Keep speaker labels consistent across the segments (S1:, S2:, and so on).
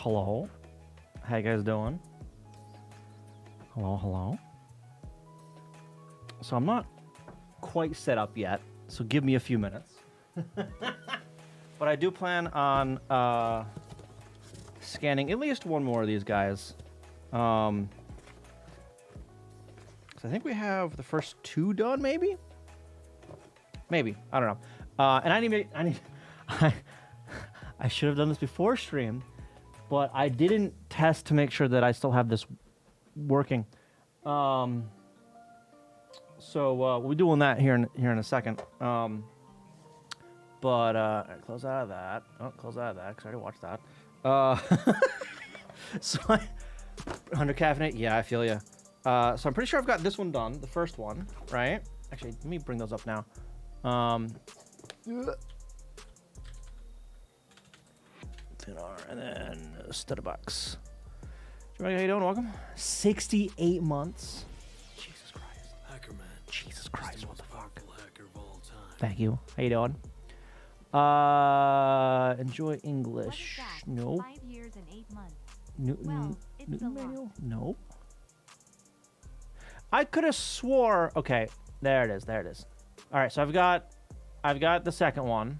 S1: Hello. How you guys doing? Hello. So I'm not quite set up yet, so give me a few minutes. But I do plan on scanning at least one more of these guys. So I think we have the first two done, maybe? Maybe. I don't know. And I should have done this before stream, but I didn't test to make sure that I still have this working. So we'll be doing that here in a second. But close out of that. Oh, close out of that because I already watched that. So 100 caffeinate. Yeah, I feel you. So I'm pretty sure I've got this one done, the first one, right? Actually, let me bring those up now. And then study box. How you doing? Welcome. 68 months. Jesus Christ.
S2: Hacker man.
S1: Jesus Christ. What the fuck?
S2: Hacker of all time.
S1: Thank you. How you doing? Enjoy English. Nope.
S3: 5 years and 8 months.
S1: Newton.
S3: It's
S1: Newton
S3: a lot.
S1: manual? Nope. I could have swore. Okay, there it is. There it is. All right, so I've got the second one.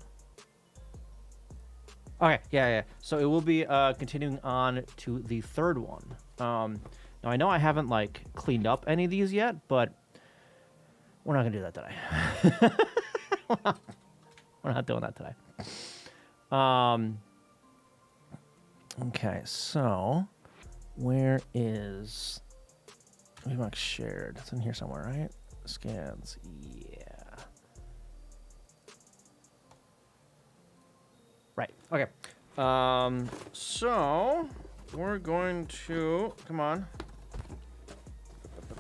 S1: Okay, yeah. So it will be continuing on to the third one. Now I know I haven't like cleaned up any of these yet, but we're not gonna do that today. We're not doing that today. Okay, so where is Workbooks shared? It's in here somewhere, right? Scans, yeah. Right. Okay. So we're going to come on.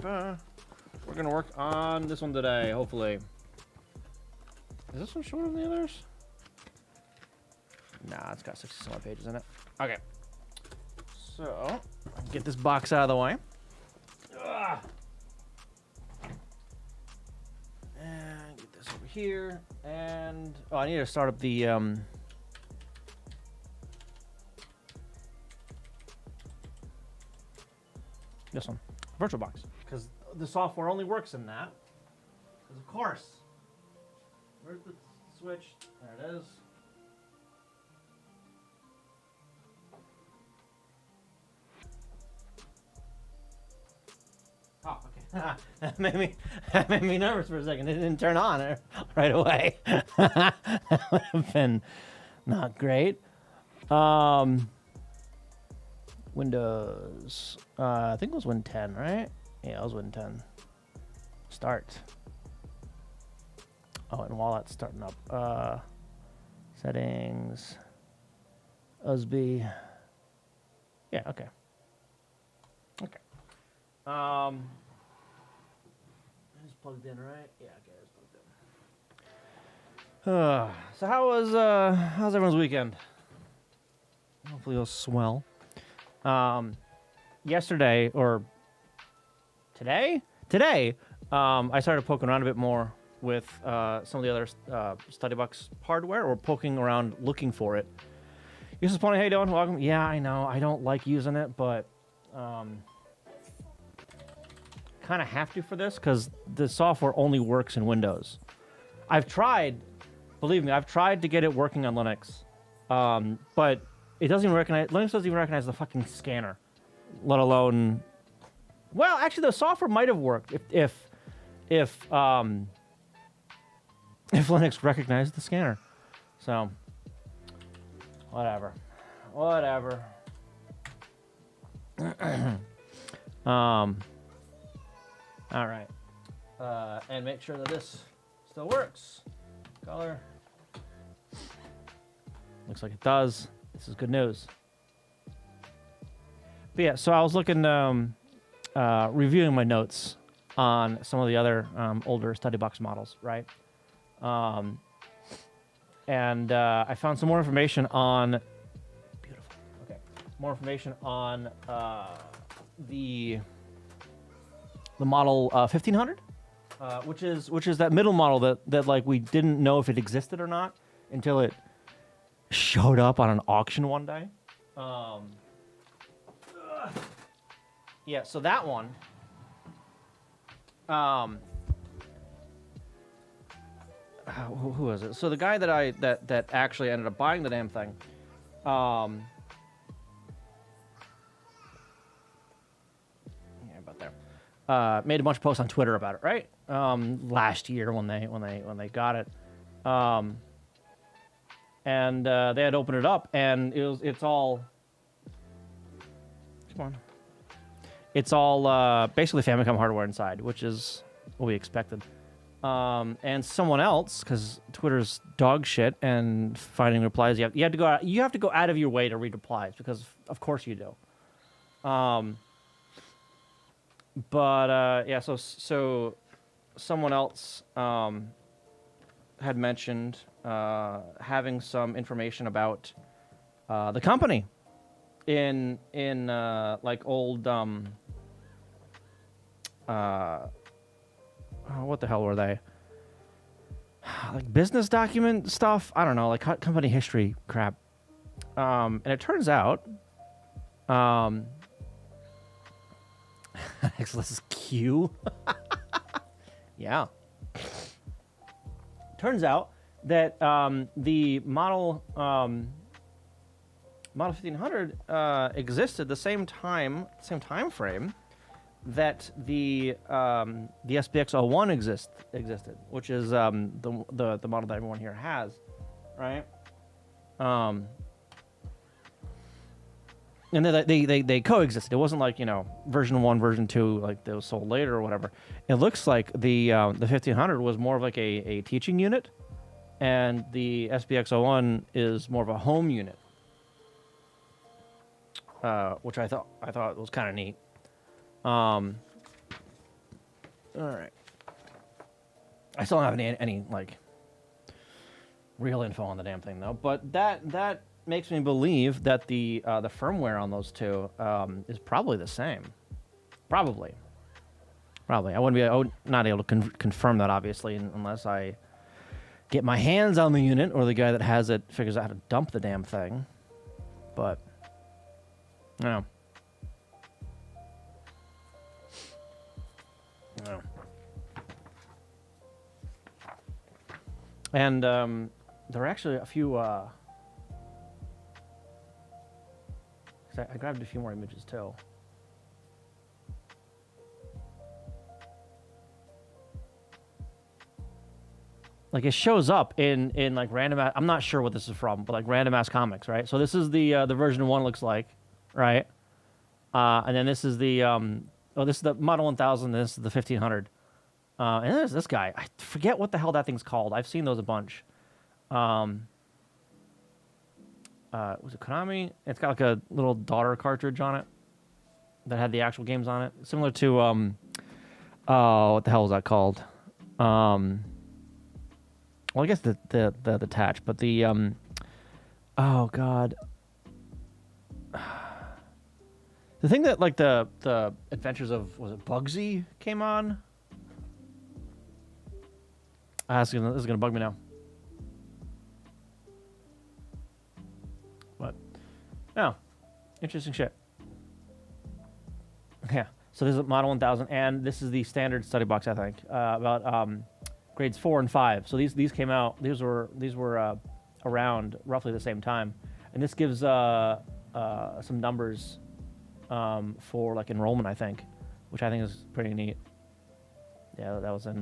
S1: We're gonna work on this one today, hopefully. Is this one shorter than the others? Nah, it's got 60 some pages in it. Okay. So get this box out of the way. Ugh. And get this over here. And oh, I need to start up the this one, VirtualBox, because the software only works in that. Because of course. Where's the switch? There it is. Oh, okay. that made me nervous for a second. It didn't turn on right away. That would have been not great. Windows. I think it was Win 10, right? Yeah, it was Win 10. Start. Oh, and while that's starting up, settings, USB. Yeah, okay. Okay. It's plugged in, right? Yeah, okay, it's plugged in. So how's everyone's weekend? Hopefully it was swell. Yesterday or today, I started poking around a bit more with some of the other StudyBox hardware, or poking around looking for it. Useless Pony, how you doing? Welcome. Yeah, I know. I don't like using it, but kind of have to for this because the software only works in Windows. I've tried, believe me, I've tried to get it working on Linux, but it doesn't even recognize. Linux doesn't even recognize the fucking scanner, let alone. Well, actually, the software might have worked if Linux recognized the scanner. So, whatever. All right. And make sure that this still works. Color. Looks like it does. This is good news. But yeah, so I was looking, reviewing my notes on some of the other older StudyBox models, right? And I found some more information on. Beautiful. Okay. More information on the model 1500, which is that middle model that like we didn't know if it existed or not until it showed up on an auction one day. Yeah, so that one. Who was it? So the guy that actually ended up buying the damn thing. Yeah, about there. Made a bunch of posts on Twitter about it, right? Last year when they got it. And they had opened it up, and it's all. Come on. It's all basically Famicom hardware inside, which is what we expected. And someone else, because Twitter's dog shit and finding replies, you have to go out of your way to read replies, because of course you do. But yeah, so someone else had mentioned having some information about the company in like old what the hell were they? Like business document stuff? I don't know, like company history crap. And it turns out, this is Q. Yeah. Turns out that the model 1500 existed the same time frame that the SPX01 existed, which is the model that everyone here has, right? And they coexisted. It wasn't like, version 1, version 2, like they was sold later or whatever. It looks like the 1500 was more of like a teaching unit, and the SPX01 is more of a home unit, which I thought was kind of neat. All right. I still don't have any like real info on the damn thing though, but that makes me believe that the firmware on those two is probably the same. Probably. I would not able to confirm that obviously unless I get my hands on the unit or the guy that has it figures out how to dump the damn thing. But no. No. And there are actually a few. I grabbed a few more images too. Like it shows up in like random. I'm not sure what this is from, but like random ass comics, right? So this is the version 1 looks like, right? And then this is the this is the Model 1000. This is the 1500. And there's this guy. I forget what the hell that thing's called. I've seen those a bunch. Was it Konami? It's got like a little daughter cartridge on it that had the actual games on it, similar to what the hell was that called? Well, I guess the Tatch, but the oh god, the thing that like the Adventures of, was it Bugsy, came on. This is gonna bug me now. What? Oh, interesting shit. Yeah. So this is Model 1000, and this is the standard study box, I think, about grades 4 and 5. So these came out. These were around roughly the same time, and this gives some numbers for like enrollment, I think, which I think is pretty neat. Yeah, that was in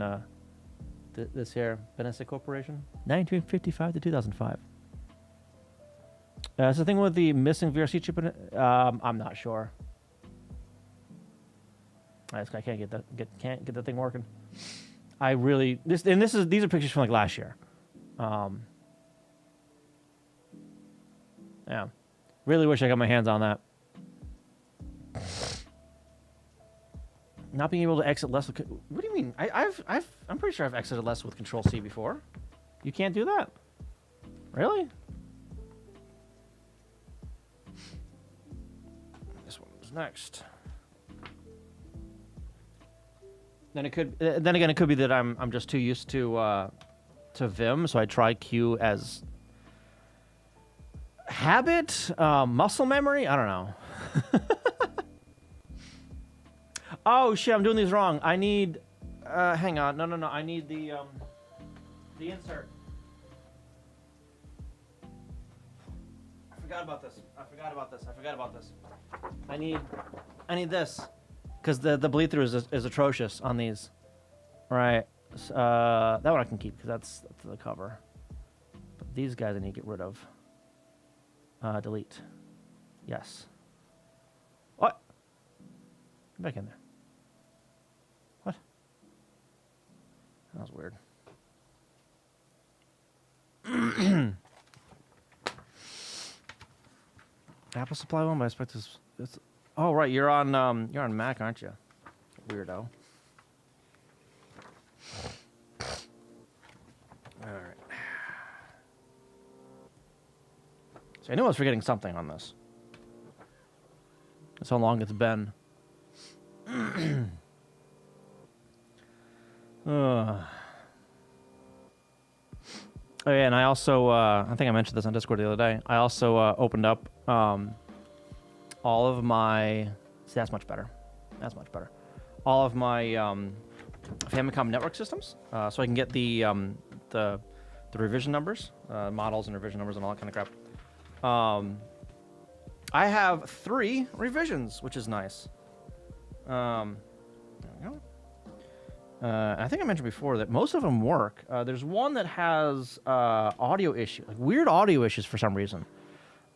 S1: this here, Benessa Corporation, 1955 to 2005. It's the thing with the missing VRC chip in it. I'm not sure. I can't get the thing working. I really these are pictures from like last year. Yeah, really wish I got my hands on that. Not being able to exit less with, what do you mean? I'm pretty sure I've exited less with Control C before. You can't do that? Really? This one's next. Then again, it could be that I'm just too used to Vim, so I try Q as habit, muscle memory. I don't know. Oh shit, I'm doing these wrong. I need. Hang on. No. I need the insert. I forgot about this. I need this, because the bleed through is atrocious on these. All right. That one I can keep because that's the cover. But these guys I need to get rid of. Delete. Yes. What? Get back in there. What? That was weird. Apple Supply one, but I expect this. Oh right, you're on Mac, aren't you? Weirdo. All right. So I knew I was forgetting something on this. That's how long it's been. Oh yeah, and I also, I think I mentioned this on Discord the other day. I also opened up all of my. See, that's much better. That's much better. All of my Famicom network systems, so I can get the revision numbers, models and revision numbers and all that kind of crap. I have 3 revisions, which is nice. There we go. I think I mentioned before that most of them work. There's one that has audio issues, like weird audio issues for some reason.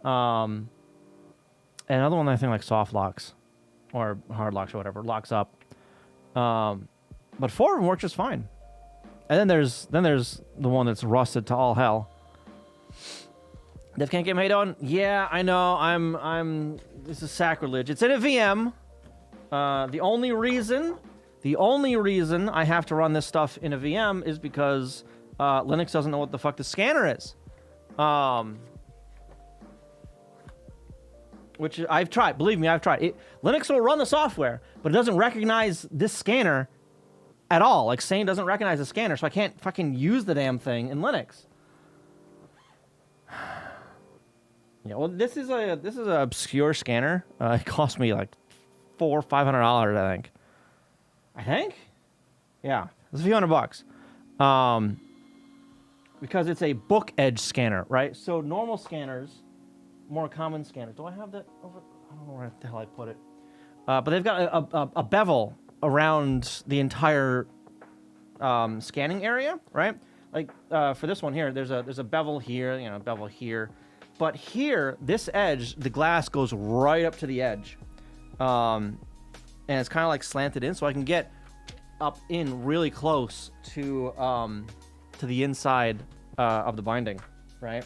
S1: And another one I think like soft locks or hard locks or whatever, locks up. But 4 of them work just fine. And then there's the one that's rusted to all hell. Dev can't get made on? Yeah, I know. I'm. This is sacrilege. It's in a VM. The only reason I have to run this stuff in a VM is because Linux doesn't know what the fuck the scanner is. Which I've tried. Believe me, I've tried. Linux will run the software, but it doesn't recognize this scanner at all. Like, Sane doesn't recognize the scanner, so I can't fucking use the damn thing in Linux. Yeah, well, this is a obscure scanner. It cost me like $400-500, I think. Yeah, it's a few $100. Because it's a book edge scanner, right? So normal scanners, more common scanners. Do I have that over? I don't know where the hell I put it. But they've got a bevel around the entire scanning area, right? Like for this one here, there's a bevel here, bevel here. But here, this edge, the glass goes right up to the edge. And it's kind of like slanted in, so I can get up in really close to the inside of the binding, right?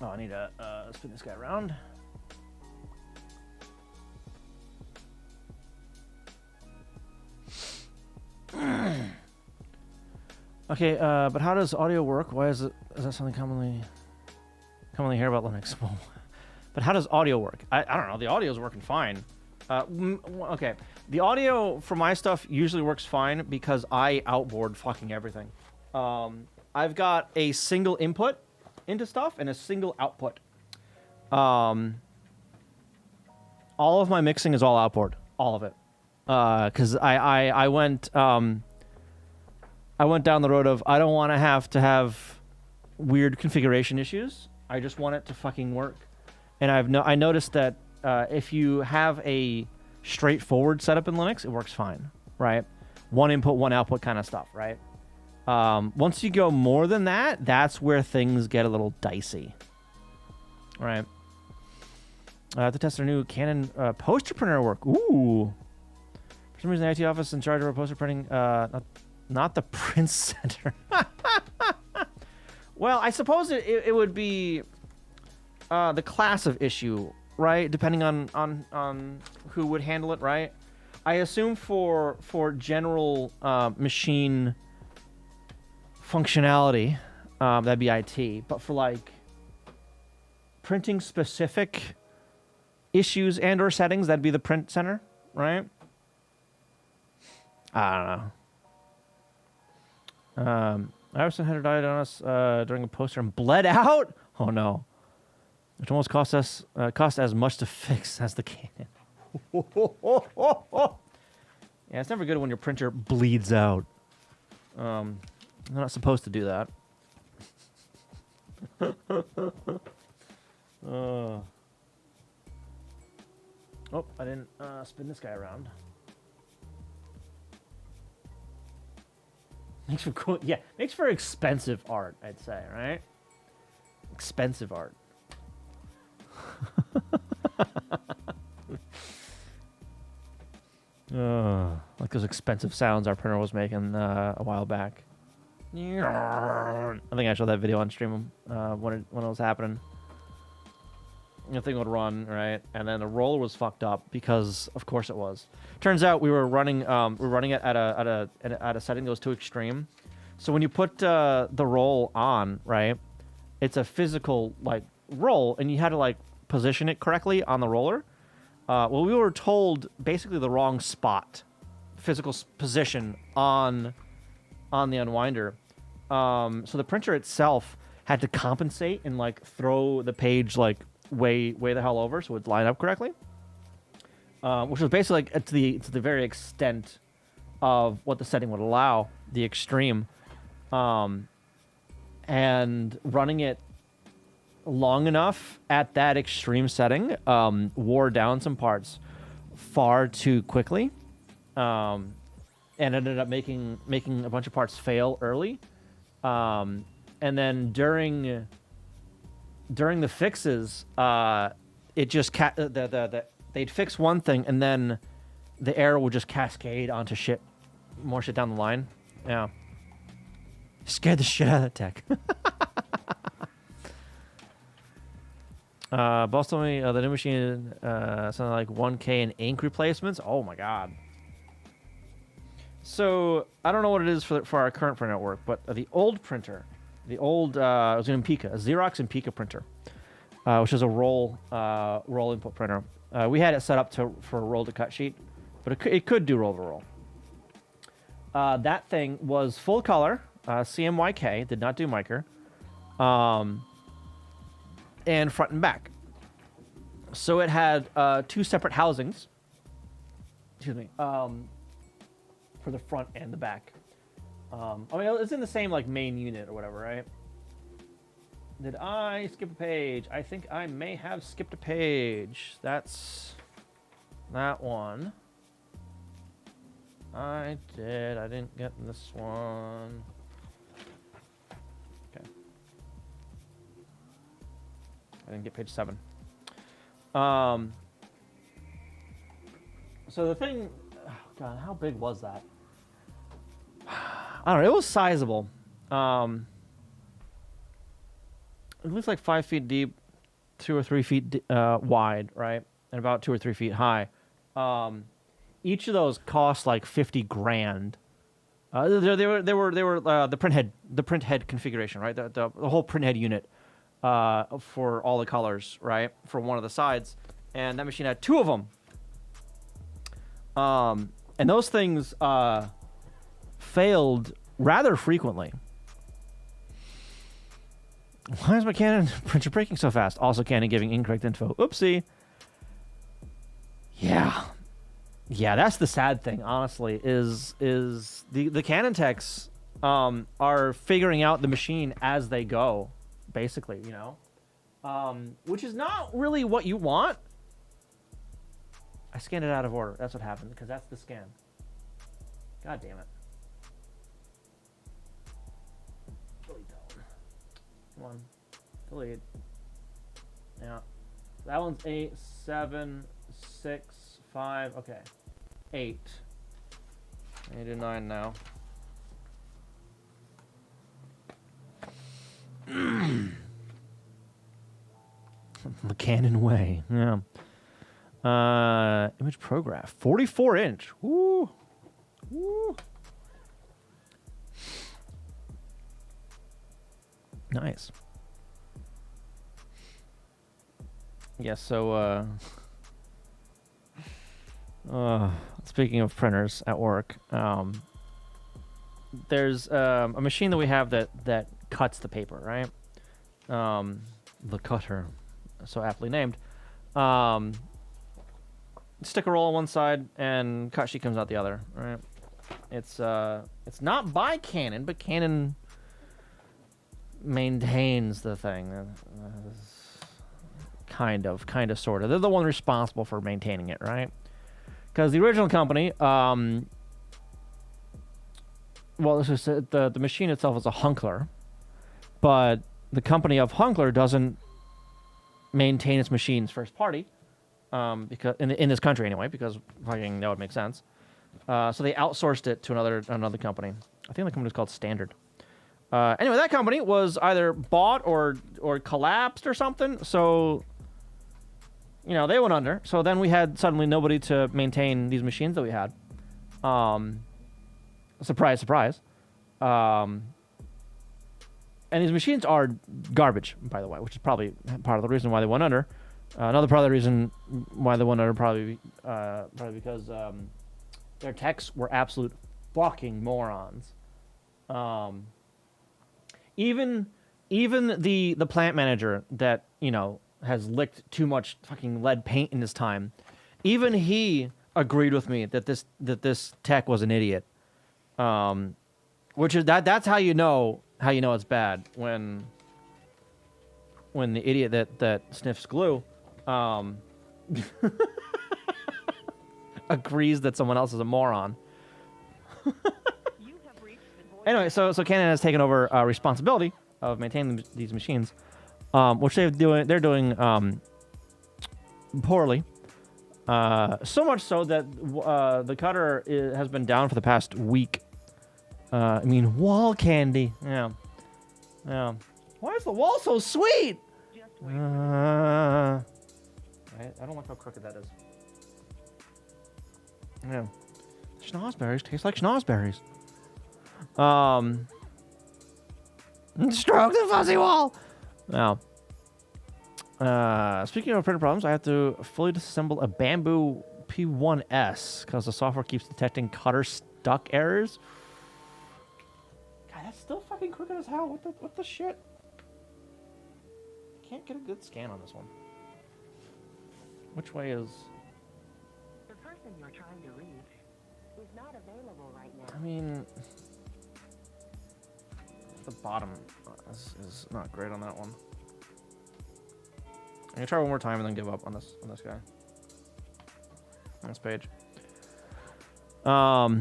S1: Oh, I need to spin this guy around. Okay, but how does audio work? Why is that something commonly hear about Linux? But how does audio work? I don't know. The audio is working fine. Okay, the audio for my stuff usually works fine because I outboard fucking everything. I've got a single input into stuff and a single output. All of my mixing is all outboard, all of it. Because I went down the road of I don't want to have weird configuration issues. I just want it to fucking work. And I noticed that if you have a straightforward setup in Linux, it works fine, right? One input, one output kind of stuff, right? Once you go more than that, that's where things get a little dicey, right? To test our new Canon poster printer work. Ooh. For some reason, the IT office in charge of our poster printing, not the print center. Well, I suppose it would be the class of issue, right? Depending on who would handle it, right? I assume for general machine functionality, that'd be IT. But for like printing specific issues and or settings, that'd be the print center, right? I don't know. Iverson had died on us during a poster and bled out. Oh no. which almost cost as much to fix as the Canon. Yeah, it's never good when your printer bleeds out. They're not supposed to do that. Oh, I didn't spin this guy around. Makes for cool, yeah. Makes for expensive art, I'd say, right? Expensive art. Like those expensive sounds our printer was making a while back. I think I showed that video on stream when it was happening. The thing would run, right, and then the roller was fucked up because, of course, it was. Turns out we were running it at a setting that was too extreme. So when you put the roll on, right, it's a physical like roll, and you had to like position it correctly on the roller. Well, we were told basically the wrong spot, physical position on the unwinder. So the printer itself had to compensate and like throw the page like way the hell over so it would line up correctly, which was basically like to the very extent of what the setting would allow, the extreme, and running it long enough at that extreme setting wore down some parts far too quickly, and ended up making a bunch of parts fail early, and then during the fixes, it just they'd fix one thing and then the error would just cascade onto more shit down the line. Yeah, scared the shit out of that tech. Boss told me the new machine something like 1K in ink replacements. Oh my god. So I don't know what it is for our current printer at work, but the old printer. The old, it was an Impica, a Xerox Impica printer, which is a roll input printer. We had it set up for a roll to cut sheet, but it could do roll to roll. That thing was full color, CMYK, did not do micro, and front and back. So it had two separate housings, excuse me, for the front and the back. I mean, it's in the same like main unit or whatever, right? Did I skip a page? I think I may have skipped a page. That's that one. I did. I didn't get this one. Okay. I didn't get page 7. So the thing, oh God, how big was that? I don't know. It was sizable. It looks like 5 feet deep, 2 or 3 feet wide, right, and about 2 or 3 feet high. Each of those cost like 50 grand. They were the print head configuration, right? The whole print head unit for all the colors, right, for one of the sides, and that machine had 2 of them. And those things failed rather frequently. Why is my Canon printer breaking so fast? Also, Canon giving incorrect info. Oopsie. Yeah, that's the sad thing, honestly, is the Canon techs are figuring out the machine as they go, basically, you know, which is not really what you want. I scanned it out of order. That's what happened, because that's the scan. God damn it. Delete that one. Come on. Delete. Yeah. That one's 8, 7, 6, 5. Okay. 8. I need to do 9 now. The Canon way. Yeah. Image Prograph. 44 inch. Woo. Woo. Nice. Yeah, so speaking of printers at work, there's a machine that we have that cuts the paper, right? The cutter. so aptly named. Sticker roll on one side and cut sheet comes out the other. Right? It's not by Canon, but Canon maintains the thing. Kind of, sort of. They're the one responsible for maintaining it, right? Because the original company, well, this is the machine itself is a Hunkler, but the company of Hunkler doesn't maintain its machines first party, because in this country anyway, because fucking that would make sense. So they outsourced it to another company. I think the company was called Standard. Anyway, that company was either bought or collapsed or something. So, you know, they went under. So then we had suddenly nobody to maintain these machines that we had. Surprise, surprise. And these machines are garbage, by the way, which is probably part of the reason why they went under. Another part of the reason why they went under probably because their techs were absolute fucking morons. Even the plant manager that, you know, has licked too much fucking lead paint in his time, even he agreed with me that this tech was an idiot. Which is that's how you know it's bad when the idiot that sniffs glue agrees that someone else is a moron. Anyway, so Canon has taken over responsibility of maintaining these machines, which they're doing poorly. So much so that the cutter has been down for the past week. I mean, wall candy. Yeah. Why is the wall so sweet? I don't like how crooked that is. Yeah. Schnozberries taste like schnozberries. Stroke the fuzzy wall. Now, speaking of printer problems, I have to fully disassemble a Bamboo P1S because the software keeps detecting cutter stuck errors. God, that's still fucking crooked as hell. What the shit? Can't get a good scan on this one. Which way is?
S2: The person you're trying to reach is not available right now.
S1: I mean, the bottom is not great on that one. I'm gonna try one more time and then give up on this guy. On this page. But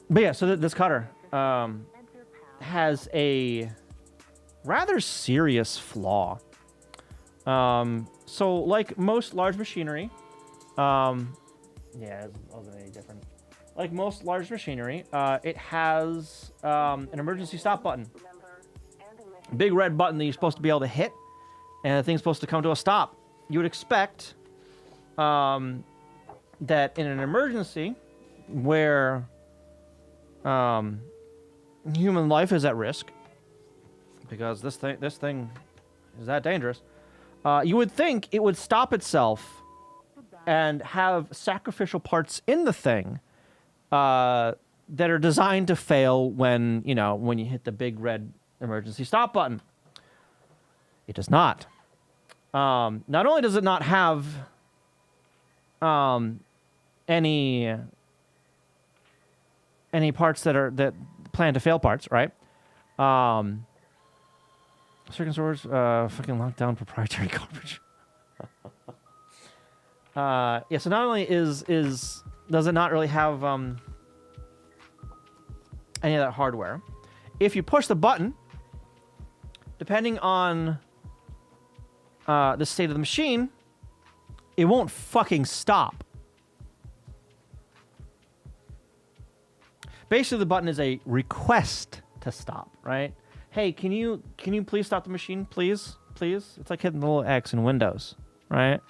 S1: yeah, so this cutter has a rather serious flaw. So like most large machinery, yeah, it wasn't any different. Like most large machinery, it has an emergency stop button. Big red button that you're supposed to be able to hit, and the thing's supposed to come to a stop. You would expect that in an emergency where human life is at risk, because this thing is that dangerous, you would think it would stop itself and have sacrificial parts in the thing that are designed to fail when you hit the big red emergency stop button. It does not. Not only does it not have any parts that plan to fail parts, right? Circuit stores fucking locked down proprietary garbage. Yeah, so not only does it not really have any of that hardware, if you push the button, depending on the state of the machine, it won't fucking stop. Basically, the button is a request to stop, right? Hey, can you please stop the machine, please? It's like hitting the little X in Windows, right?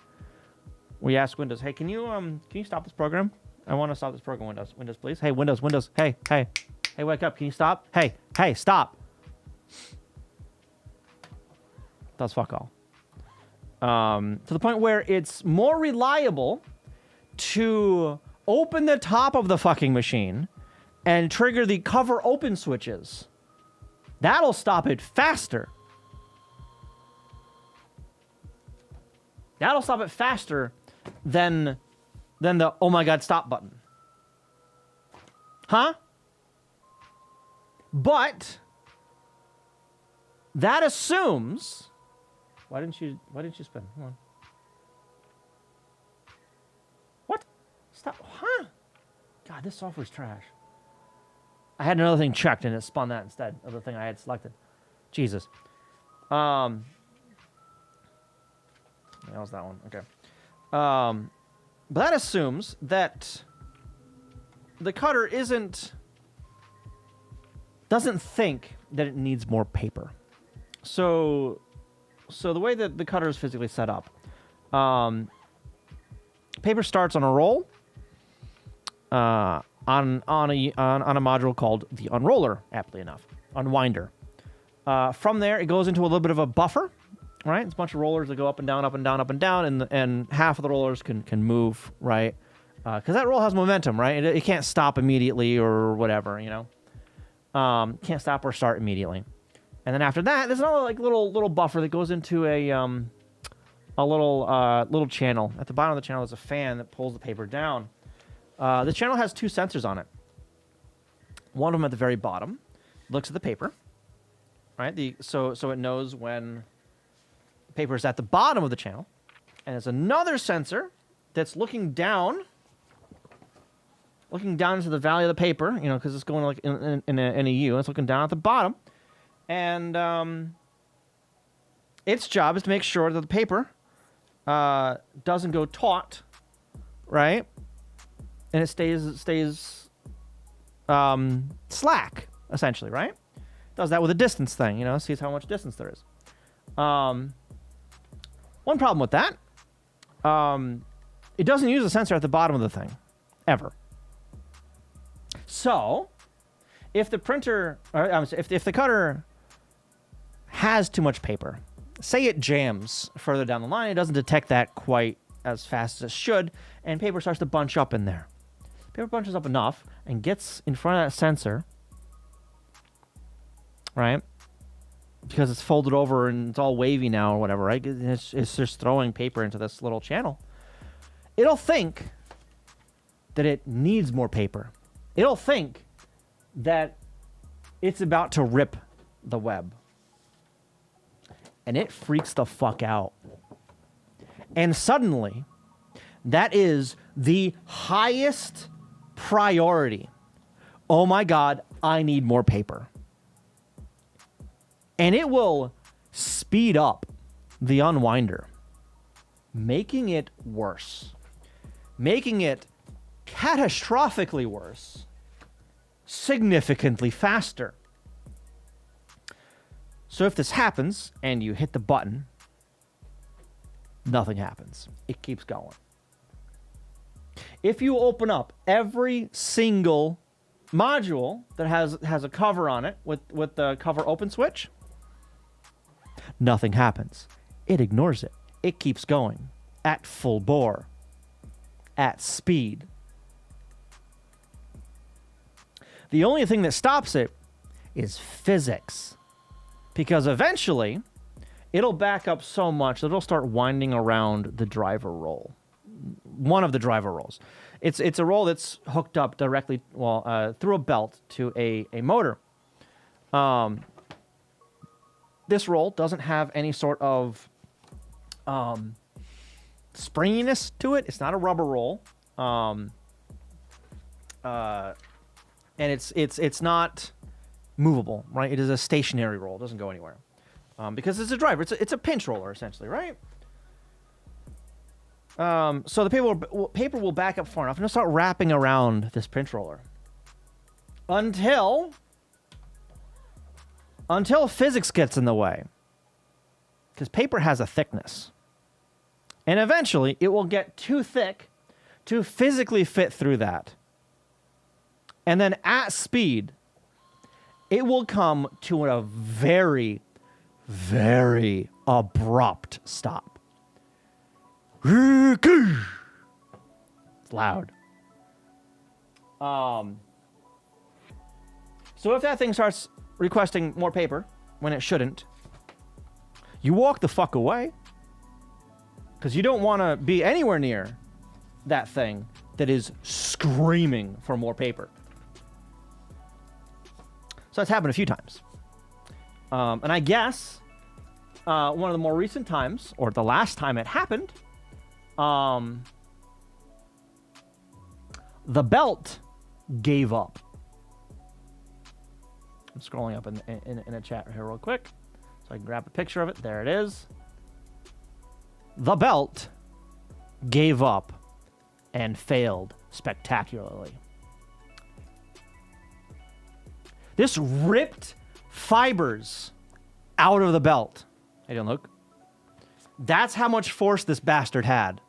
S1: We ask Windows, hey, can you stop this program? I want to stop this program, Windows, please. Hey, Windows, hey, wake up, can you stop? Hey, stop. Does fuck all. To the point where it's more reliable to open the top of the fucking machine and trigger the cover open switches. That'll stop it faster That'll stop it faster than the oh my god stop button. Huh? But that assumes why didn't you spin? Hold on. What? Stop. Huh? God, this software's trash. I had another thing checked and it spun that instead of the thing I had selected. Jesus. That was that one. Okay. But that assumes that the cutter doesn't think that it needs more paper. So the way that the cutter is physically set up, paper starts on a roll on a module called the unroller, aptly enough, unwinder. From there, it goes into a little bit of a buffer, right? It's a bunch of rollers that go up and down, up and down, up and down, and half of the rollers can move, right? Because that roll has momentum, right? It can't stop immediately or whatever, you know? Can't stop or start immediately. And then after that, there's another like little buffer that goes into a little channel. At the bottom of the channel, there's a fan that pulls the paper down. The channel has two sensors on it. One of them at the very bottom looks at the paper, right? So it knows when the paper is at the bottom of the channel, and there's another sensor that's looking down into the valley of the paper, you know, because it's going like in a U. It's looking down at the bottom, and its job is to make sure that the paper doesn't go taut, right? And it stays slack, essentially, right? Does that with a distance thing, you know, sees how much distance there is. One problem with that, it doesn't use a sensor at the bottom of the thing, ever. So, if the printer, or if the cutter has too much paper, say it jams further down the line, it doesn't detect that quite as fast as it should, and paper starts to bunch up in there. Paper bunches up enough and gets in front of that sensor, right? Because it's folded over and it's all wavy now or whatever, right? It's just throwing paper into this little channel. It'll think that it needs more paper. It'll think that it's about to rip the web. And it freaks the fuck out. And suddenly, that is the highest priority. Oh my God, I need more paper. And it will speed up the unwinder, making it worse. Making it catastrophically worse. Significantly faster. So if this happens and you hit the button, nothing happens. It keeps going. If you open up every single module that has a cover on it with the cover open switch, nothing happens. It ignores it. It keeps going at full bore, at speed. The only thing that stops it is physics. Because eventually, it'll back up so much that it'll start winding around the driver roll. One of the driver rolls. It's a roll that's hooked up directly, through a belt to a motor. This roll doesn't have any sort of springiness to it. It's not a rubber roll. And it's not movable, right? It is a stationary roll. It doesn't go anywhere. Because it's a driver. It's a pinch roller, essentially, right? So the paper will back up far enough and it'll start wrapping around this pinch roller. Until physics gets in the way. Because paper has a thickness. And eventually, it will get too thick to physically fit through that. And then at speed, it will come to a very, very abrupt stop. It's loud. So if that thing starts requesting more paper when it shouldn't, you walk the fuck away. because you don't want to be anywhere near that thing that is screaming for more paper. So that's happened a few times. And I guess one of the more recent times, or the last time it happened, the belt gave up. I'm scrolling up in a chat here real quick so I can grab a picture of it. There it is. The belt gave up and failed spectacularly. This ripped fibers out of the belt. Hey, don't look. That's how much force this bastard had.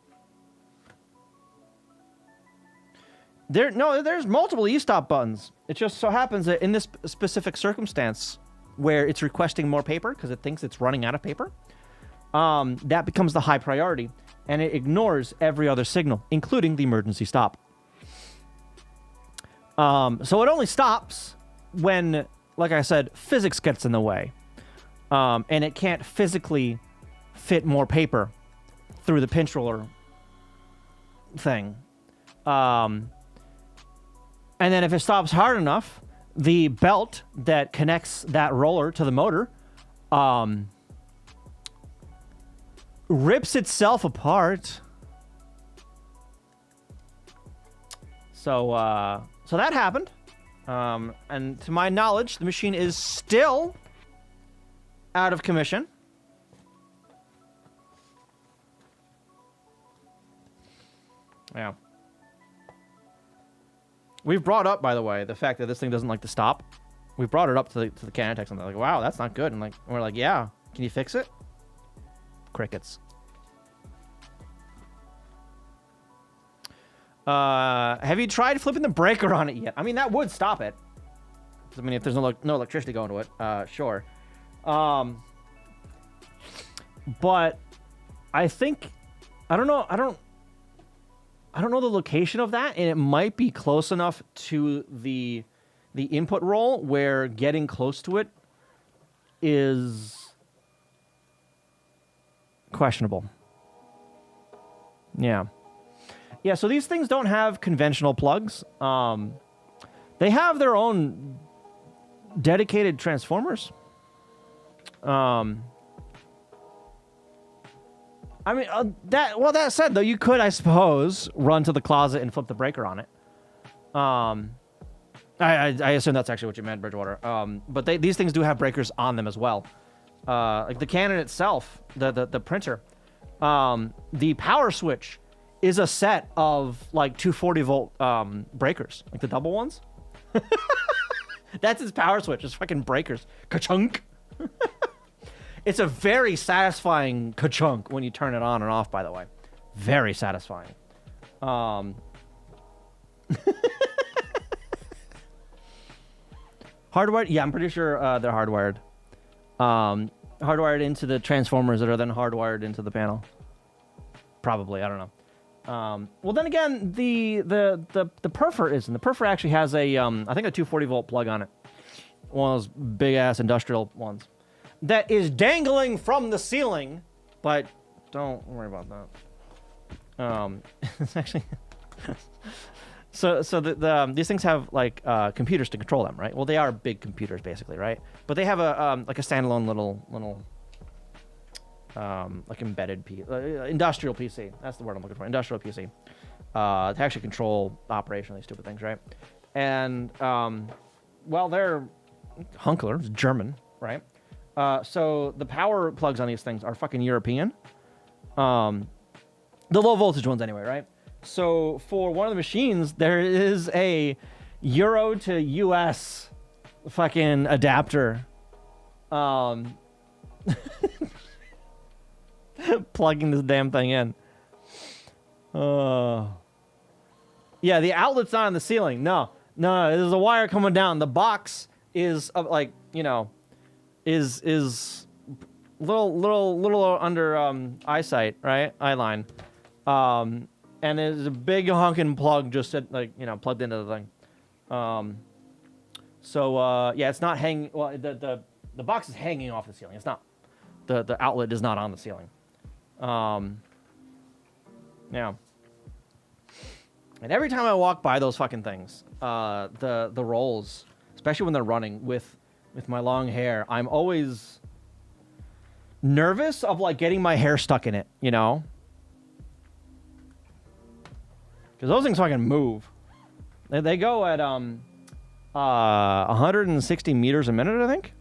S1: There's multiple e-stop buttons. It just so happens that in this specific circumstance where it's requesting more paper because it thinks it's running out of paper, that becomes the high priority, and it ignores every other signal, including the emergency stop. So it only stops when, like I said, physics gets in the way, and it can't physically fit more paper through the pinch roller thing. And then if it stops hard enough, the belt that connects that roller to the motor rips itself apart. So that happened. And to my knowledge, the machine is still out of commission. Yeah. We've brought up, by the way, the fact that this thing doesn't like to stop. We brought it up to the Canatech, and they're like, "Wow, that's not good." And we're like, "Yeah, can you fix it?" Crickets. Have you tried flipping the breaker on it yet? I mean, that would stop it. I mean, if there's no electricity going to it, sure. But I think I don't know the location of that, and it might be close enough to the input roll where getting close to it is questionable. Yeah. Yeah, so these things don't have conventional plugs. They have their own dedicated transformers. I mean, that said, though, you could, I suppose, run to the closet and flip the breaker on it. I assume that's actually what you meant, Bridgewater. But these things do have breakers on them as well. Like the Canon itself, the printer, the power switch is a set of like 240-volt breakers, like the double ones. That's its power switch. It's fucking breakers. Ka-chunk. It's a very satisfying ka-chunk when you turn it on and off, by the way. Very satisfying. Hardwired? Yeah, I'm pretty sure they're hardwired. Hardwired into the transformers that are then hardwired into the panel. Probably, I don't know. Well, then again, the Perfor isn't. The Perfor actually has a, I think a 240-volt plug on it. One of those big-ass industrial ones. That is dangling from the ceiling, but don't worry about that. It's actually... so these things have, like, computers to control them, right? Well, they are big computers, basically, right? But they have a, like a standalone little like embedded industrial PC. That's the word I'm looking for. Industrial PC. To actually control operation of these stupid things, right? And, well, they're Hunkler. It's German, right? So the power plugs on these things are fucking European. The low voltage ones anyway, right? So for one of the machines, there is a Euro to US fucking adapter. Plugging this damn thing in. Yeah, the outlet's not on the ceiling. No, there's a wire coming down. The box is like, you know, is little under eyesight, right? Eye line. And there's a big honking plug just plugged into the thing. Yeah, it's not hanging. Well, the box is hanging off the ceiling. It's not. The outlet is not on the ceiling. Yeah. And every time I walk by those fucking things, the rolls, especially when they're running with my long hair, I'm always nervous of like getting my hair stuck in it, you know? Because those things fucking move. They go at 160 meters a minute, I think.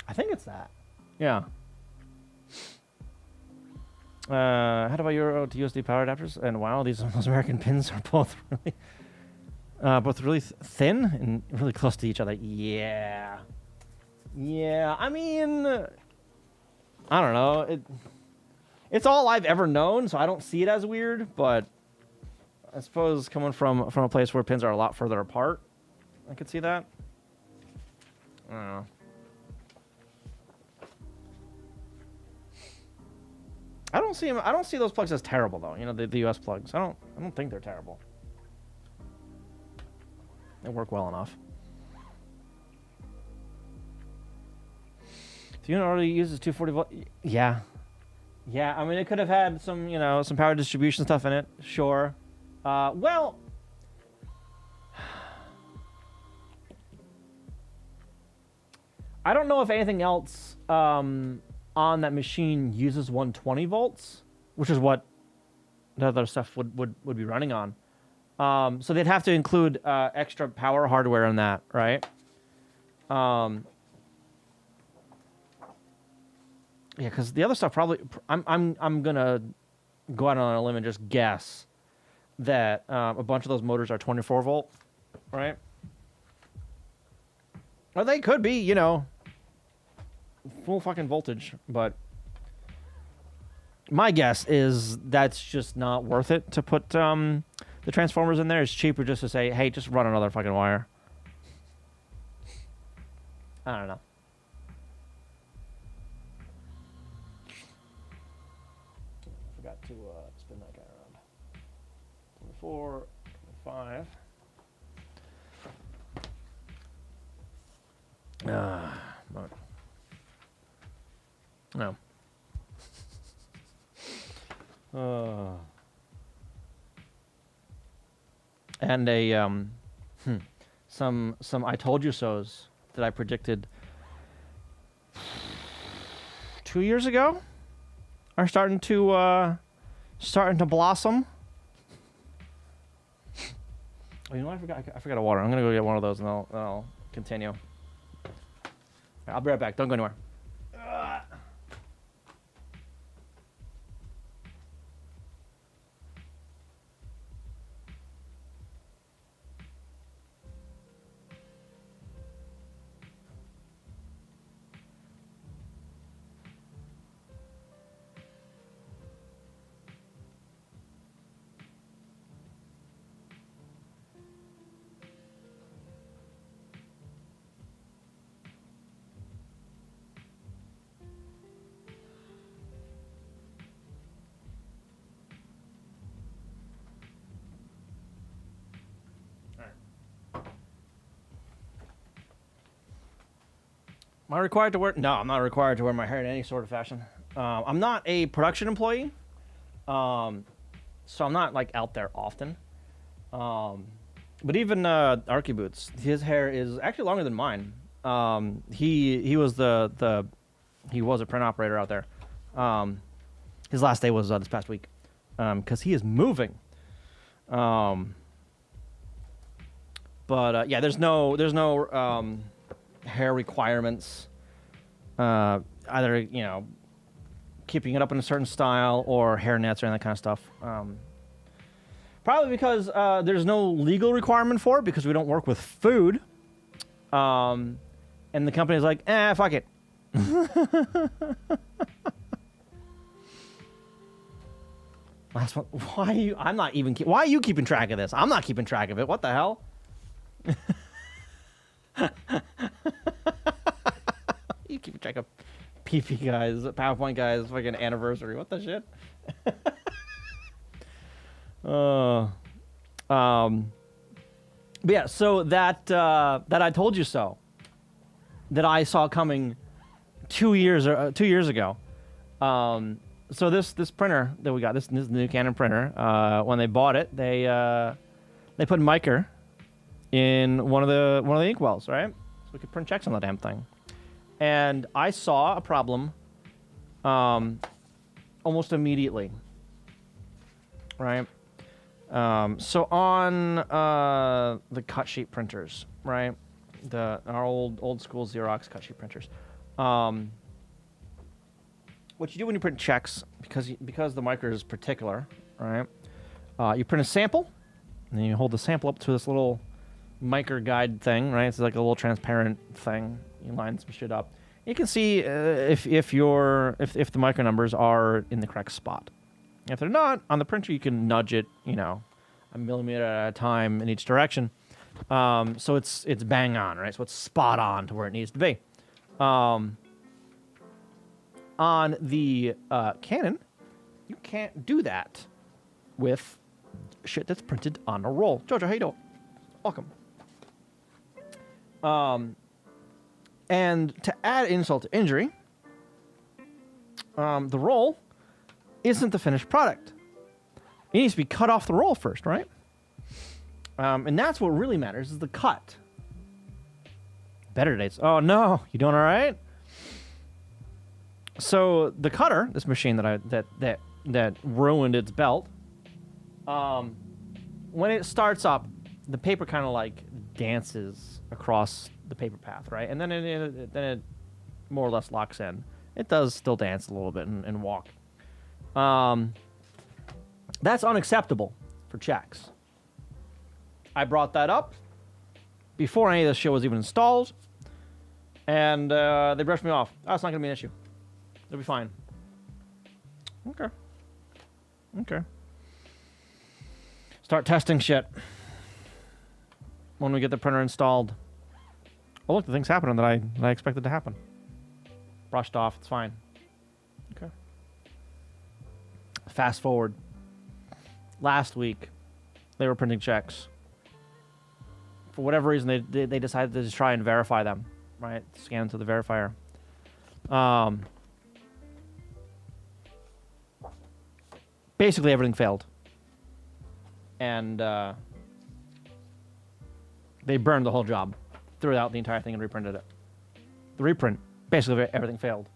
S1: I think it's that. Yeah. How about Euro to USD power adapters? And wow, those American pins are both really thin and really close to each other. Yeah. Yeah, I mean, I don't know. It's all I've ever known, so I don't see it as weird, but I suppose coming from a place where pins are a lot further apart, I could see that. I don't know. I don't see those plugs as terrible though. You know, the US plugs. I don't think they're terrible. They work well enough. The unit already uses 240 volt. Yeah. Yeah, I mean, it could have had some, you know, some power distribution stuff in it. Sure. Well, I don't know if anything else on that machine uses 120 volts, which is what the other stuff would be running on. So they'd have to include extra power hardware in that, right? Yeah, because the other stuff probably, I'm gonna go out on a limb and just guess that a bunch of those motors are 24 volt, right? Or they could be, you know, full fucking voltage, but my guess is that's just not worth it to put the transformers in there. It's cheaper just to say, hey, just run another fucking wire. I don't know. To spin that guy around. 24, 5. But no. And some I told you so's that I predicted 2 years ago are starting to blossom. Oh, you know what? I forgot a water. I'm gonna go get one of those and I'll continue. I'll be right back. Don't go anywhere. Am I required to wear? No, I'm not required to wear my hair in any sort of fashion. I'm not a production employee, so I'm not like out there often. But even Arky Boots, his hair is actually longer than mine. He was he was a print operator out there. His last day was this past week, because he is moving. But yeah, there's no hair requirements, either, you know, keeping it up in a certain style or hair nets or any that kind of stuff. Probably because there's no legal requirement for it, because we don't work with food. And the company's like, fuck it. Last one. Why are you keeping track of this? I'm not keeping track of it. What the hell? You keep track of PP guys, PowerPoint guys, fucking anniversary. What the shit? But yeah, so that I told you so, that I saw coming 2 years ago, So this printer that we got, this is the new Canon printer. When they bought it, they put mica in one of the inkwells, right? So we could print checks on the damn thing. And I saw a problem almost immediately, right? So on the cut sheet printers, right? Our old school Xerox cut sheet printers. What you do when you print checks, because the micro is particular, right? You print a sample, and then you hold the sample up to this little micro guide thing, right? It's like a little transparent thing. You line some shit up. You can see if the micro numbers are in the correct spot. If they're not on the printer, you can nudge it, a millimeter at a time in each direction. So it's bang on, right? So it's spot on to where it needs to be. On the Canon, you can't do that with shit that's printed on a roll. Jojo, how you doing? Welcome. And to add insult to injury, the roll isn't the finished product. It needs to be cut off the roll first, right? And that's what really matters, is the cut. Better dates. Oh no, you doing all right? So the cutter, this machine that ruined its belt, when it starts up, the paper kind of like dances across the paper path, right? And then it more or less locks in. It does still dance a little bit and walk. That's unacceptable for checks. I brought that up before any of this shit was even installed, and they brushed me off. Oh, it's not going to be an issue. It'll be fine. Okay. Start testing shit when we get the printer installed. Oh, look, the thing's happening that I expected to happen. Brushed off. It's fine. Okay. Fast forward. Last week, they were printing checks. For whatever reason, they decided to just try and verify them, right? Scan to the verifier. Basically, everything failed. And they burned the whole job. Threw out the entire thing and reprinted it. The reprint, basically everything failed.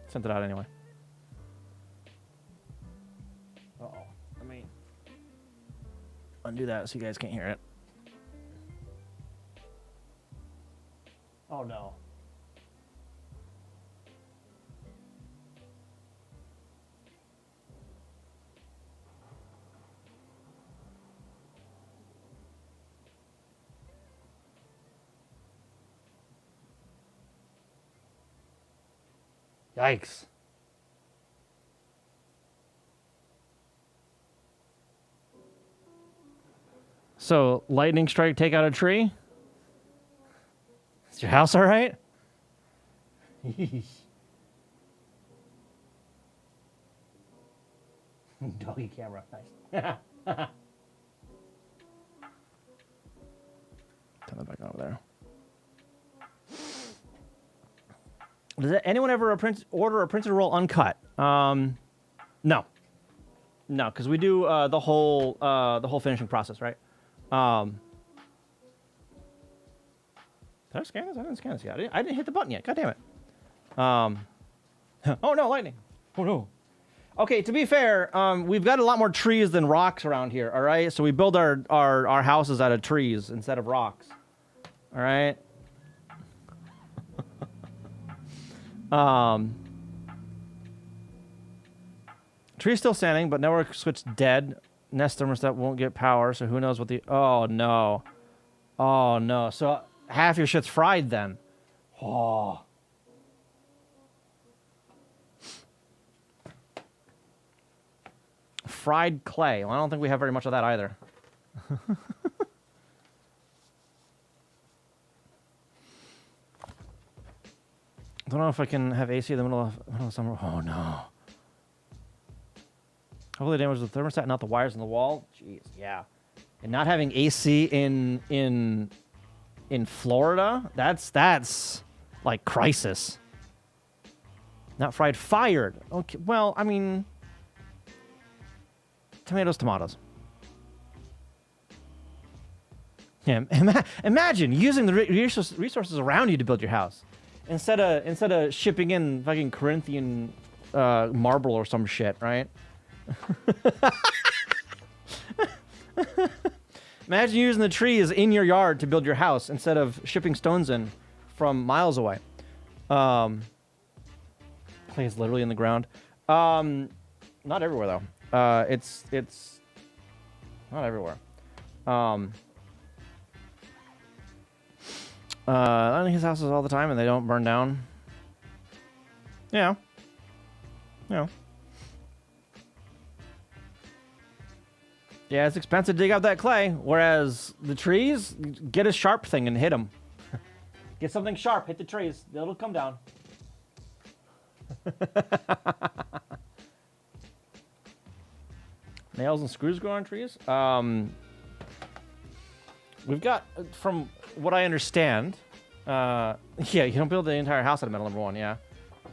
S1: Sent it out anyway. Uh-oh. Let me undo that so you guys can't hear it. Oh no. Yikes. So, lightning strike, take out a tree? Is your house all right? Doggy camera. Nice. Turn that back over there. Does anyone ever order a printed roll uncut? No, because we do the whole finishing process, right? Did I scan this? I didn't scan this yet. I didn't hit the button yet. God damn it. Oh no, lightning. Oh no. Okay, to be fair, we've got a lot more trees than rocks around here. All right, so we build our houses out of trees instead of rocks. All right. Tree's still standing, but network switch dead. Nest thermostat won't get power, so who knows what the... Oh, no. Oh, no. So half your shit's fried then. Oh. Fried clay. Well, I don't think we have very much of that either. I don't know if I can have AC in the middle of summer. Oh, no. Hopefully the damage was the thermostat, not the wires in the wall. Jeez, yeah. And not having AC in Florida, that's like crisis. Not fried, fired. Okay, well, I mean, tomatoes. Yeah, imagine using the resources around you to build your house instead of shipping in fucking Corinthian marble or some shit, right? Imagine using the trees in your yard to build your house instead of shipping stones in from miles away. Clay is literally in the ground. Not everywhere though. It's not everywhere. I think his houses all the time and they don't burn down. Yeah. Yeah. Yeah, it's expensive to dig out that clay, whereas the trees, get a sharp thing and hit them. Get something sharp, hit the trees, it'll come down. Nails and screws grow on trees? We've got, from what I understand, yeah, you don't build the entire house out of metal, number one, yeah.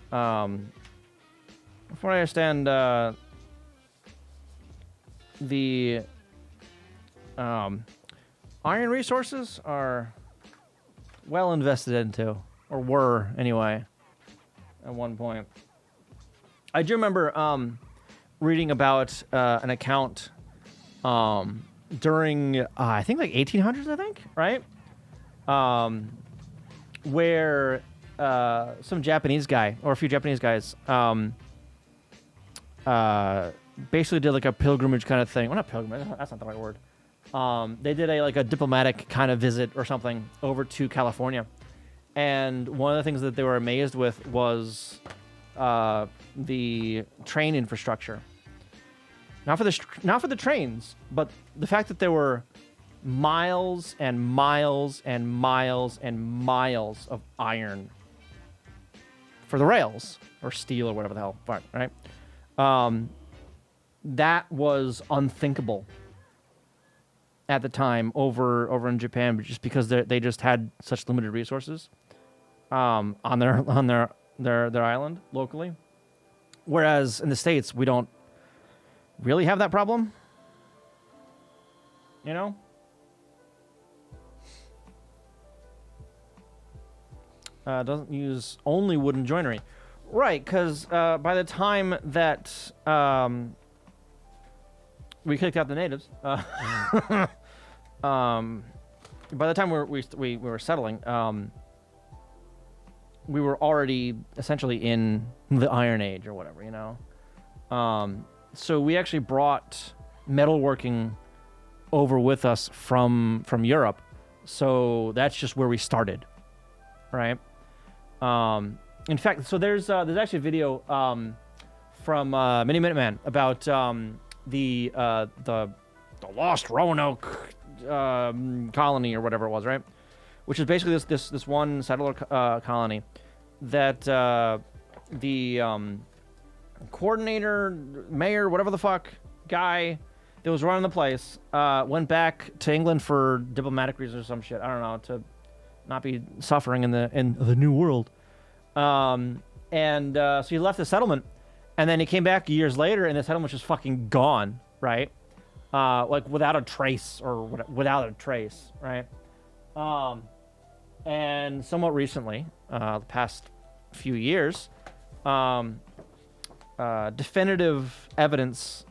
S1: From what I understand, the iron resources are well invested into, or were anyway, at one point. I do remember reading about an account during I think like 1800s, I think, right? Where some Japanese guy or a few Japanese guys basically did like a pilgrimage kind of thing. Well, not pilgrimage, that's not the right word. They did a diplomatic kind of visit or something over to California. And one of the things that they were amazed with was the train infrastructure. Not for the trains, but the fact that there were miles and miles and miles and miles of iron for the rails or steel or whatever the hell, right? That was unthinkable at the time over in Japan, just because they just had such limited resources on their island locally, whereas in the States we don't really have that problem, you know. Doesn't use only wooden joinery, right? Because by the time that we kicked out the natives, by the time we were settling, we were already essentially in the Iron Age or whatever, you know. So we actually brought metalworking over with us from Europe. So that's just where we started, right? In fact, so there's actually a video from Mini Minuteman about the Lost Roanoke colony or whatever it was, right? Which is basically this one settler colony that the coordinator, mayor, whatever the fuck guy that was running the place went back to England for diplomatic reasons or some shit. I don't know, to not be suffering in the new world. So he left the settlement, and then he came back years later, and the settlement was just fucking gone, right? Like without a trace, right? And somewhat recently, the past few years, definitive evidence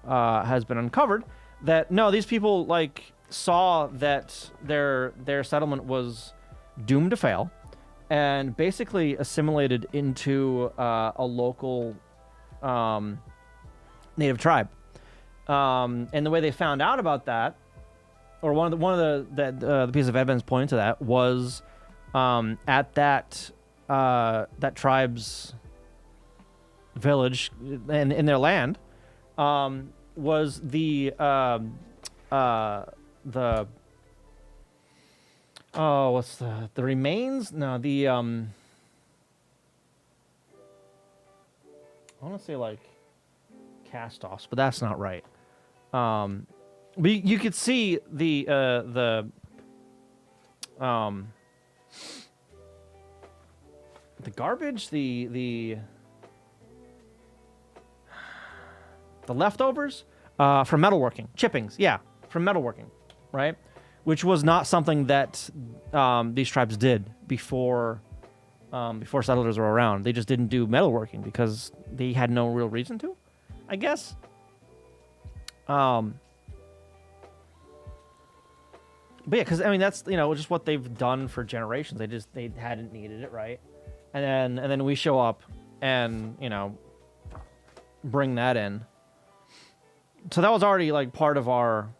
S1: has been uncovered that no, these people saw that their settlement was doomed to fail, and basically assimilated into a local native tribe. And the way they found out about that, or one of the pieces of evidence pointing to that, was at that tribe's village in their land, was the what's the remains? No, the I want to say cast-offs, but that's not right. But you could see the garbage, the the leftovers from metalworking, chippings, yeah, from metalworking, right? Which was not something that these tribes did before settlers were around. They just didn't do metalworking because they had no real reason to, I guess. But yeah, because I mean that's just what they've done for generations. They hadn't needed it, right? And then we show up and bring that in. So that was already like part of our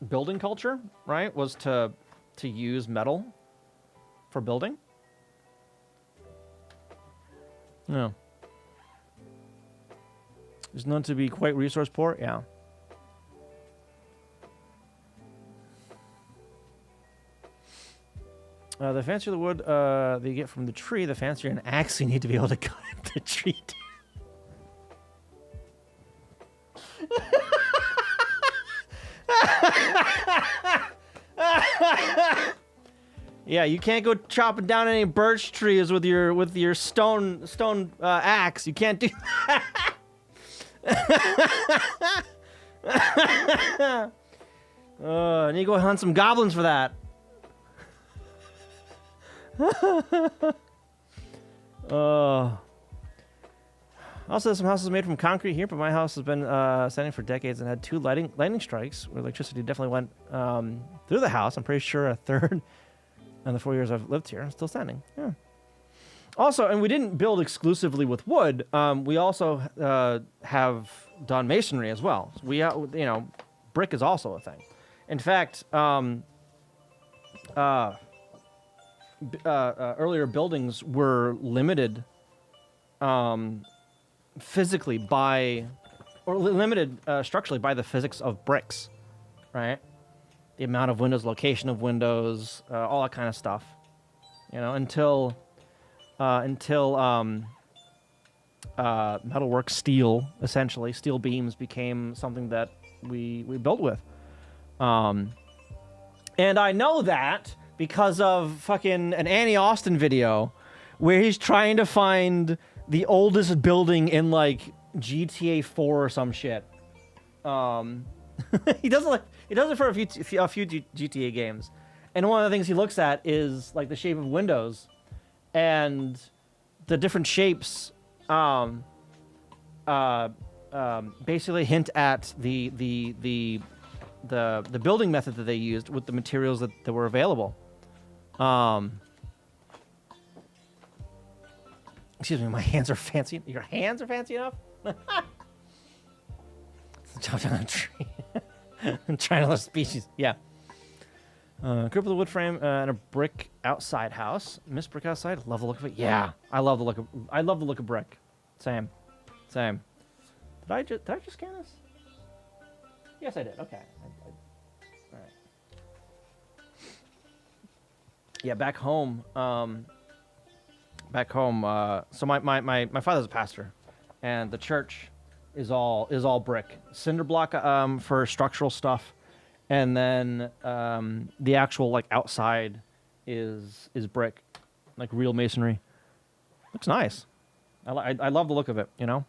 S1: building culture, right? Was to use metal for building. No. There's known to be quite resource poor, yeah. The fancier the wood that you get from the tree, the fancier an axe you need to be able to cut the tree. Yeah, you can't go chopping down any birch trees with your stone axe. You can't do that. I need to go hunt some goblins for that. Also, some houses made from concrete here, but my house has been standing for decades and had 2 lightning strikes where electricity definitely went through the house. I'm pretty sure a third in the 4 years I've lived here. I'm still standing. Yeah. Also, and we didn't build exclusively with wood. We also have done masonry as well. So we, brick is also a thing. In fact, earlier buildings were limited physically limited structurally by the physics of bricks, right? The amount of windows, location of windows, all that kind of stuff. Until metalwork steel, essentially steel beams became something that we built with. And I know that because of fucking an Annie Austin video where he's trying to find the oldest building in like GTA 4 or some shit. He does it for a few GTA games, and one of the things he looks at is like the shape of windows, and the different shapes basically hint at the building method that they used with the materials that were available. Excuse me, my hands are fancy. Your hands are fancy enough? Chop down a tree. I'm trying to live species. Yeah. Grew up with a wood frame and a brick outside house. Miss brick outside. Love the look of it. Yeah, I love the look of brick. Same. Did I just scan this? Yes, I did. Okay. All right. Yeah, back home. So my father's a pastor, and the church is all brick, cinder block for structural stuff, and then the actual like outside is brick, like real masonry. Looks nice. I love the look of it. I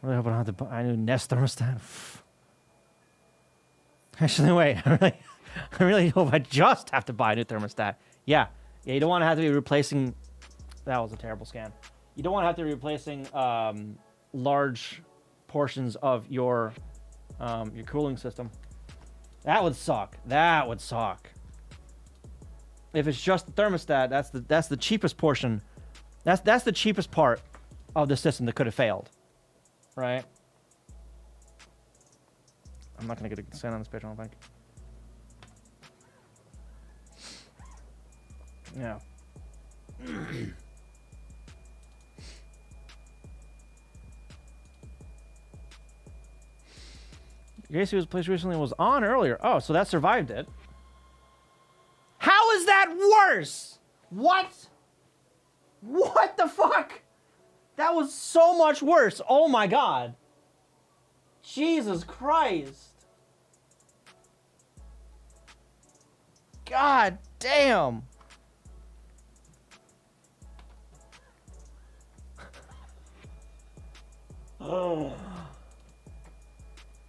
S1: really hope I don't have to buy a new Nest thermostat. Actually, wait. I really hope I just have to buy a new thermostat. Yeah, you don't want to have to be replacing... That was a terrible scan. You don't want to have to be replacing large portions of your cooling system. That would suck. If it's just the thermostat, that's the cheapest portion. That's the cheapest part of the system that could have failed. Right? I'm not going to get a scan on this page, I don't think. Yeah. Gracie was placed recently and was on earlier. Oh, so that survived it. How is that worse? What? What the fuck? That was so much worse. Oh my god. Jesus Christ. God damn. For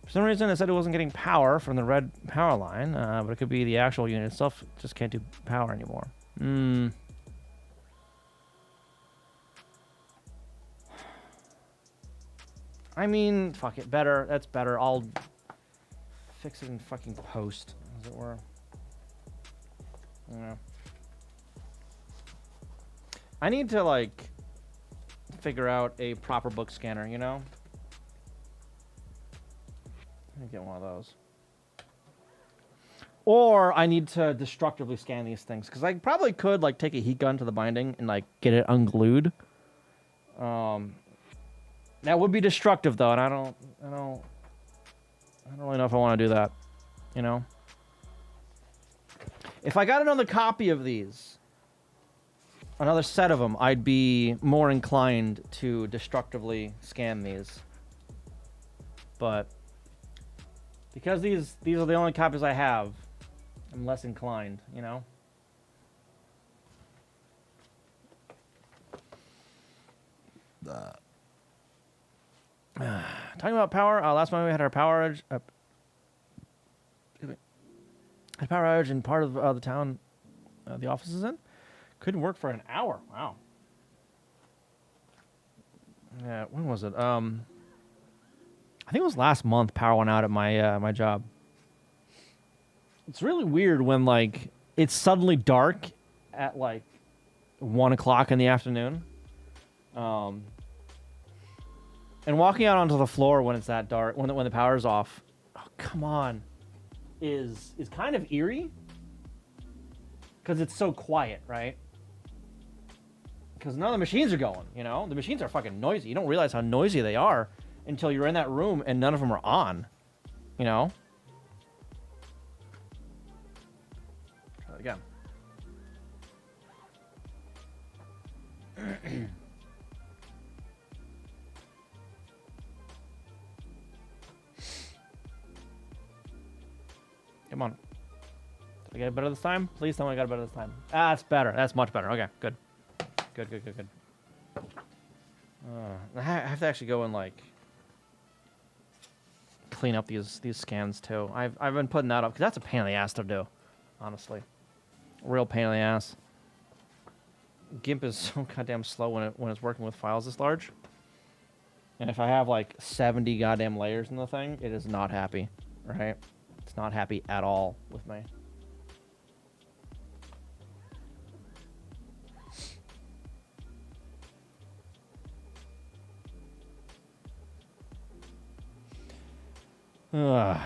S1: some reason, it said it wasn't getting power from the red power line, but it could be the actual unit itself just can't do power anymore. I mean, fuck it. Better. That's better. I'll fix it in fucking post, as it were. Yeah. I need to, like, figure out a proper book scanner, you know? Let me get one of those. Or I need to destructively scan these things, because I probably could, like, take a heat gun to the binding and, like, get it unglued. That would be destructive, though, and I don't really know if I want to do that, you know? If I got another copy of these, another set of them, I'd be more inclined to destructively scan these. But because these are the only copies I have, I'm less inclined, you know? Talking about power, last month we had our power outage. Had power outage in part of the town the office is in. Couldn't work for an hour. Wow. Yeah, when was it? I think it was last month. Power went out at my my job. It's really weird when like it's suddenly dark at like 1 o'clock in the afternoon. And walking out onto the floor when it's that dark, when the power's off, oh come on, is kind of eerie because it's so quiet, right? Because none of the machines are going, you know? The machines are fucking noisy. You don't realize how noisy they are until you're in that room and none of them are on, you know? Try it again. Come on. Did I get it better this time? Please tell me I got it better this time. Ah, that's better. That's much better. Okay, good. Good. I have to actually go and, like, clean up these scans, too. I've been putting that up, because that's a pain in the ass to do, honestly. Real pain in the ass. GIMP is so goddamn slow when it's working with files this large. And if I have, like, 70 goddamn layers in the thing, it is not happy, right? It's not happy at all with me. Alright.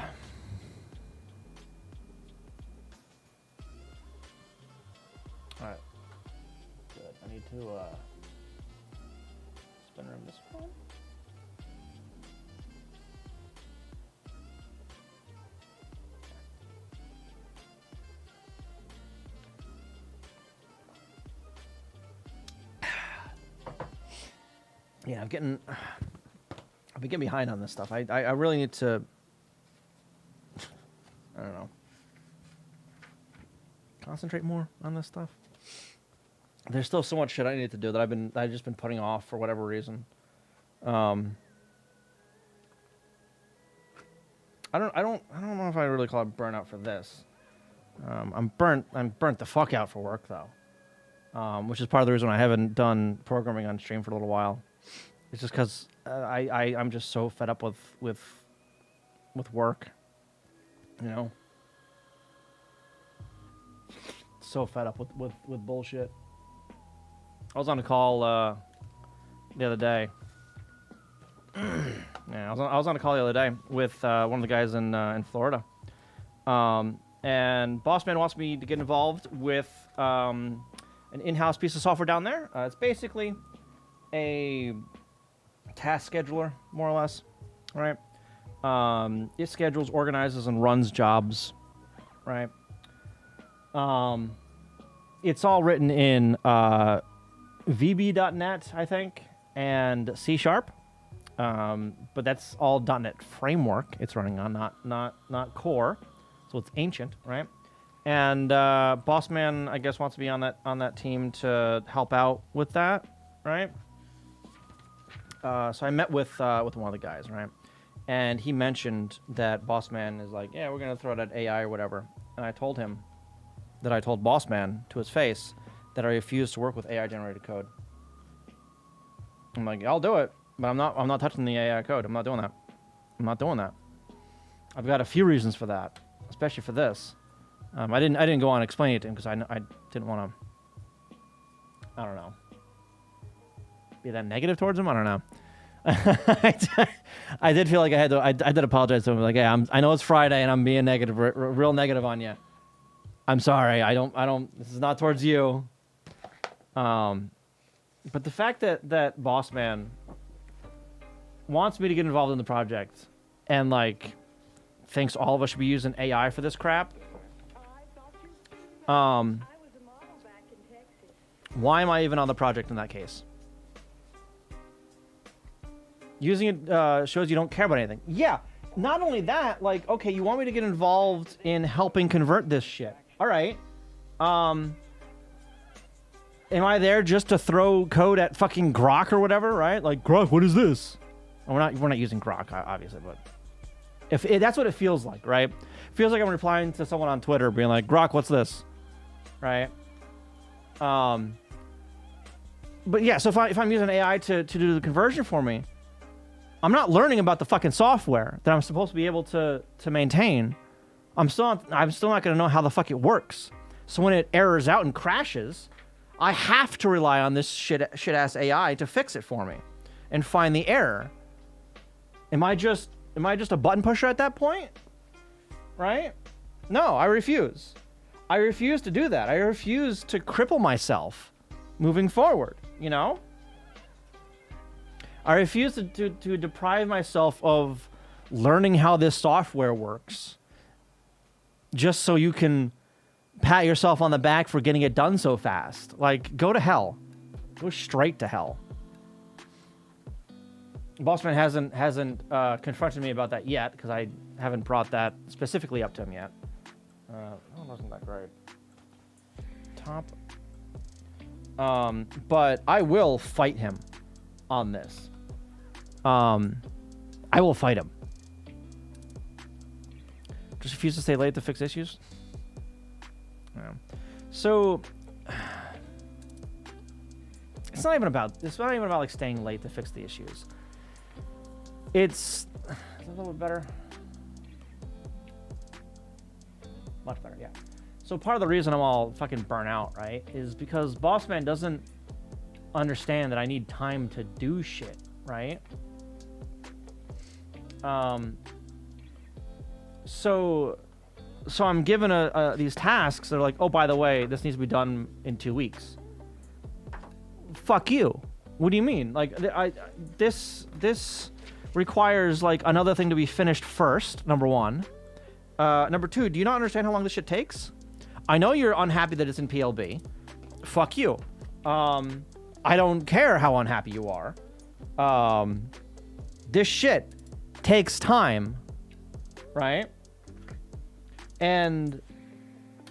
S1: Good. I need to spin room this one. Yeah, I've been getting behind on this stuff. I really need to, I don't know, concentrate more on this stuff. There's still so much shit I need to do that I've just been putting off for whatever reason. I don't know if I really call it burnout for this. I'm burnt the fuck out for work though. Which is part of the reason I haven't done programming on stream for a little while. It's just because I'm just so fed up with work, you know. So fed up with bullshit. I was on a call the other day. Yeah, I was on a call the other day with one of the guys in Florida, and boss man wants me to get involved with an in-house piece of software down there. It's basically a task scheduler, more or less, right? It schedules, organizes, and runs jobs, right? It's all written in VB.net, I think, and C#. But that's all .NET Framework it's running on, not Core, so it's ancient, right? And Bossman, I guess, wants to be on that team to help out with that, right? so I met with one of the guys, right? And he mentioned that Boss Man is like, yeah, we're gonna throw it at AI or whatever. And I told him that I told Boss Man to his face that I refuse to work with AI generated code. I'm like, I'll do it, but I'm not touching the AI code. I'm not doing that. I'm not doing that. I've got a few reasons for that, especially for this. I didn't go on explaining it to him because I didn't want to. I don't know. Be that negative towards him. I don't know. I did feel like I had to. I did apologize to him. Like, yeah, I know it's Friday and I'm being negative, real negative on you. I'm sorry. I don't. This is not towards you. But the fact that Boss Man wants me to get involved in the project and like thinks all of us should be using AI for this crap. Why am I even on the project in that case? Using it shows you don't care about anything. Yeah, not only that, like, okay, you want me to get involved in helping convert this shit. All right. Am I there just to throw code at fucking Grok or whatever, right? Like, Grok, what is this? And we're not using Grok, obviously, but that's what it feels like, right? It feels like I'm replying to someone on Twitter being like, Grok, what's this? Right? But yeah, so if I'm using AI to do the conversion for me, I'm not learning about the fucking software that I'm supposed to be able to maintain. I'm still not going to know how the fuck it works. So when it errors out and crashes, I have to rely on this shit ass AI to fix it for me and find the error. Am I just a button pusher at that point? Right? No, I refuse. I refuse to do that. I refuse to cripple myself moving forward, you know? I refuse to deprive myself of learning how this software works just so you can pat yourself on the back for getting it done so fast. Like, go to hell. Go straight to hell. Bossman hasn't confronted me about that yet because I haven't brought that specifically up to him yet. That wasn't that great. Top. But I will fight him on this. I will fight him. Just refuse to stay late to fix issues. Yeah. So it's not even about like staying late to fix the issues. It's a little bit better. Much better, yeah. So part of the reason I'm all fucking burnt out, right, is because Bossman doesn't understand that I need time to do shit, right? So I'm given these tasks that are like, oh, by the way, this needs to be done in 2 weeks. Fuck you. What do you mean? Like, this requires like another thing to be finished first, number one. Number two, do you not understand how long this shit takes? I know you're unhappy that it's in PLB. Fuck you. I don't care how unhappy you are. This shit takes time, right? And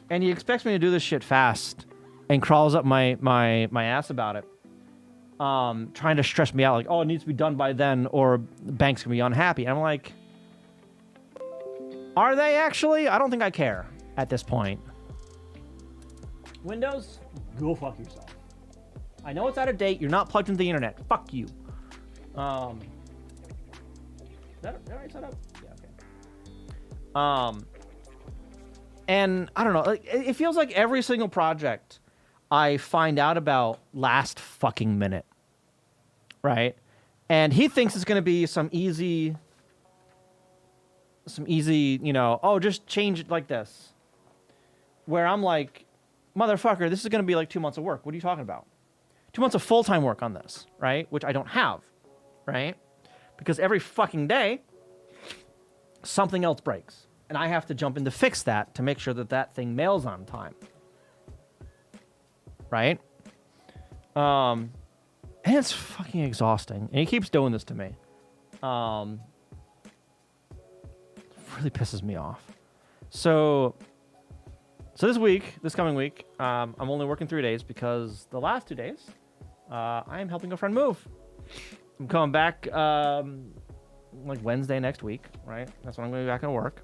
S1: he expects me to do this shit fast and crawls up my ass about it. Trying to stress me out like, oh, it needs to be done by then or the bank's gonna be unhappy. And I'm like, are they actually? I don't think I care at this point. Windows, go fuck yourself. I know it's out of date. You're not plugged into the internet. Fuck you. Is that already set up? Yeah, okay. And I don't know. It feels like every single project I find out about last fucking minute, right? And he thinks it's gonna be some easy, you know, oh, just change it like this. Where I'm like, motherfucker, this is gonna be like 2 months of work. What are you talking about? 2 months of full-time work on this, right? Which I don't have, right? Because every fucking day, something else breaks. And I have to jump in to fix that to make sure that that thing mails on time. Right? And it's fucking exhausting. And he keeps doing this to me. Really pisses me off. So this coming week, I'm only working 3 days because the last 2 days, I am helping a friend move. I'm coming back like Wednesday next week, right? That's when I'm going to be back at work.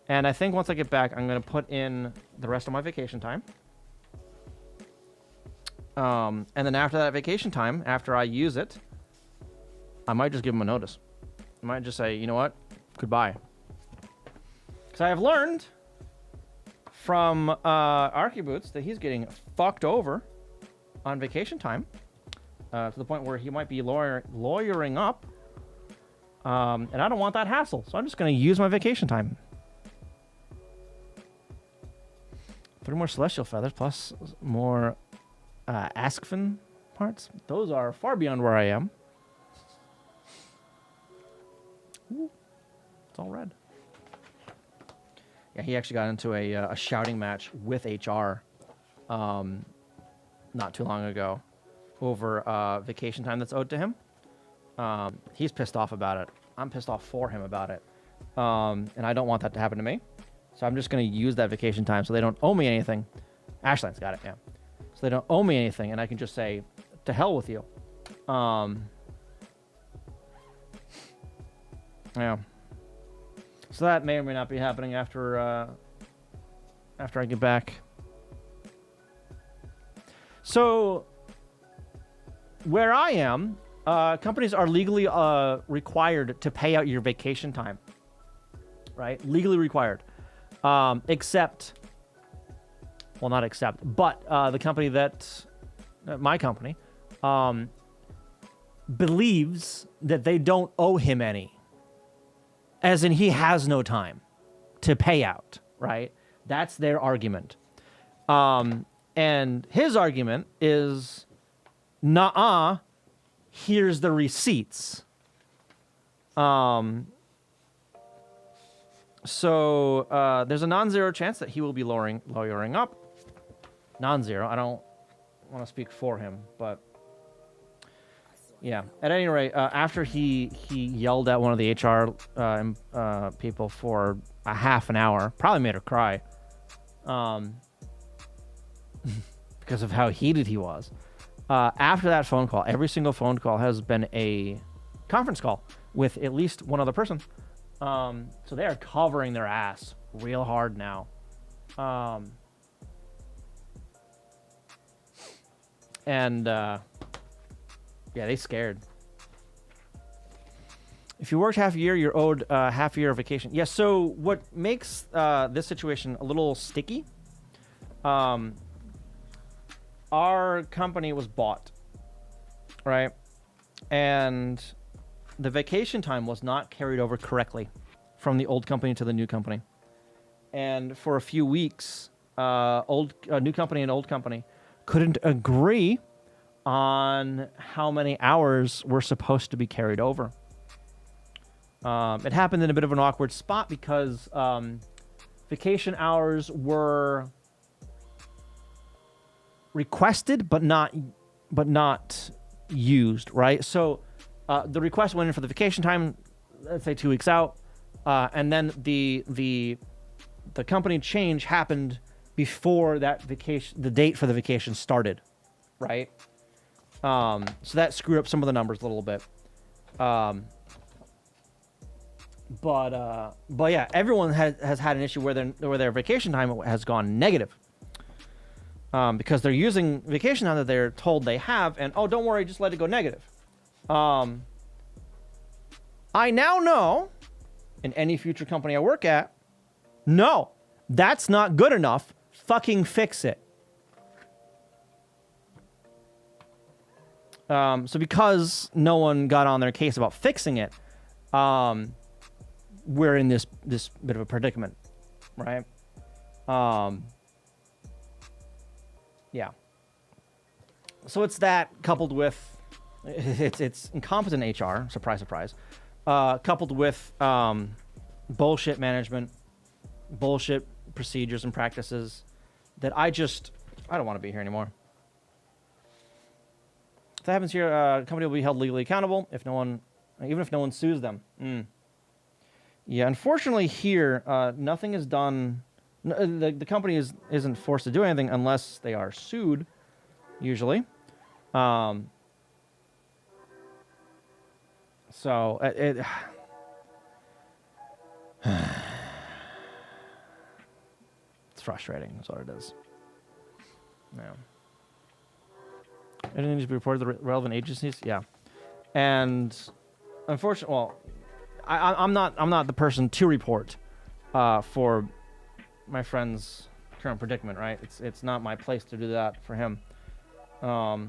S1: And I think once I get back, I'm going to put in the rest of my vacation time. And then after that vacation time, after I use it, I might just give him a notice. I might just say, you know what? Goodbye. Because I have learned from Archiboots that he's getting fucked over on vacation time to the point where he might be lawyering up. And I don't want that hassle. So I'm just going to use my vacation time. 3 more celestial feathers plus more Askfin parts. Those are far beyond where I am. Ooh, it's all red. Yeah, he actually got into a shouting match with HR not too long ago over vacation time that's owed to him. He's pissed off about it. I'm pissed off for him about it. And I don't want that to happen to me. So I'm just going to use that vacation time so they don't owe me anything. Ashline's got it, yeah. So they don't owe me anything, and I can just say, to hell with you. Yeah. So that may or may not be happening after I get back. So where I am, companies are legally required to pay out your vacation time. Right? Legally required. Except, well, not except, but the company my company, believes that they don't owe him any. As in, he has no time to pay out, right? That's their argument. And his argument is, nah, here's the receipts. So there's a non-zero chance that he will be lawyering up. Non-zero. I don't want to speak for him, but yeah. At any rate, after he yelled at one of the HR people for a half an hour, probably made her cry, because of how heated he was. After that phone call, every single phone call has been a conference call with at least one other person. So they are covering their ass real hard now. Yeah, they scared. If you worked half a year, you're owed half a year of vacation. Yeah, so what makes this situation a little sticky, our company was bought, right? And the vacation time was not carried over correctly from the old company to the new company. And for a few weeks, new company and old company couldn't agree on how many hours were supposed to be carried over. It happened in a bit of an awkward spot because vacation hours were requested but not used, right? So the request went in for the vacation time, let's say 2 weeks out, and then the company change happened before that vacation, the date for the vacation started, right? So that screwed up some of the numbers a little bit. But yeah, everyone has had an issue where their vacation time has gone negative. Because they're using vacation time that they're told they have, and oh, don't worry, just let it go negative. I now know, in any future company I work at, no, that's not good enough. Fucking fix it. So because no one got on their case about fixing it, we're in this bit of a predicament, right? Yeah. So it's that coupled with it's incompetent HR, surprise, surprise, coupled with bullshit management, bullshit procedures and practices that I don't want to be here anymore. If that happens here, the company will be held legally accountable even if no one sues them. Yeah, unfortunately here, nothing is done. The company isn't forced to do anything unless they are sued, usually. So it's frustrating. That's what it is. Yeah. Anything needs to be reported to the relevant agencies? Yeah. And unfortunately, well, I'm not the person to report for my friend's current predicament, right? It's not my place to do that for him. Yeah.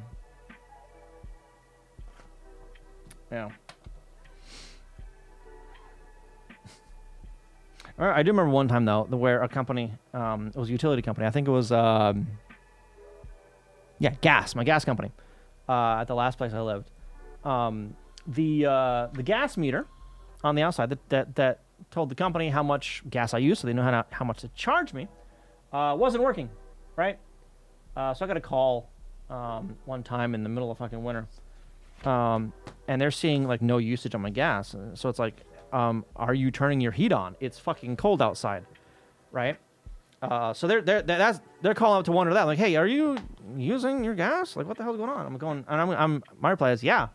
S1: All right, I do remember one time though, where a company, it was a utility company. I think it was, gas. My gas company, at the last place I lived. The gas meter on the outside that told the company how much gas I used, so they know how much to charge me, wasn't working, right? So I got a call one time in the middle of fucking winter, and they're seeing like no usage on my gas. So it's like, are you turning your heat on? It's fucking cold outside, right? So they're calling up to wonder that, like, hey, are you using your gas? Like, what the hell's going on? I'm going, and my reply is, yeah,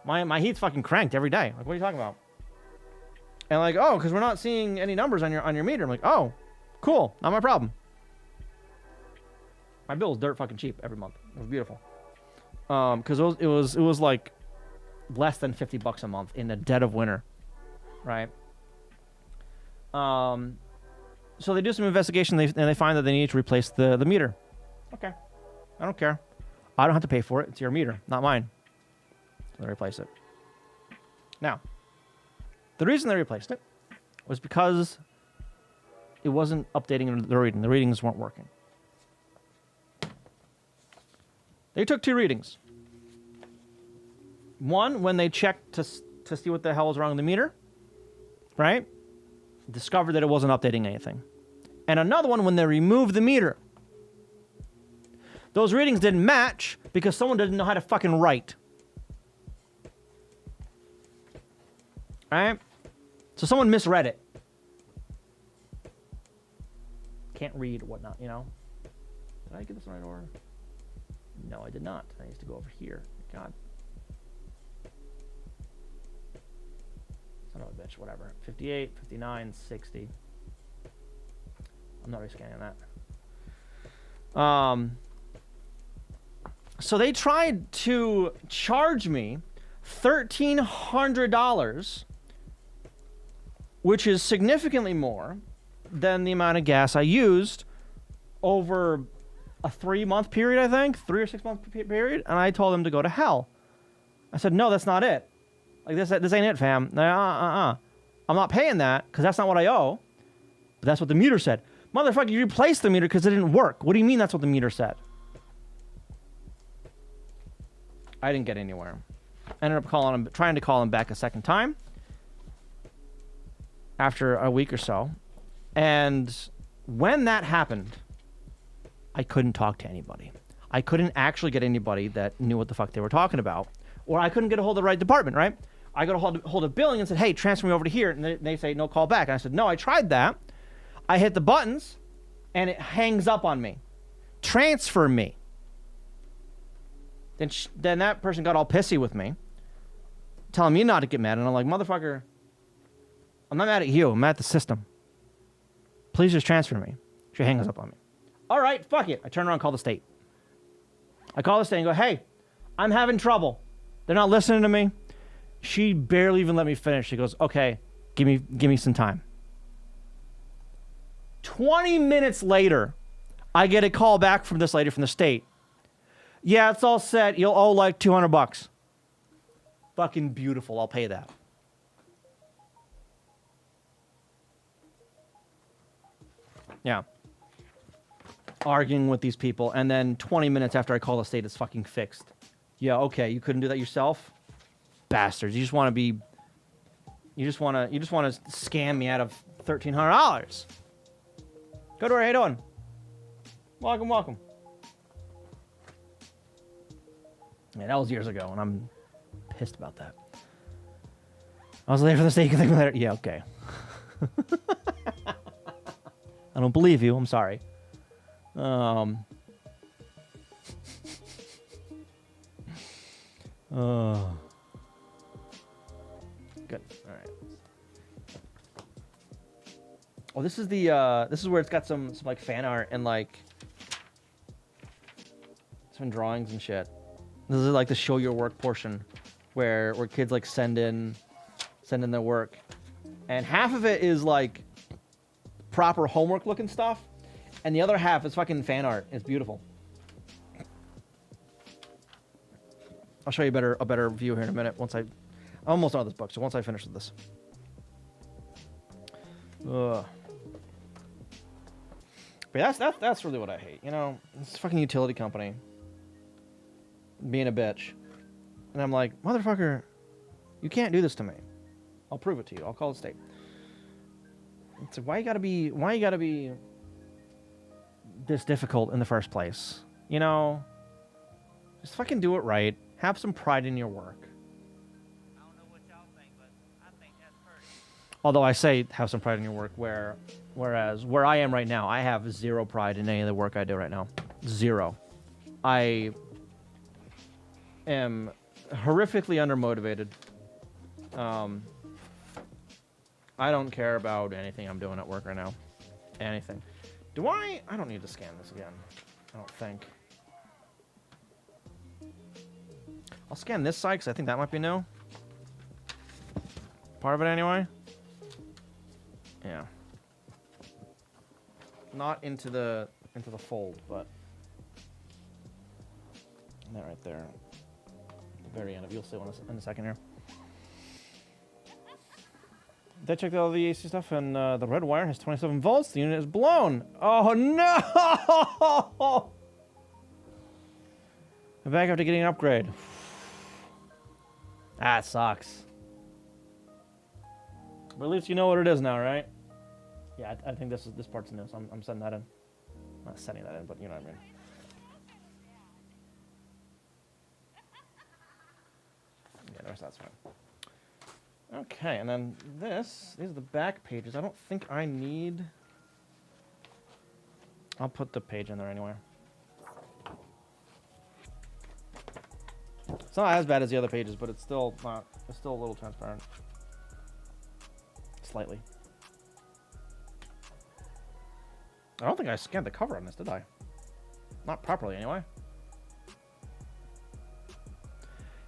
S1: my heat's fucking cranked every day. Like, what are you talking about? And like, oh, because we're not seeing any numbers on your meter. I'm like, oh, cool, not my problem. My bill was dirt fucking cheap every month. It was beautiful. Because it was like less than $50 a month in the dead of winter, right? So they do some investigation and they find that they need to replace the meter. Okay, I don't care. I don't have to pay for it. It's your meter, not mine. So they replace it. Now, the reason they replaced it was because it wasn't updating the reading. The readings weren't working. They took 2 readings. One, when they checked to see what the hell was wrong with the meter, right? Discovered that it wasn't updating anything. And another one when they removed the meter. Those readings didn't match because someone didn't know how to fucking write. Right? So someone misread it. Can't read or whatnot, you know? Did I get this in the right order? No, I did not. I used to go over here. God. Son of a bitch, whatever. 58, 59, 60. I'm not rescanning that. So they tried to charge me $1,300, which is significantly more than the amount of gas I used over a 3-month period, I think, 3 or 6 month period. And I told them to go to hell. I said, no, that's not it. Like, this ain't it, fam. I'm not paying that because that's not what I owe. But that's what the meter said. Motherfucker, you replaced the meter because it didn't work. What do you mean that's what the meter said? I didn't get anywhere. I ended up trying to call him back a second time after a week or so. And when that happened, I couldn't talk to anybody. I couldn't actually get anybody that knew what the fuck they were talking about. Or I couldn't get a hold of the right department, right? I got a hold of billing and said, hey, transfer me over to here. And they say, no, call back. And I said, no, I tried that. I hit the buttons and it hangs up on me. Transfer me. Then that person got all pissy with me, telling me not to get mad. And I'm like, motherfucker, I'm not mad at you. I'm mad at the system. Please just transfer me. She hangs up on me. All right, fuck it. I turn around and call the state. I call the state and go, hey, I'm having trouble. They're not listening to me. She barely even let me finish. She goes, okay, give me some time. 20 minutes later, I get a call back from this lady from the state. Yeah, it's all set. You'll owe like $200. Fucking beautiful. I'll pay that. Yeah. Arguing with these people, and then 20 minutes after I call the state, it's fucking fixed. Yeah, okay, you couldn't do that yourself? Bastards. You just want to scam me out of $1,300. Go to her, how you doing? Welcome. Yeah, that was years ago, and I'm pissed about that. I was late for the state. You can think later. Yeah, okay. I don't believe you. I'm sorry. Good. All right. Oh, this is the this is where it's got some like fan art and like some drawings and shit. This is like the show your work portion, where kids like send in their work, and half of it is like proper homework looking stuff, and the other half is fucking fan art. It's beautiful. I'll show you a better view here in a minute. I'm almost done with this book, so once I finish with this. Ugh. But that's really what I hate. You know, this fucking utility company being a bitch, and I'm like, motherfucker, you can't do this to me. I'll prove it to you. I'll call the state. It's like, why you gotta be this difficult in the first place? You know, just fucking do it right. Have some pride in your work.
S3: I don't know what y'all think, but I think that's perfect.
S1: Although I say have some pride in your work, whereas where I am right now, I have zero pride in any of the work I do right now. Zero. I am horrifically undermotivated. I don't care about anything I'm doing at work right now. Anything. Do I? I don't need to scan this again. I don't think. I'll scan this side because I think that might be new. Part of it anyway. Yeah. Not into the fold, but that right there. At the very end of it. You'll see one in a second here. They checked all the AC stuff, and the red wire has 27 volts. The unit is blown. Oh no! I'm back after getting an upgrade. That sucks. But at least you know what it is now, right? Yeah, I think this part's new, so I'm setting that in. I'm not setting that in, but you know what I mean. Yeah, the rest that's fine. Okay, and then these are the back pages. I don't think I need... I'll put the page in there anyway. It's not as bad as the other pages, but it's still not. It's still a little transparent. Slightly. I don't think I scanned the cover on this, did I? Not properly, anyway.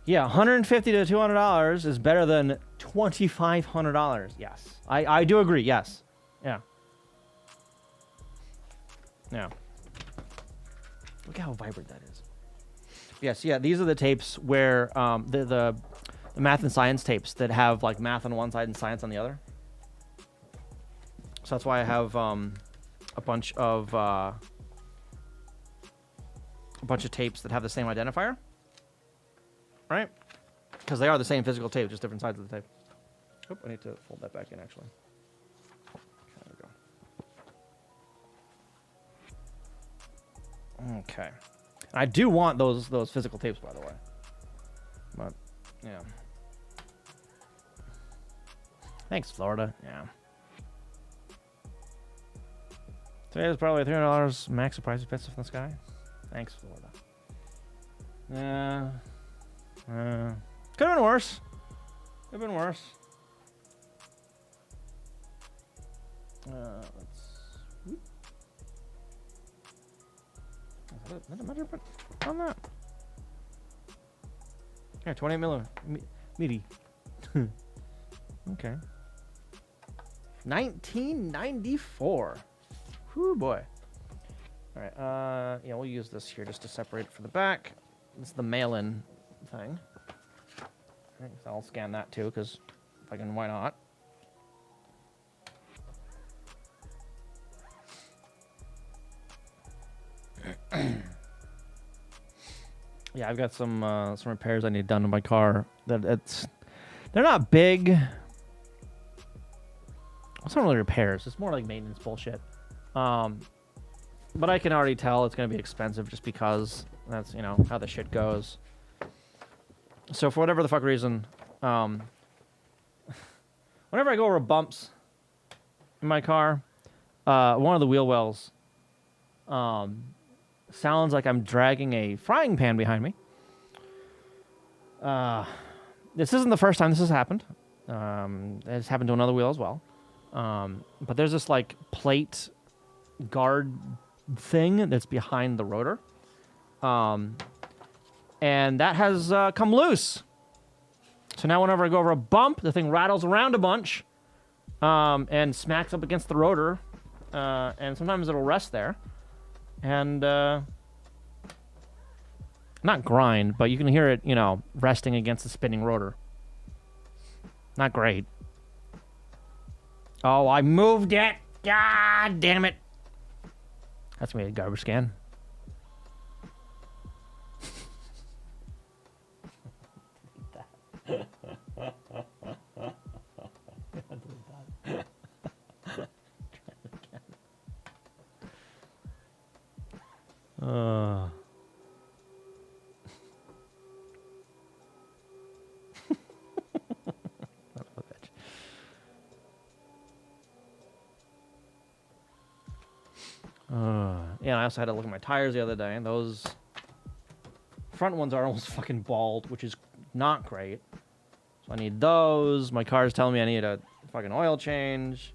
S1: Yeah, $150 to $200 is better than $2,500. Yes, I do agree. Yes, yeah, yeah. Look how vibrant that is. Yes, yeah. These are the tapes where the math and science tapes that have like math on one side and science on the other. So that's why I have a bunch of tapes that have the same identifier. Right? Because they are the same physical tape, just different sides of the tape. Oh, I need to fold that back in, actually. There we go. Okay. And I do want those physical tapes, by the way. But, yeah. Thanks, Florida. Yeah. Today is probably $300 max surprise bits from the sky. Thanks, Florida. Yeah. Could have been worse. Could have been worse. Let's. Is that a measurement on that? Yeah, 28 meaty. Okay. 1994. Whoo boy. All right. Yeah, we'll use this here just to separate it from the back. This is the mail-in thing. Right, so I'll scan that too, because if I can, why not? Yeah, I've got some repairs I need done to my car. They're not big. It's not really repairs. It's more like maintenance bullshit. But I can already tell it's going to be expensive just because that's, you know, how the shit goes. So for whatever the fuck reason, whenever I go over bumps in my car, one of the wheel wells sounds like I'm dragging a frying pan behind me. This isn't the first time this has happened. It's happened to another wheel as well. But there's this like plate guard thing that's behind the rotor. And that has come loose. So now whenever I go over a bump, the thing rattles around a bunch and smacks up against the rotor. And sometimes it'll rest there. And not grind, but you can hear it, resting against the spinning rotor. Not great. Oh, I moved it. God damn it. That's going to be a garbage can. Yeah, I also had to look at my tires the other day, and those front ones are almost fucking bald, which is not great. So I need those. My car's telling me I need a fucking oil change.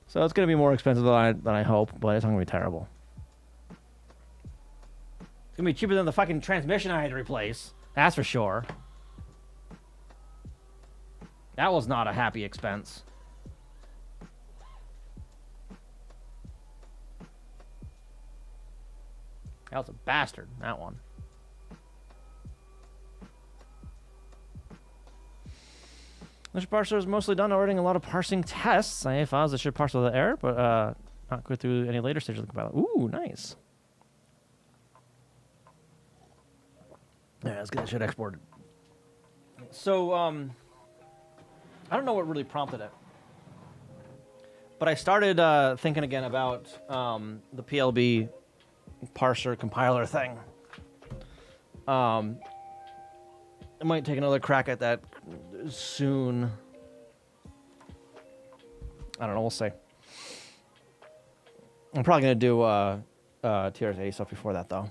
S1: So it's going to be more expensive than I hope, but it's not going to be terrible. It's going to be cheaper than the fucking transmission I had to replace. That's for sure. That was not a happy expense. That was a bastard, that one. The ship parser is mostly done already. A lot of parsing tests. I files that should parse the error, but not go through any later stages of the compiler. Ooh, nice. Yeah, let's get that shit exported. So, I don't know what really prompted it. But I started thinking again about the PLB parser compiler thing. I might take another crack at that soon. I don't know, we'll see. I'm probably gonna do TRS-80 stuff before that though.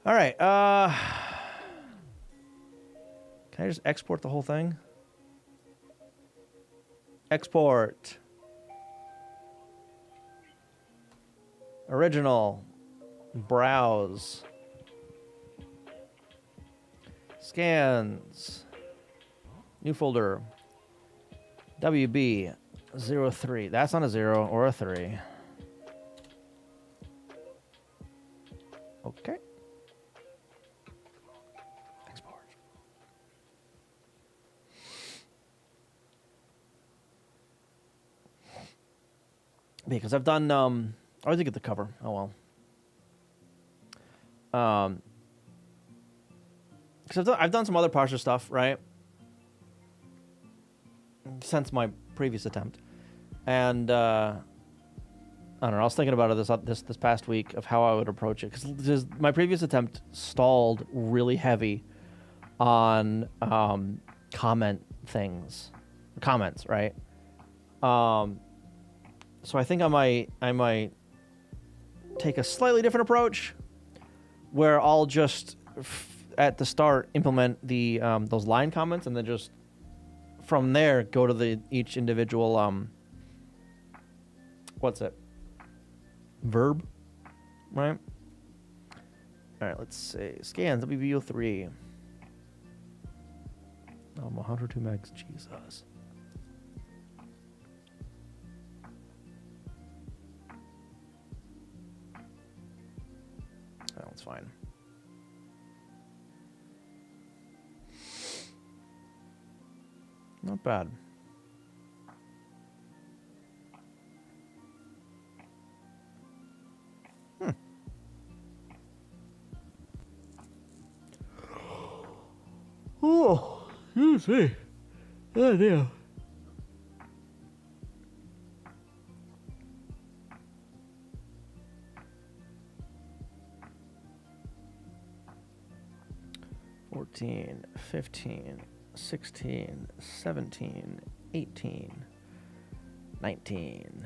S1: All right, can I just export the whole thing? Export. Original. Browse. Scans. New folder. WB03. That's not a 0 or a 3. Okay. Export. Because I've done I did get the cover. Oh well. Because I've done some other parser stuff, right? Since my previous attempt, and I don't know. I was thinking about it this past week of how I would approach it because my previous attempt stalled really heavy on comments, right? So I think I might take a slightly different approach, where I'll just at the start implement the those line comments, and then just from there go to each individual what's it? Verb, right? All right, let's see. Scans WBO3. 102 megs. Jesus. That's fine. Not bad. Oh, excuse me. Oh, dear. $14, $15, $16, $17, $18, $19,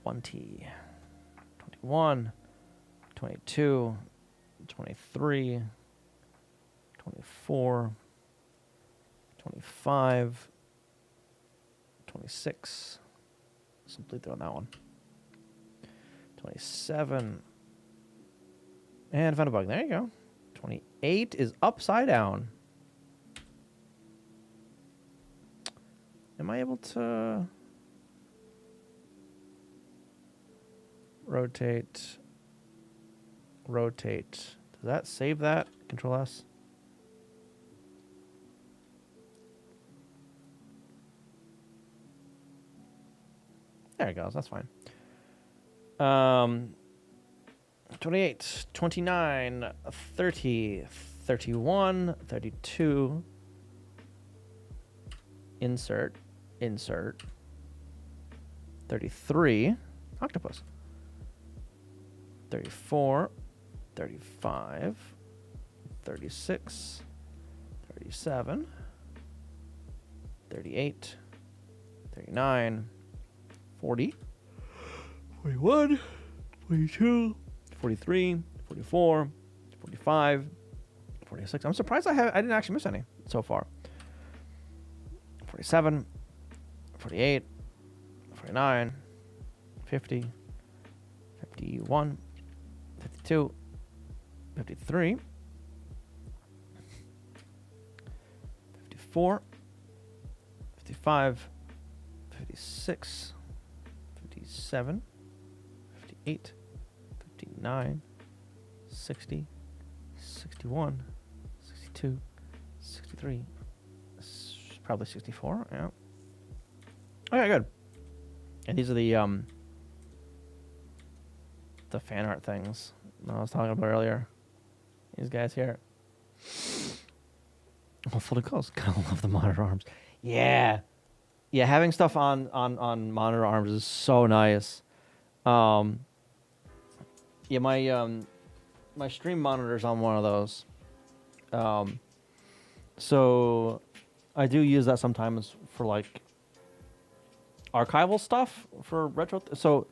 S1: $20, $21, $22, $23, 24, 25, 26. Simply throw that one. 27. And found a bug. There you go. 28 is upside down. Am I able to rotate? Rotate. Does that save that? Control S. There it goes. That's fine. 28, 29, 30, 31, 32. Insert. Insert. 33. Octopus. 34. 35. 36. 37. 38. 39. 40. 41. 42. 43. 44. 45. 46. I'm surprised I didn't actually miss any so far. 47, 48, 49, 50, 51, 52, 53, 54, 55, 56, 57, 58, 59, 60, 61, 62, 63, probably 64, yeah. Okay, good. And these are the fan art things I was talking about earlier. These guys here. Oh, fully close. Gotta love the monitor arms. Yeah. Yeah, having stuff on monitor arms is so nice. Yeah, my stream monitor's on one of those. So I do use that sometimes for like archival stuff for retro. So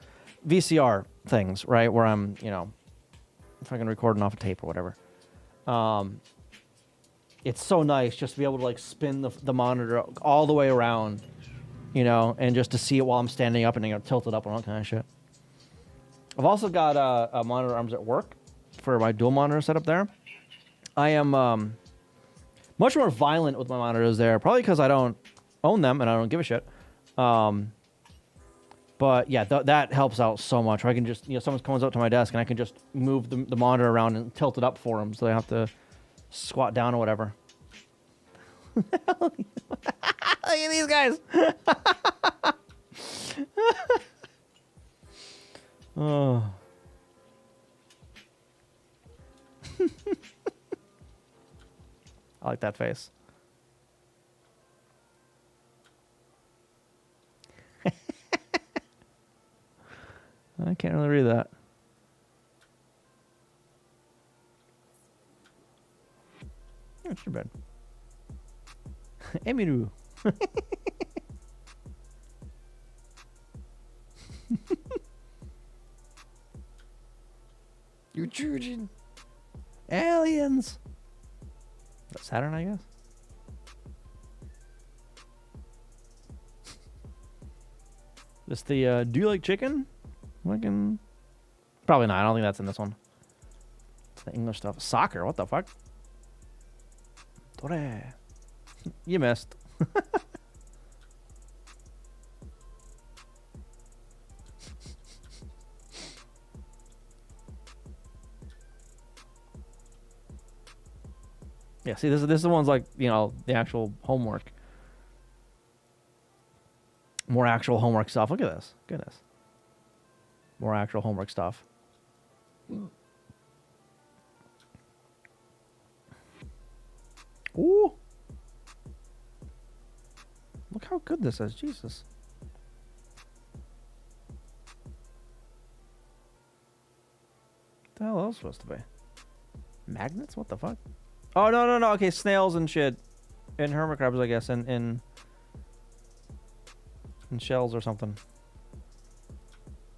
S1: VCR things, right? Where I'm, if I can recording off a tape or whatever. It's so nice just to be able to like spin the monitor all the way around, and just to see it while I'm standing up and tilt it up and all kind of shit. I've also got a monitor arms at work for my dual monitor setup there. I am much more violent with my monitors there, probably because I don't own them and I don't give a shit. But yeah, that helps out so much. Where I can just, someone comes up to my desk and I can just move the monitor around and tilt it up for them so they have to squat down or whatever. Look at these guys. Oh. I like that face. I can't really read that. Oh, it's your bed. Emiru. You Trojan. Aliens. That's Saturn, I guess. This the do you like chicken? Fucking probably not. I don't think that's in this one. It's the English stuff. Soccer. What the fuck? Tore. You missed. Yeah, see, this is the ones like, the actual homework. More actual homework stuff. Look at this. Goodness. More actual homework stuff. Ooh. Look how good this is. Jesus. What the hell else supposed to be? Magnets? What the fuck? Oh, no. Okay, snails and shit. And hermit crabs, I guess. In shells or something.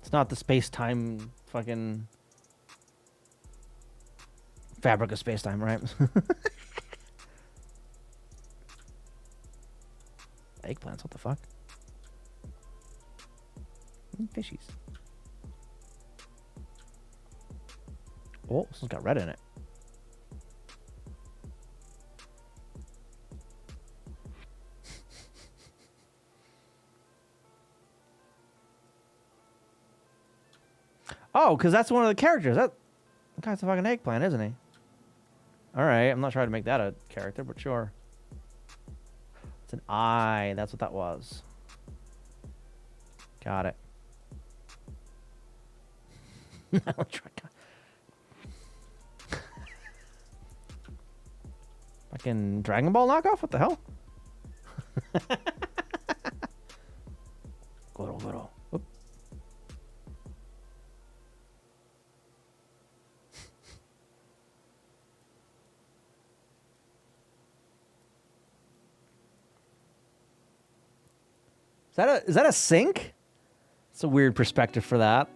S1: It's not the space-time fucking fabric of space-time, right? eggplants. What the fuck? Fishies. Oh, this one's got red in it. Oh, because that's one of the characters. That guy's a fucking eggplant, isn't he? All right, I'm not trying to make that a character, but sure. It's an eye. That's what that was. Got it. Fucking Dragon Ball knockoff? What the hell? Goro. Whoop. Is that a sink? It's a weird perspective for that.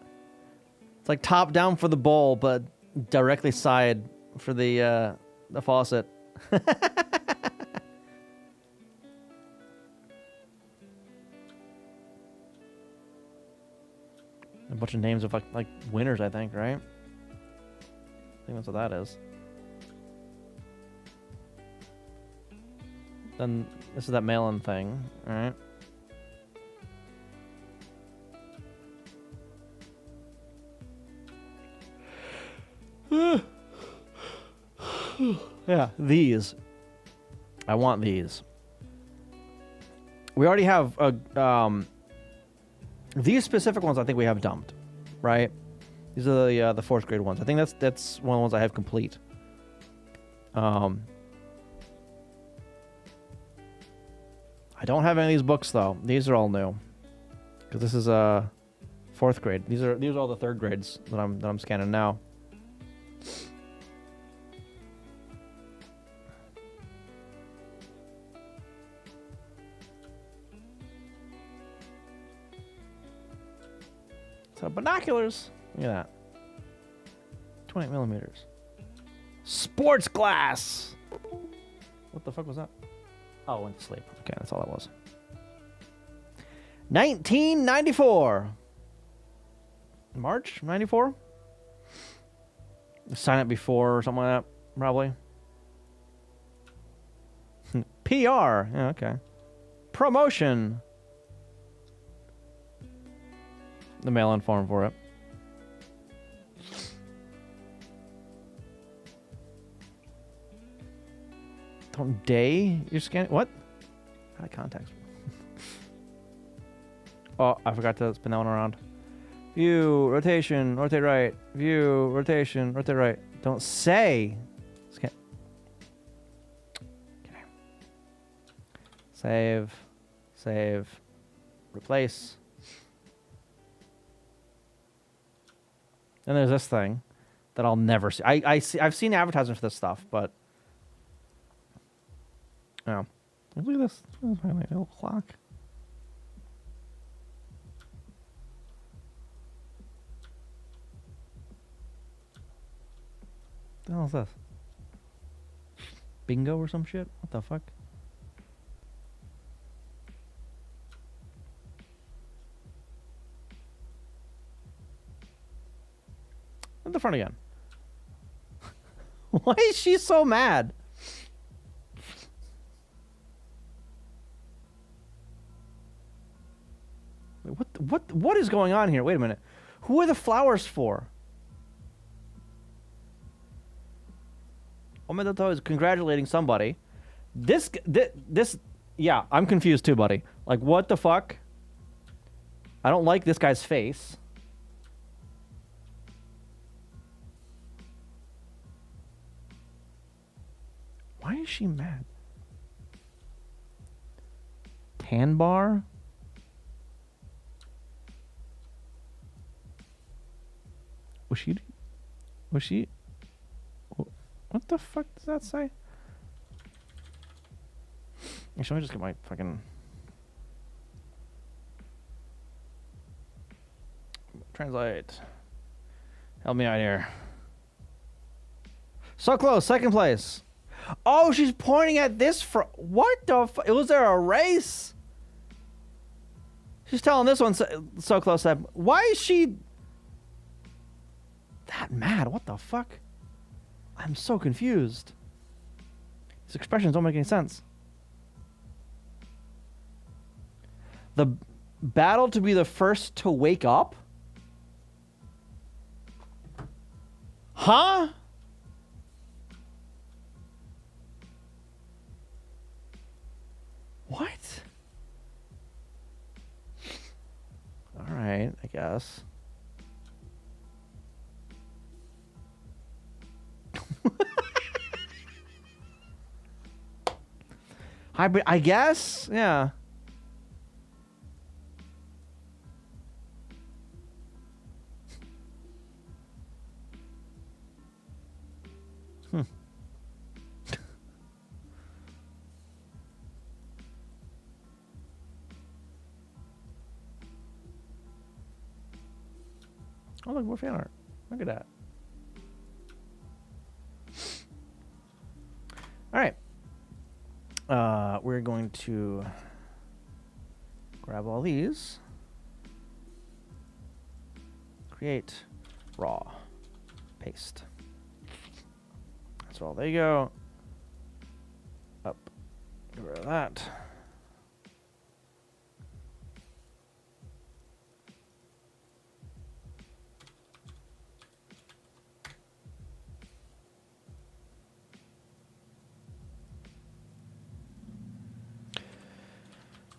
S1: It's like top down for the bowl, but directly side for the faucet. A bunch of names of like winners, I think, right? I think that's what that is. Then this is that mail-in thing, all right? Yeah, these. I want these. We already have these specific ones. I think we have dumped, right? These are the 4th grade ones. I think that's one of the ones I have complete. I don't have any of these books though. These are all new, because this is 4th grade. These are all the 3rd grades that I'm scanning now. So binoculars. Look at that. 28 millimeters. Sports glass. What the fuck was that? Oh, went to sleep. Okay, that's all that was. 1994. March 94. Sign it before or something like that, probably. PR. Yeah, okay. Promotion. The mail-in form for it. Don't day you're scanning. What? Out of context. Oh, I forgot to spin that one around. View, rotation, rotate right. View, rotation, rotate right. Don't say. Scan. Okay. Save. Replace. And there's this thing that I'll never see. I've seen advertisements for this stuff, but oh, look at this. Look at my little clock. What the hell is this? Bingo or some shit? What the fuck? At the front again. Why is she so mad? Wait, what is going on here? Wait a minute. Who are the flowers for? Omedeto is congratulating somebody. This, yeah, I'm confused too, buddy. Like, what the fuck? I don't like this guy's face. Why is she mad? Tan bar? Was she? What the fuck does that say? Actually, let me just get my fucking... Translate. Help me out here. So close, 2nd place. Oh, she's pointing at this for... What the fuck? Was there a race? She's telling this one so close up. Why is she that mad? What the fuck? I'm so confused. These expressions don't make any sense. The battle to be the first to wake up? Huh? What? All right, I guess. Hybrid, I guess? Yeah. Oh, look, more fan art. Look at that. All right. We're going to grab all these. Create, raw, paste. So there you go. Up. Get rid of that.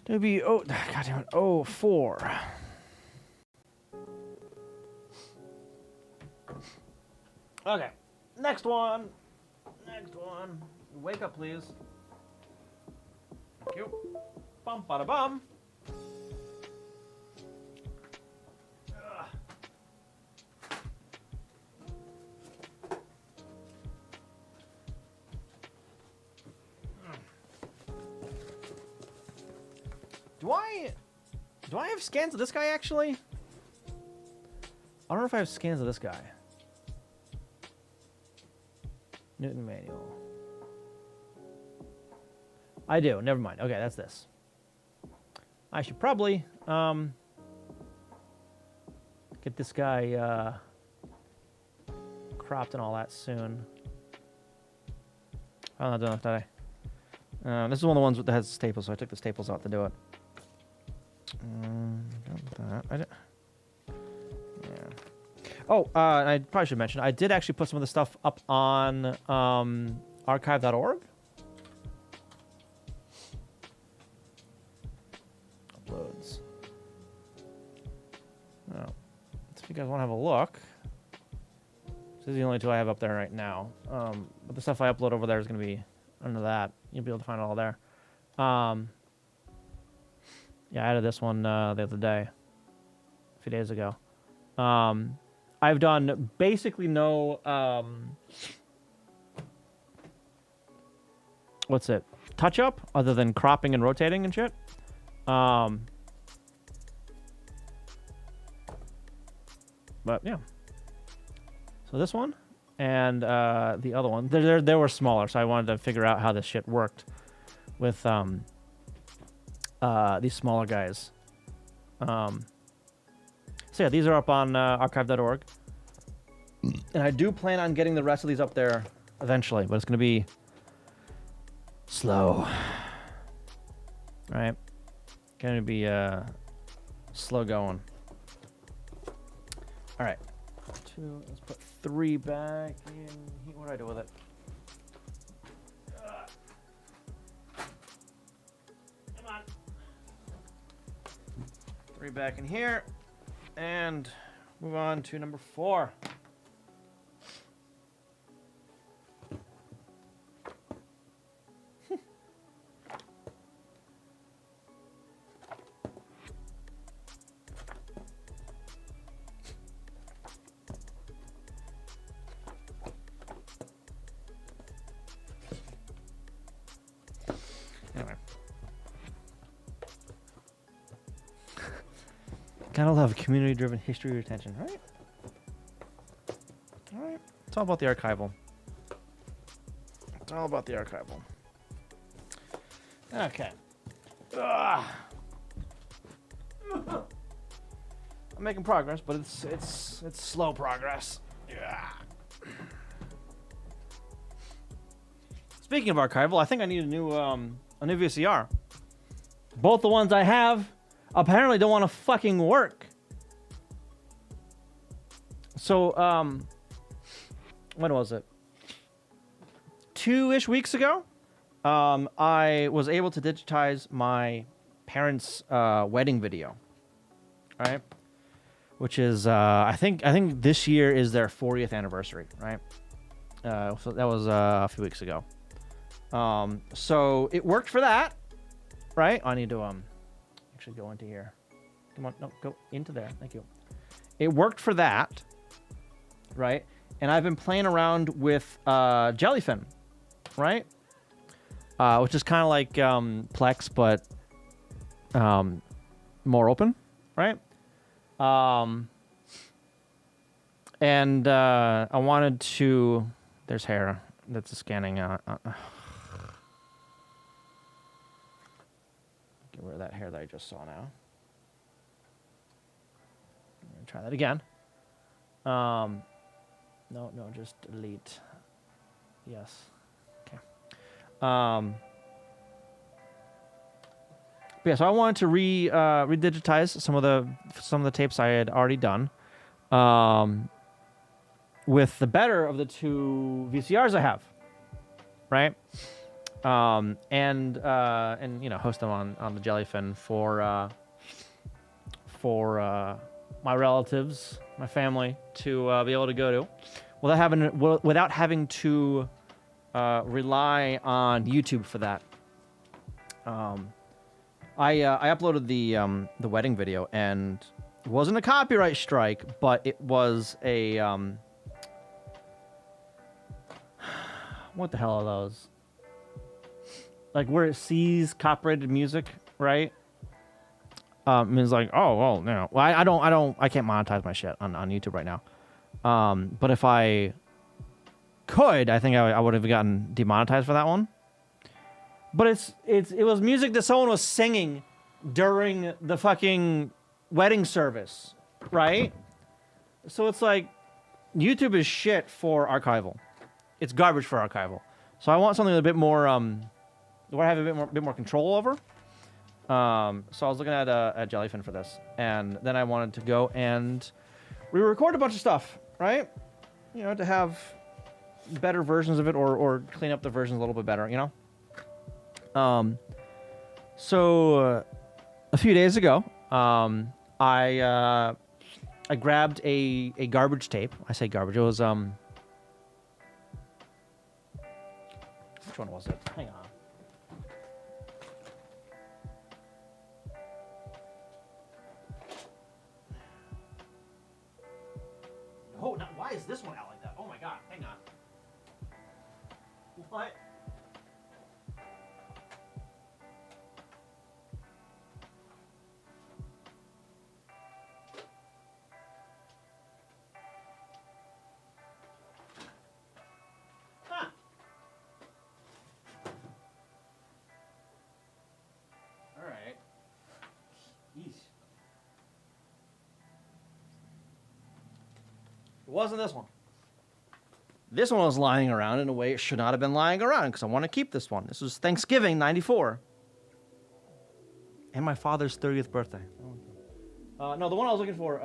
S1: It'll be goddamn it, 04. Okay, next one. Next one. Wake up, please. Thank you. Bum, bada, bum. Do I have scans of this guy, actually? I don't know if I have scans of this guy. Newton manual. I do. Never mind. Okay, that's this. I should probably get this guy cropped and all that soon. I'm not done, did I? This is one of the ones that has staples, so I took the staples out to do it. Yeah. Oh, I probably should mention, I did actually put some of the stuff up on archive.org. Uploads. Oh. So if you guys want to have a look, this is the only two I have up there right now. But the stuff I upload over there is going to be under that. You'll be able to find it all there. Yeah, I added this one the other day, a few days ago. I've done basically no, what's it, touch-up, other than cropping and rotating and shit. But, yeah. So this one, and the other one, they were smaller, so I wanted to figure out how this shit worked with, these smaller guys. So yeah, these are up on archive.org. And I do plan on getting the rest of these up there eventually, but it's going to be slow. Right? Going to be slow going. All right. Let's put 3 back in. What do I do with it? Come on. 3 back in here. And move on to number 4. Anyway. Gotta love community-driven history retention, right? All right. It's all about the archival. It's all about the archival. Okay. I'm making progress, but it's slow progress. Yeah. Speaking of archival, I think I need a new VCR. Both the ones I have apparently don't want to fucking work. So when was it? 2-ish weeks ago, I was able to digitize my parents' wedding video. All right, which is I think this year is their 40th anniversary, right? So that was a few weeks ago. So it worked for that, right? I need to actually go into here. Come on, no, go into there. Thank you. It worked for that, right? And I've been playing around with Jellyfin, right? Which is kind of like Plex, but more open, right? And I wanted to. There's hair that's scanning. Get rid of that hair that I just saw now. I'm gonna try that again. No, just delete. Yes. Okay. But yeah, so I wanted to redigitize some of the tapes I had already done, with the better of the two VCRs I have, right? And you know, host them on the Jellyfin for my relatives, my family to be able to go to, without having to rely on YouTube for that. I uploaded the wedding video, and it wasn't a copyright strike, but it was a what the hell are those? Like where it sees copyrighted music, right? It's like, oh well, no. Well, I can't monetize my shit on YouTube right now. But if I could, I think I would have gotten demonetized for that one. But it was music that someone was singing during the fucking wedding service, right? So it's like YouTube is shit for archival. It's garbage for archival. So I want something a bit more where I have a bit more control over. So I was looking at Jellyfin for this, and then I wanted to go and re-record a bunch of stuff, right? You know, to have better versions of it, or clean up the versions a little bit better, you know. So a few days ago, I grabbed a garbage tape. I say garbage. It was which one was it? Hang on. Oh, now, why is this one out like that? Oh my god, hang on. What? Huh. All right. Yeesh. It wasn't this one. This one was lying around in a way it should not have been lying around, because I want to keep this one. This was Thanksgiving '94. And my father's 30th birthday. No, the one I was looking for,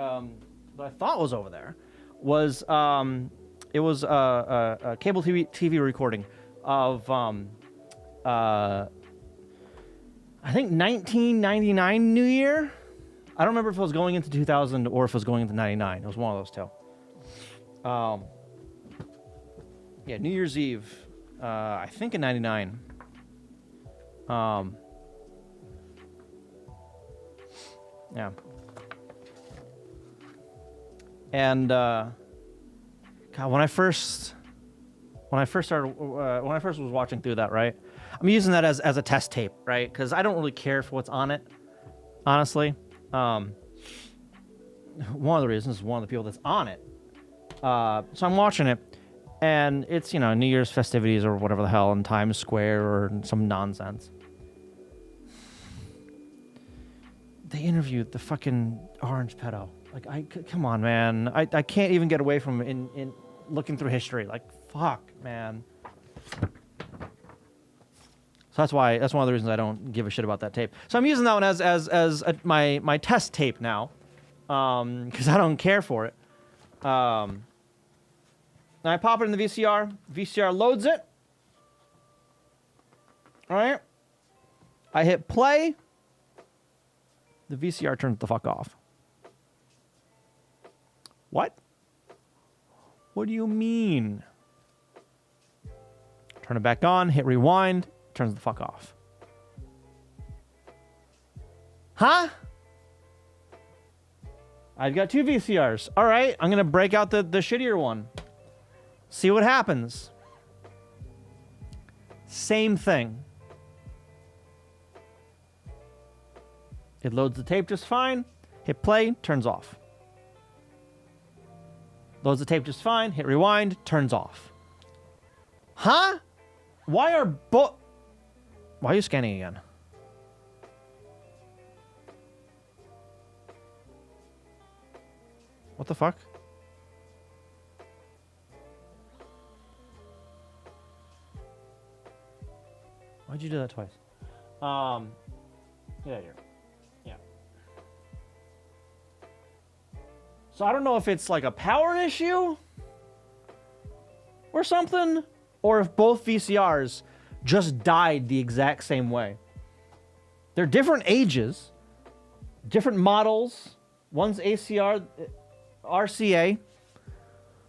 S1: that I thought was over there, was it was a cable TV recording of I think 1999 New Year. I don't remember if it was going into 2000 or if it was going into 99. It was one of those two. Yeah, New Year's Eve, I think in 99. Yeah. And God, when I first was watching through that, right? I'm using that as a test tape, right? Because I don't really care for what's on it, honestly. One of the reasons is one of the people that's on it. So I'm watching it, and it's, you know, New Year's festivities or whatever the hell in Times Square or some nonsense. they interviewed the fucking orange pedo. Like, come on, man. I can't even get away from in looking through history. Like, fuck, man. So that's one of the reasons I don't give a shit about that tape. So I'm using that one as my test tape now, because I don't care for it. And I pop it in the VCR. VCR loads it. All right. I hit play. The VCR turns the fuck off. What? What do you mean? Turn it back on, hit rewind, turns the fuck off. Huh? I've got 2 VCRs. All right, I'm going to break out the shittier one. See what happens. Same thing. It loads the tape just fine. Hit play, turns off. Loads the tape just fine. Hit rewind, turns off. Huh? Why are Why are you scanning again? What the fuck? Why'd you do that twice? Get out of here. Yeah. So I don't know if it's like a power issue or something, or if both VCRs just died the exact same way. They're different ages, different models. One's ACR, RCA.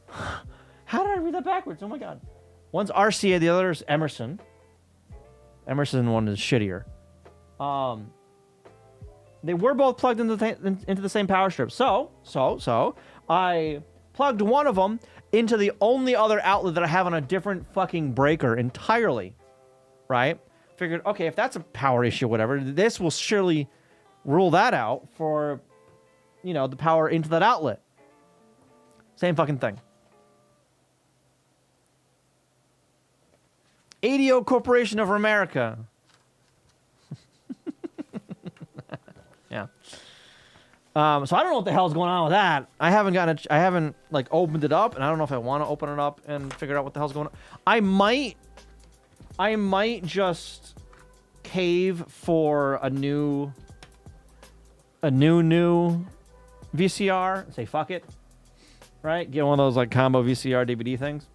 S1: How did I read that backwards? Oh my god. One's RCA, the other is Emerson. Emerson one is shittier. They were both plugged into the same power strip. So I plugged one of them into the only other outlet that I have on a different fucking breaker entirely, right? Figured, okay, if that's a power issue, whatever, this will surely rule that out for, you know, the power into that outlet. Same fucking thing. ADO Corporation of America. Yeah. So I don't know what the hell's going on with that. I haven't like opened it up, and I don't know if I want to open it up and figure out what the hell's going on. I might just cave for a new VCR and say fuck it. Right? Get one of those like combo VCR DVD things.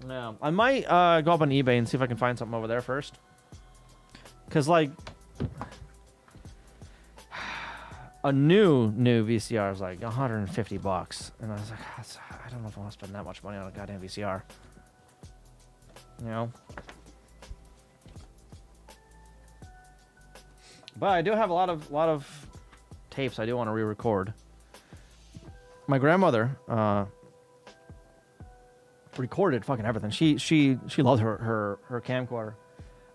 S1: Yeah, I might go up on eBay and see if I can find something over there first. Cause like a new VCR is like $150, and I was like, I don't know if I want to spend that much money on a goddamn VCR. You know. But I do have a lot of tapes I do want to re-record. My grandmother recorded fucking everything. She loved her camcorder.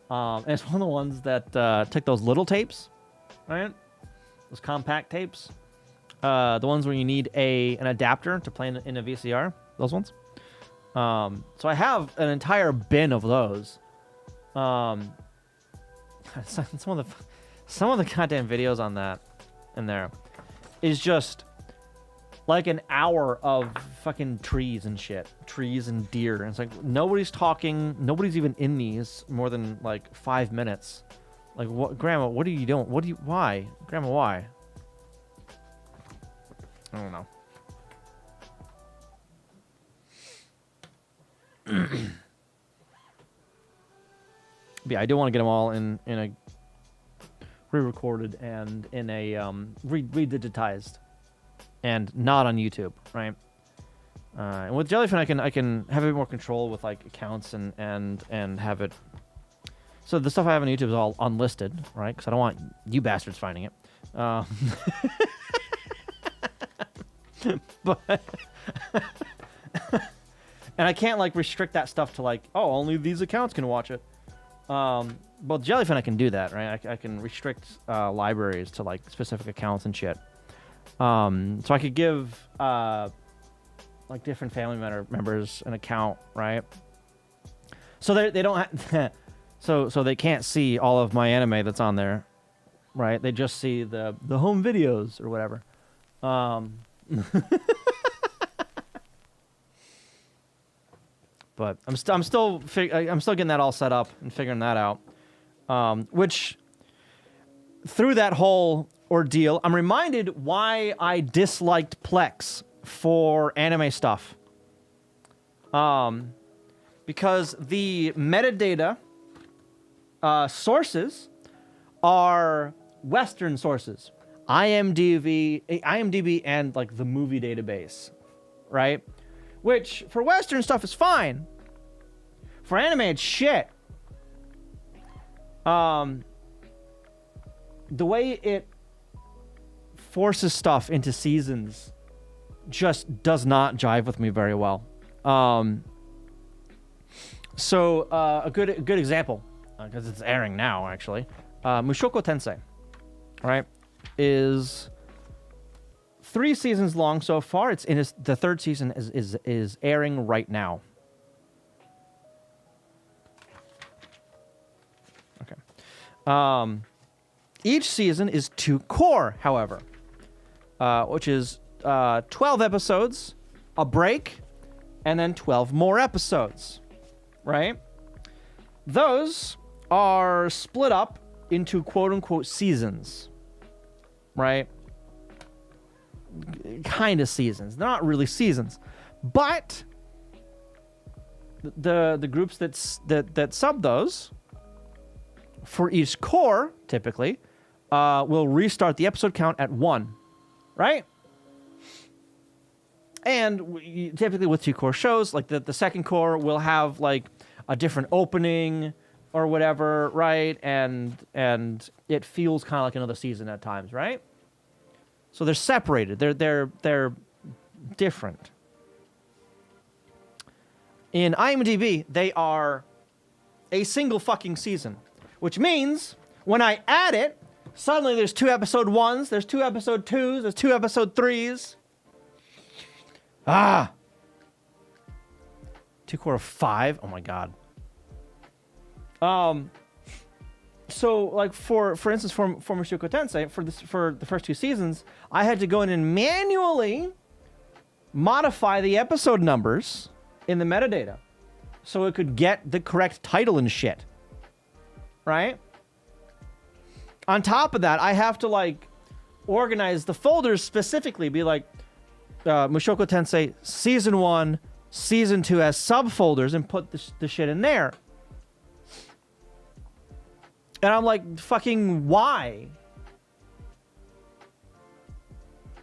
S1: And it's one of the ones that took those little tapes, right? Those compact tapes. The ones where you need an adapter to play in a VCR. Those ones. So I have an entire bin of those. Some of the goddamn videos on that in there is just like an hour of fucking trees and shit. Trees and deer. And it's like, nobody's talking. Nobody's even in these more than like 5 minutes. Like, what, Grandma, what are you doing? Why? Grandma, why? I don't know. Yeah, I do want to get them all in a re-recorded and in a re-digitized. And not on YouTube, right? And with Jellyfin, I can have a bit more control with like accounts and have it. So the stuff I have on YouTube is all unlisted, right? Because I don't want you bastards finding it. But and I can't like restrict that stuff to like, oh, only these accounts can watch it. But Jellyfin, I can do that, right? I can restrict libraries to like specific accounts and shit. So I could give like different family members an account, right? So they don't have So they can't see all of my anime that's on there, right? They just see the home videos or whatever. But I'm still getting that all set up and figuring that out. Which through that whole ordeal, I'm reminded why I disliked Plex for anime stuff. Because the metadata sources are Western sources. IMDb and like the movie database, right? Which for Western stuff is fine. For anime, it's shit. The way it forces stuff into seasons just does not jive with me very well. So a good example, because it's airing now actually, Mushoku Tensei, right, is 3 seasons long so far. It's in the 3rd season is airing right now. Okay. Each season is 2 core, however, which is 12 episodes, a break, and then 12 more episodes, right? Those are split up into quote-unquote seasons, right? Kind of seasons. They're not really seasons, but the groups that sub those for each core typically will restart the episode count at 1, right? And typically with 2 core shows, like the second core will have like a different opening or whatever, right? And it feels kind of like another season at times, right? So they're separated. They're different. In IMDb, they are a single fucking season, which means when I add it, suddenly there's 2 episode 1s, there's 2 episode 2s, there's 2 episode 3s. 2 core of 5. Oh my god. So like for instance for Mushoku Tensei for the first 2 seasons, I had to go in and manually modify the episode numbers in the metadata so it could get the correct title and shit. Right? On top of that, I have to like organize the folders specifically, be like Mushoku Tensei season 1, season 2 as subfolders and put the shit in there. And I'm like, fucking why?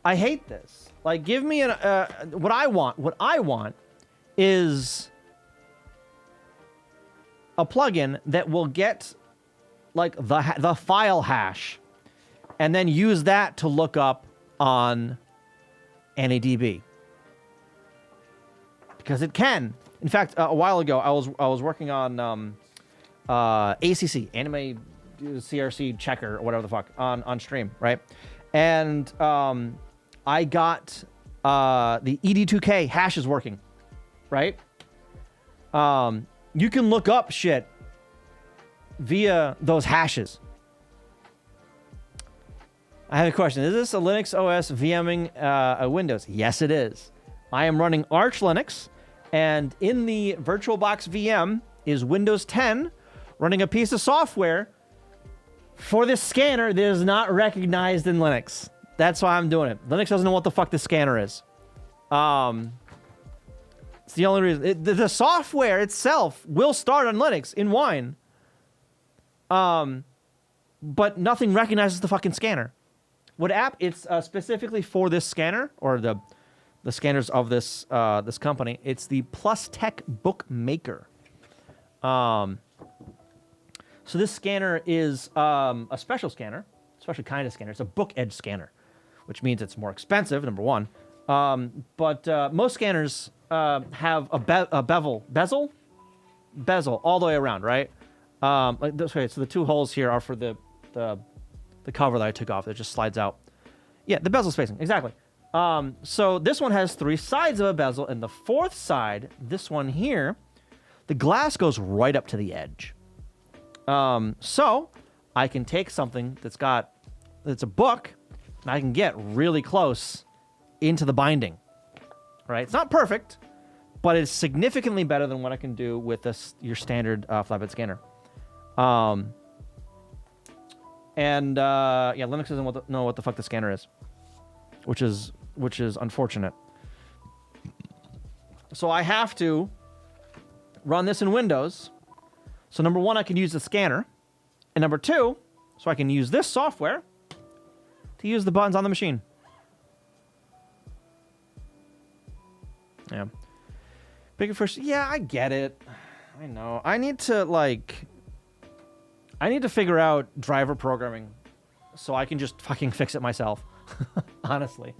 S1: I hate this. Like, give me what I want. What I want is a plugin that will get like the file hash and then use that to look up on NADB. Because it can. In fact, a while ago, I was working on ACC, Anime CRC Checker, or whatever the fuck, on stream, right? And I got the ED2K hashes working, right? You can look up shit via those hashes. I have a question. Is this a Linux OS VMing a Windows? Yes, it is. I am running Arch Linux, and in the VirtualBox VM is Windows 10 running a piece of software for this scanner that is not recognized in Linux. That's why I'm doing it. Linux doesn't know what the fuck this scanner is. It's the only reason. The software itself will start on Linux in Wine. But nothing recognizes the fucking scanner. What app? It's specifically for this scanner, or the scanners of this this company. It's the Plus Tech Bookmaker. So this scanner is a special scanner, special kind of scanner. It's a book edge scanner, which means it's more expensive, number one. But most scanners have a bezel all the way around, right? Like this way. So the 2 holes here are for the cover that I took off. It just slides out. Yeah, the bezel spacing, exactly. So this one has 3 sides of a bezel, and the 4th side, this one here, the glass goes right up to the edge. So I can take something that's a book, and I can get really close into the binding. Right? It's not perfect, but it's significantly better than what I can do with your standard flatbed scanner. Linux doesn't know what the fuck the scanner is, which is unfortunate. So I have to run this in Windows. So number one, I can use the scanner, and number two, so I can use this software to use the buttons on the machine. Yeah. Bigger first. Yeah, I get it. I know. I need to figure out driver programming so I can just fucking fix it myself. Honestly.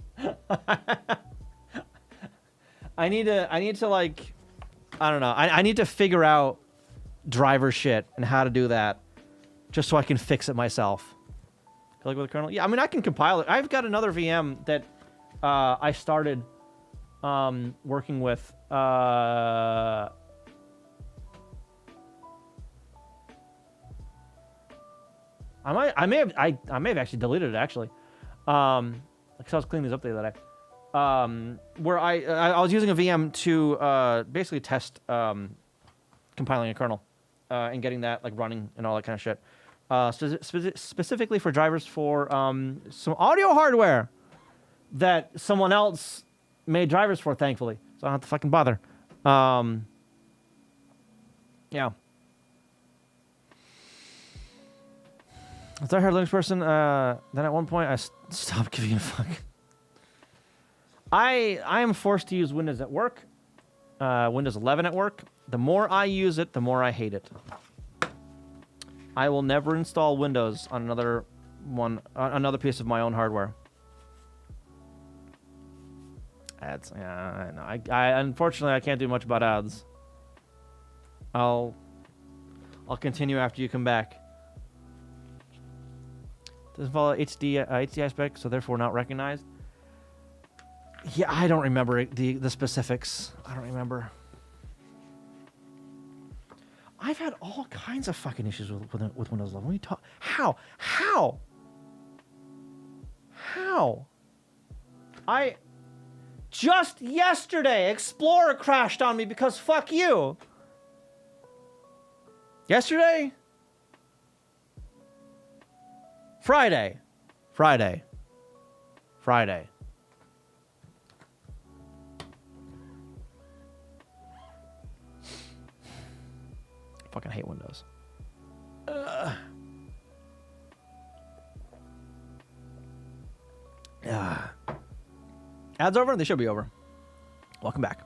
S1: I need to I don't know. I need to figure out driver shit and how to do that just so I can fix it myself. Like with the kernel? Yeah, I mean, I can compile it. I've got another VM that I started working with. I may have actually deleted it actually. Because I was cleaning this up the other day. Where I was using a VM to basically test compiling a kernel and getting that like running and all that kind of shit. Specifically for drivers for some audio hardware that someone else made drivers for, thankfully. So I don't have to fucking bother. Yeah. As I heard Linux person, then at one point I stopped giving a fuck. I am forced to use Windows at work, Windows 11 at work. The more I use it, the more I hate it. I will never install Windows on another piece of my own hardware. Ads, yeah, I know. I unfortunately I can't do much about ads. I'll continue after you come back. Doesn't follow HDI spec, so therefore not recognized. Yeah, I don't remember the specifics. I don't remember. I've had all kinds of fucking issues with Windows 11. When you talk, how? Just yesterday, Explorer crashed on me because fuck you. Yesterday? Friday. Fucking hate Windows. Yeah. Ads over? They should be over. Welcome back.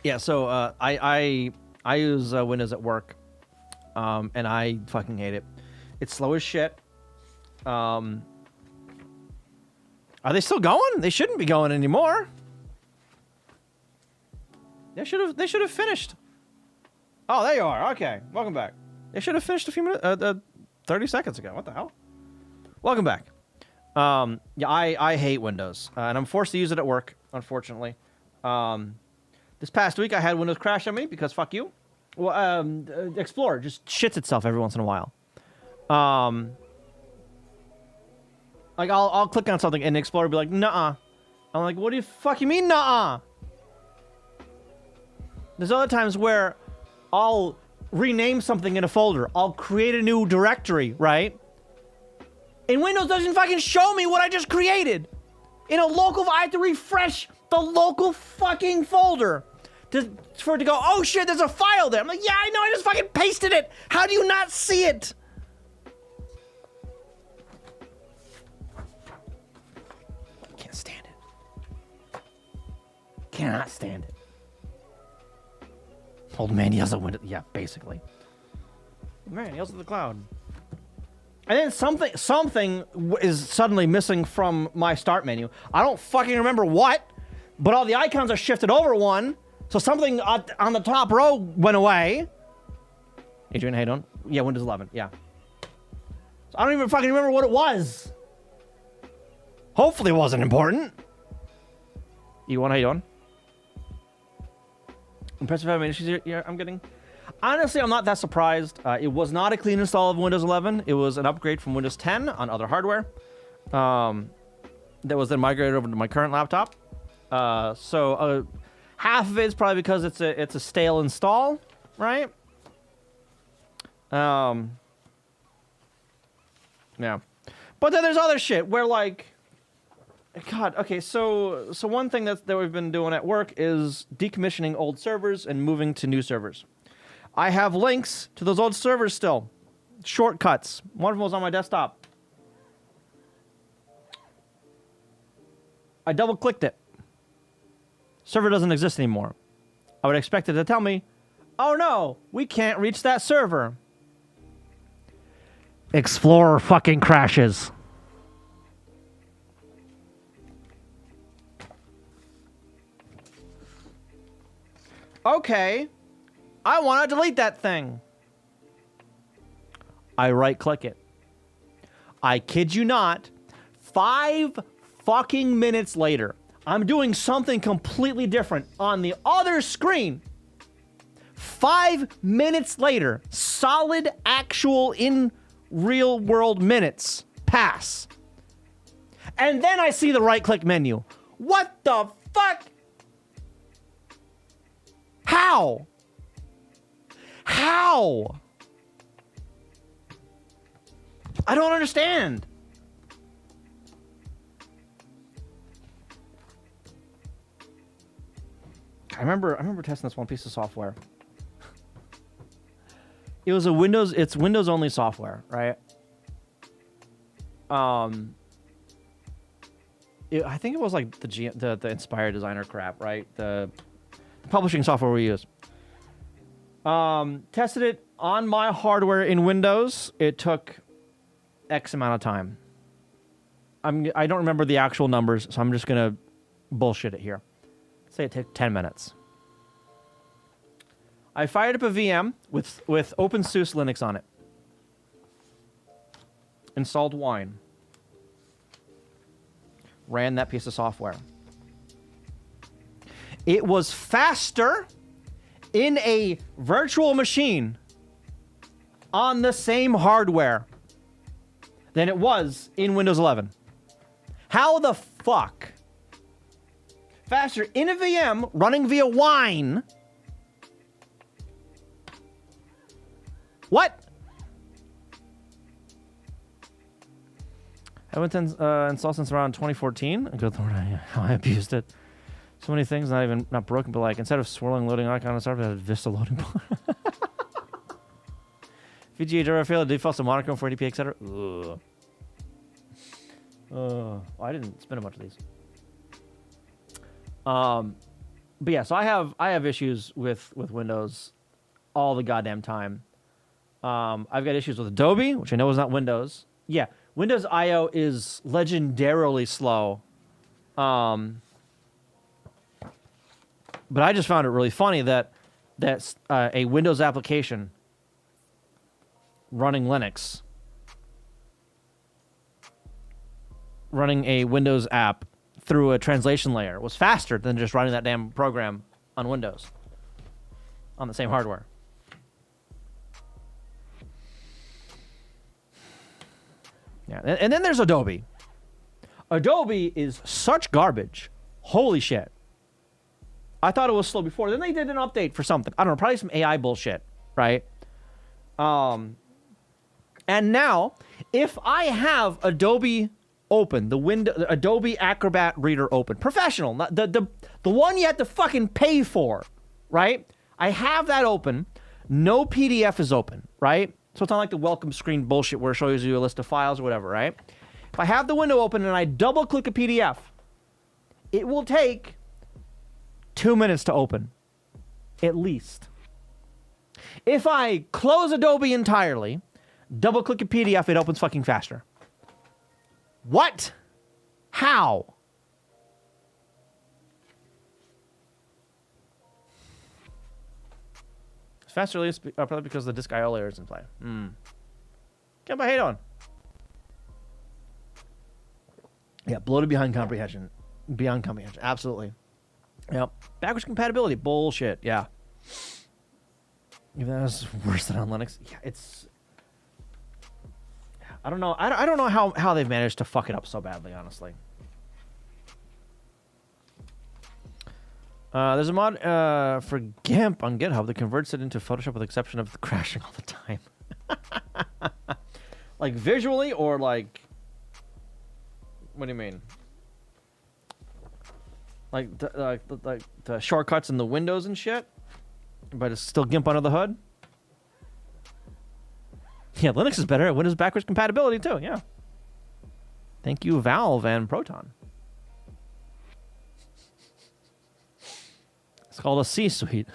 S1: Yeah, so I use Windows at work, and I fucking hate it. It's slow as shit. Are they still going? They shouldn't be going anymore. They should have finished. Oh, there you are. Okay, welcome back. They should have finished a few minutes, 30 seconds ago. What the hell? Welcome back. Yeah, I hate Windows, and I'm forced to use it at work, unfortunately. This past week, I had Windows crash on me because fuck you. Well, Explorer just shits itself every once in a while. Like I'll click on something and Explorer will be like, nuh-uh. I'm like, what do you fuck you mean, nuh-uh? There's other times where I'll rename something in a folder. I'll create a new directory, right? And Windows doesn't fucking show me what I just created. In a local, I have to refresh the local fucking folder for it to go, oh shit, there's a file there. I'm like, yeah, I know, I just fucking pasted it. How do you not see it? Can't stand it. Cannot stand it. Old man yells at Windows. Yeah, basically. Man yells at the cloud. And then something is suddenly missing from my start menu. I don't fucking remember what, but all the icons are shifted over one, so something on the top row went away. Adrian, how you doing? Yeah, Windows 11, yeah. So I don't even fucking remember what it was. Hopefully it wasn't important. E1, how you doing? Impressive how many issues I'm getting. Honestly, I'm not that surprised. It was not a clean install of Windows 11. It was an upgrade from Windows 10 on other hardware. That was then migrated over to my current laptop. So half of it is probably because it's a stale install, right? Yeah. But then there's other shit where like, God, okay, so one thing that we've been doing at work is decommissioning old servers and moving to new servers. I have links to those old servers still. Shortcuts. One of them was on my desktop. I double-clicked it. Server doesn't exist anymore. I would expect it to tell me, oh no, we can't reach that server. Explorer fucking crashes. Okay. I want to delete that thing. I right-click it. I kid you not, 5 fucking minutes later, I'm doing something completely different on the other screen. 5 minutes later, solid, actual, in real world minutes pass. And then I see the right-click menu. What the fuck? How? How? I don't understand. I remember testing this one piece of software. It was it's Windows only software, right? I think it was like the Inspire Designer crap, right? The publishing software we use. Tested it on my hardware in Windows. It took X amount of time. I don't remember the actual numbers, so I'm just gonna bullshit it here. Say it took 10 minutes. I fired up a VM with OpenSUSE Linux on it. Installed Wine. Ran that piece of software. It was faster in a virtual machine on the same hardware than it was in Windows 11. How the fuck? Faster in a VM running via Wine. What? I haven't installed since around 2014. Good lord, I abused it. So many things, not broken, but like instead of swirling loading icon on the start, it had Vista loading bar. VGA driver failed, defaults to monochrome for ADP, etc. I didn't spin a bunch of these. But yeah, so I have issues with Windows all the goddamn time. I've got issues with Adobe, which I know is not Windows. Yeah, Windows I/O is legendarily slow. But I just found it really funny that a Windows application running Linux, running a Windows app through a translation layer was faster than just running that damn program on Windows on the same hardware. Yeah, and then there's Adobe. Adobe is such garbage. Holy shit. I thought it was slow before. Then they did an update for something. I don't know, probably some AI bullshit, right? And now, if I have Adobe open, the Adobe Acrobat Reader open, professional, not the one you have to fucking pay for, right? I have that open. No PDF is open, right? So it's not like the welcome screen bullshit where it shows you a list of files or whatever, right? If I have the window open and I double click a PDF, it will take 2 minutes to open, at least. If I close Adobe entirely, double click a PDF, it opens fucking faster. What? How? It's faster, at least, probably because the disk I/O layer is in play. Get my hate on. Yeah, bloated behind comprehension. Beyond comprehension. Absolutely. Yep. Backwards compatibility. Bullshit. Yeah. Even that's worse than on Linux. Yeah, it's. I don't know. I don't know how they've managed to fuck it up so badly, honestly. There's a mod for GIMP on GitHub that converts it into Photoshop with the exception of the crashing all the time. Like visually or like... What do you mean? Like the shortcuts in the windows and shit? But it's still GIMP under the hood? Yeah, Linux is better at Windows backwards compatibility too, yeah. Thank you, Valve and Proton. It's called a C-suite.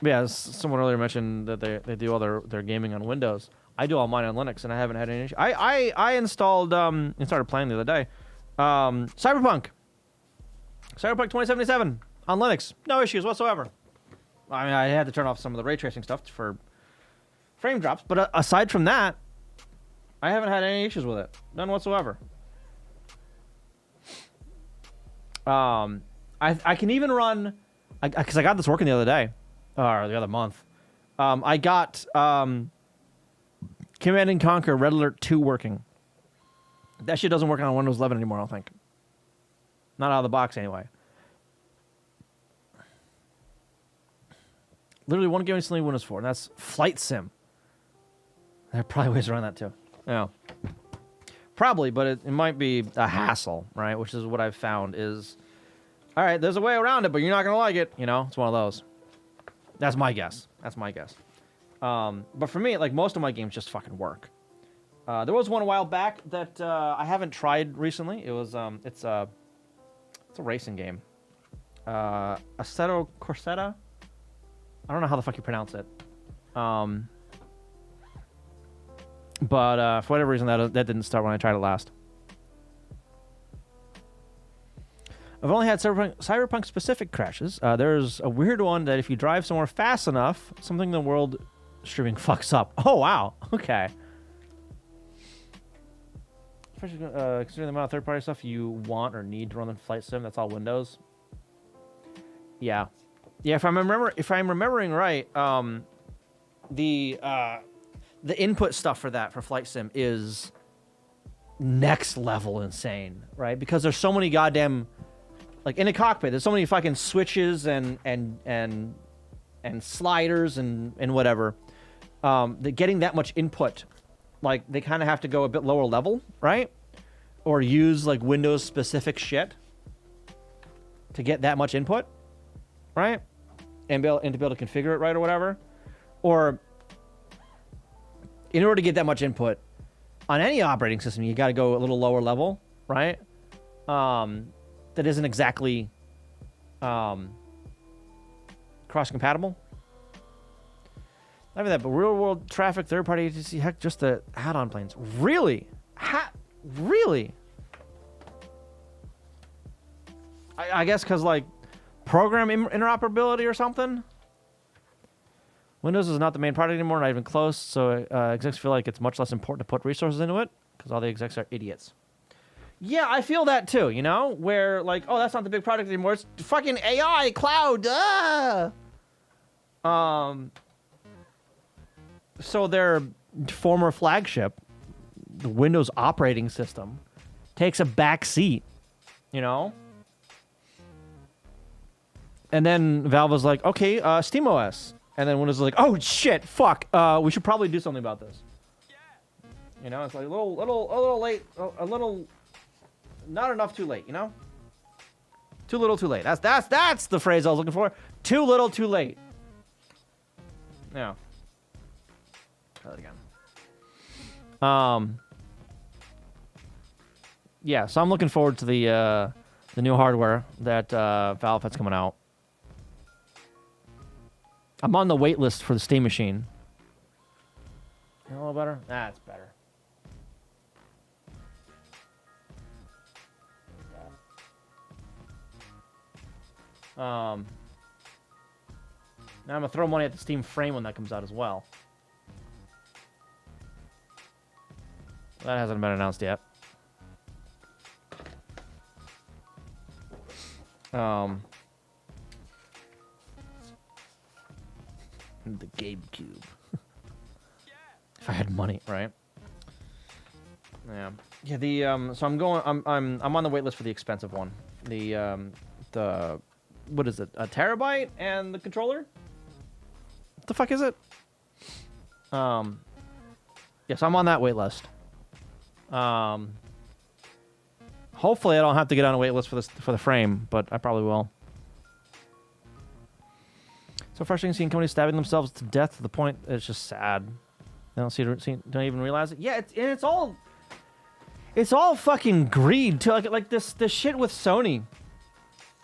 S1: Yeah, someone earlier mentioned that they do all their gaming on Windows. I do all mine on Linux, and I haven't had any issue. I installed and started playing the other day. Cyberpunk 2077 on Linux. No issues whatsoever. I mean, I had to turn off some of the ray tracing stuff for frame drops, but aside from that, I haven't had any issues with it. None whatsoever. I can even run, because I got this working the other day, or the other month. I got Command & Conquer Red Alert 2 working. That shit doesn't work on Windows 11 anymore, I don't think. Not out of the box, anyway. Literally one game instantly Windows 4, and that's Flight Sim. There are probably ways around that, too. Yeah. Probably, but it might be a hassle, right? Which is what I've found is... All right, there's a way around it, but you're not going to like it. You know, it's one of those. That's my guess. That's my guess. But for me, like, most of my games just fucking work. There was one a while back that I haven't tried recently. It was, it's a racing game. Assetto Corsetta? I don't know how the fuck you pronounce it. But for whatever reason, that didn't start when I tried it last. I've only had cyberpunk-specific crashes. There's a weird one that if you drive somewhere fast enough, something in the world streaming fucks up. Oh, wow. Okay. Especially considering the amount of third-party stuff you want or need to run in Flight Sim, that's all Windows. Yeah. Yeah, if I'm remembering right, the input stuff for that, for Flight Sim, is next level insane, right? Because there's so many goddamn... Like, in a cockpit, there's so many fucking switches and sliders and whatever. That getting that much input, like, they kind of have to go a bit lower level, right? Or use, like, Windows-specific shit to get that much input, right? And to be able to configure it right or whatever. Or, in order to get that much input, on any operating system, you got to go a little lower level, right? That isn't exactly cross-compatible. Not even that, but real-world traffic, third-party agency, heck, just the add-on planes. Really? Really? I guess because, like, program interoperability or something? Windows is not the main product anymore, not even close, so execs feel like it's much less important to put resources into it because all the execs are idiots. Yeah, I feel that too, you know? Where, like, oh, that's not the big product anymore. It's fucking AI, cloud, So their former flagship, the Windows operating system, takes a back seat, you know? And then Valve was like, okay, SteamOS. And then Windows was like, oh, shit, fuck. We should probably do something about this. You know, it's like a little late, a little... Not enough, too late, you know? Too little, too late. That's the phrase I was looking for. Too little, too late. Yeah. Try that again. Yeah, so I'm looking forward to the new hardware that Valve has coming out. I'm on the wait list for the Steam Machine. A little better? That's better. Now I'm gonna throw money at the Steam Frame when that comes out as well. That hasn't been announced yet. The GameCube. If I had money, right? Yeah. Yeah, the so I'm on the wait list for the expensive one. The what is it? A terabyte and the controller? What the fuck is it? Yes, I'm on that wait list. Hopefully I don't have to get on a wait list for the frame, but I probably will. So frustrating seeing companies stabbing themselves to death to the point that it's just sad. They don't even realize it. Yeah, it's all fucking greed too. Like this shit with Sony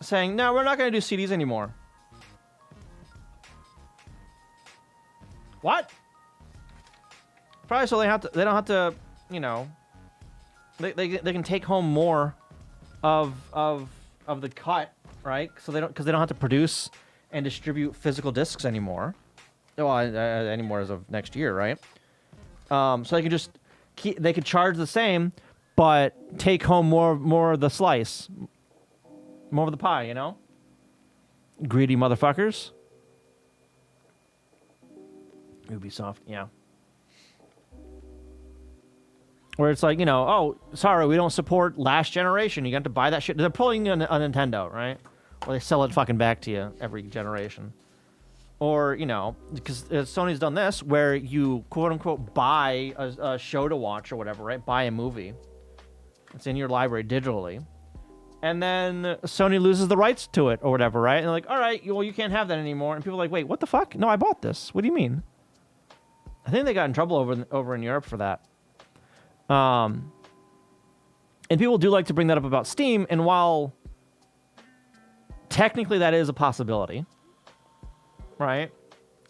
S1: saying, no, we're not gonna do CDs anymore. What? Probably so they don't have to, you know, they can take home more of the cut, right? So because they don't have to produce and distribute physical discs anymore. Well, anymore as of next year, right? So they can just they could charge the same, but take home more of the slice, more of the pie, you know? Greedy motherfuckers. Ubisoft, yeah. Where it's like, you know, oh, sorry, we don't support last generation. You got to buy that shit. They're pulling a Nintendo, right? Or they sell it fucking back to you every generation. Or, you know, because Sony's done this, where you, quote-unquote, buy a show to watch or whatever, right? Buy a movie. It's in your library digitally. And then Sony loses the rights to it or whatever, right? And they're like, all right, well, you can't have that anymore. And people are like, wait, what the fuck? No, I bought this. What do you mean? I think they got in trouble over in Europe for that. And people do like to bring that up about Steam, and while technically that is a possibility, right?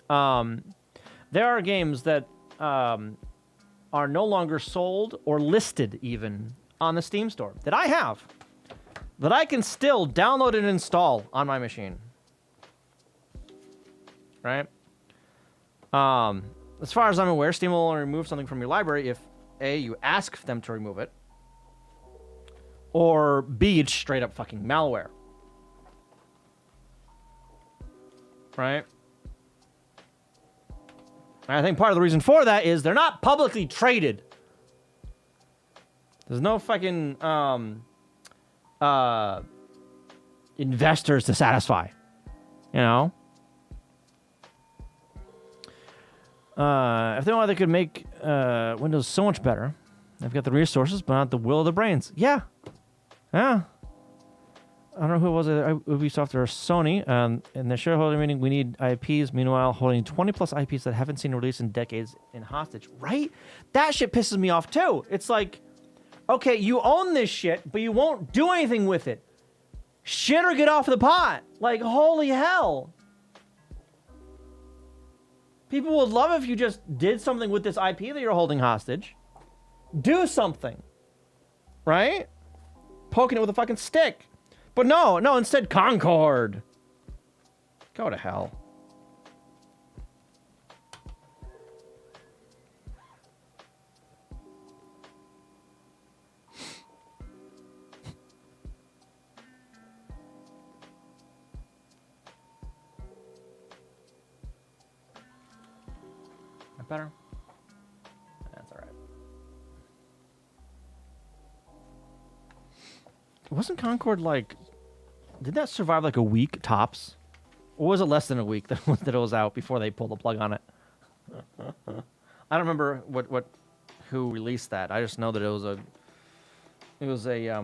S1: There are games that are no longer sold or listed even on the Steam store that I have, that I can still download and install on my machine, right? As far as I'm aware, Steam will only remove something from your library if A, you ask them to remove it, or B, it's straight up fucking malware. Right? And I think part of the reason for that is they're not publicly traded. There's no fucking investors to satisfy. You know? If they wanted, they could make Windows so much better. They've got the resources, but not the will of the brains. Yeah. Yeah. I don't know who it was, Ubisoft or Sony. In the shareholder meeting, we need IPs. Meanwhile, holding 20 plus IPs that haven't seen a release in decades in hostage. Right? That shit pisses me off too. It's like, okay, you own this shit, but you won't do anything with it. Shit or get off the pot. Like, holy hell. People would love if you just did something with this IP that you're holding hostage. Do something. Right? Poking it with a fucking stick. But no, instead Concord. Go to hell. That better? That's all right. Wasn't Concord like... Did that survive like a week tops? Or was it less than a week that it was out before they pulled the plug on it? I don't remember who released that. I just know that it was a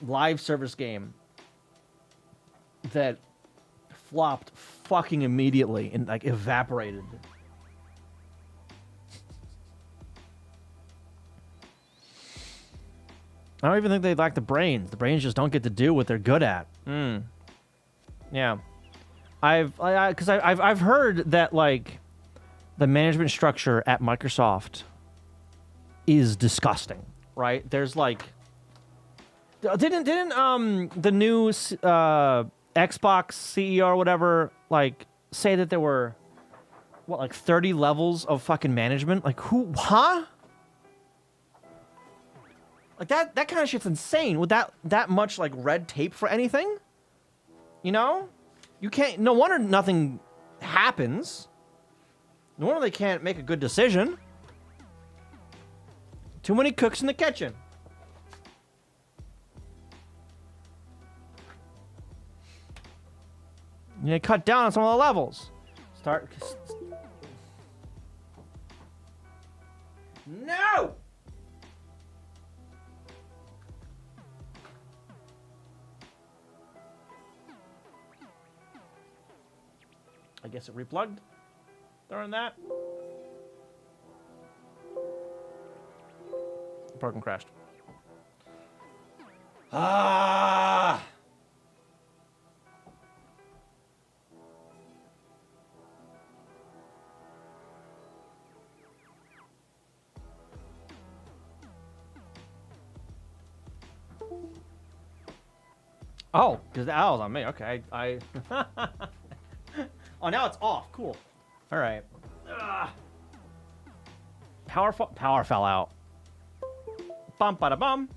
S1: live service game that flopped fucking immediately and like evaporated. I don't even think they lack the brains. The brains just don't get to do what they're good at. Yeah, because I've heard that like the management structure at Microsoft is disgusting. Right? There's like didn't the new Xbox CEO or whatever like say that there were like 30 levels of fucking management? Like who? Huh? Like that kind of shit's insane. With that much like red tape for anything? You know? You can't... No wonder nothing happens. No wonder they can't make a good decision. Too many cooks in the kitchen. You need to cut down on some of the levels. Start... No! I guess it replugged during that. Program crashed. Ah! Oh, because the owl's on me. Okay, I oh, now it's off. Cool. All right. Power fell out. Bum bada bum.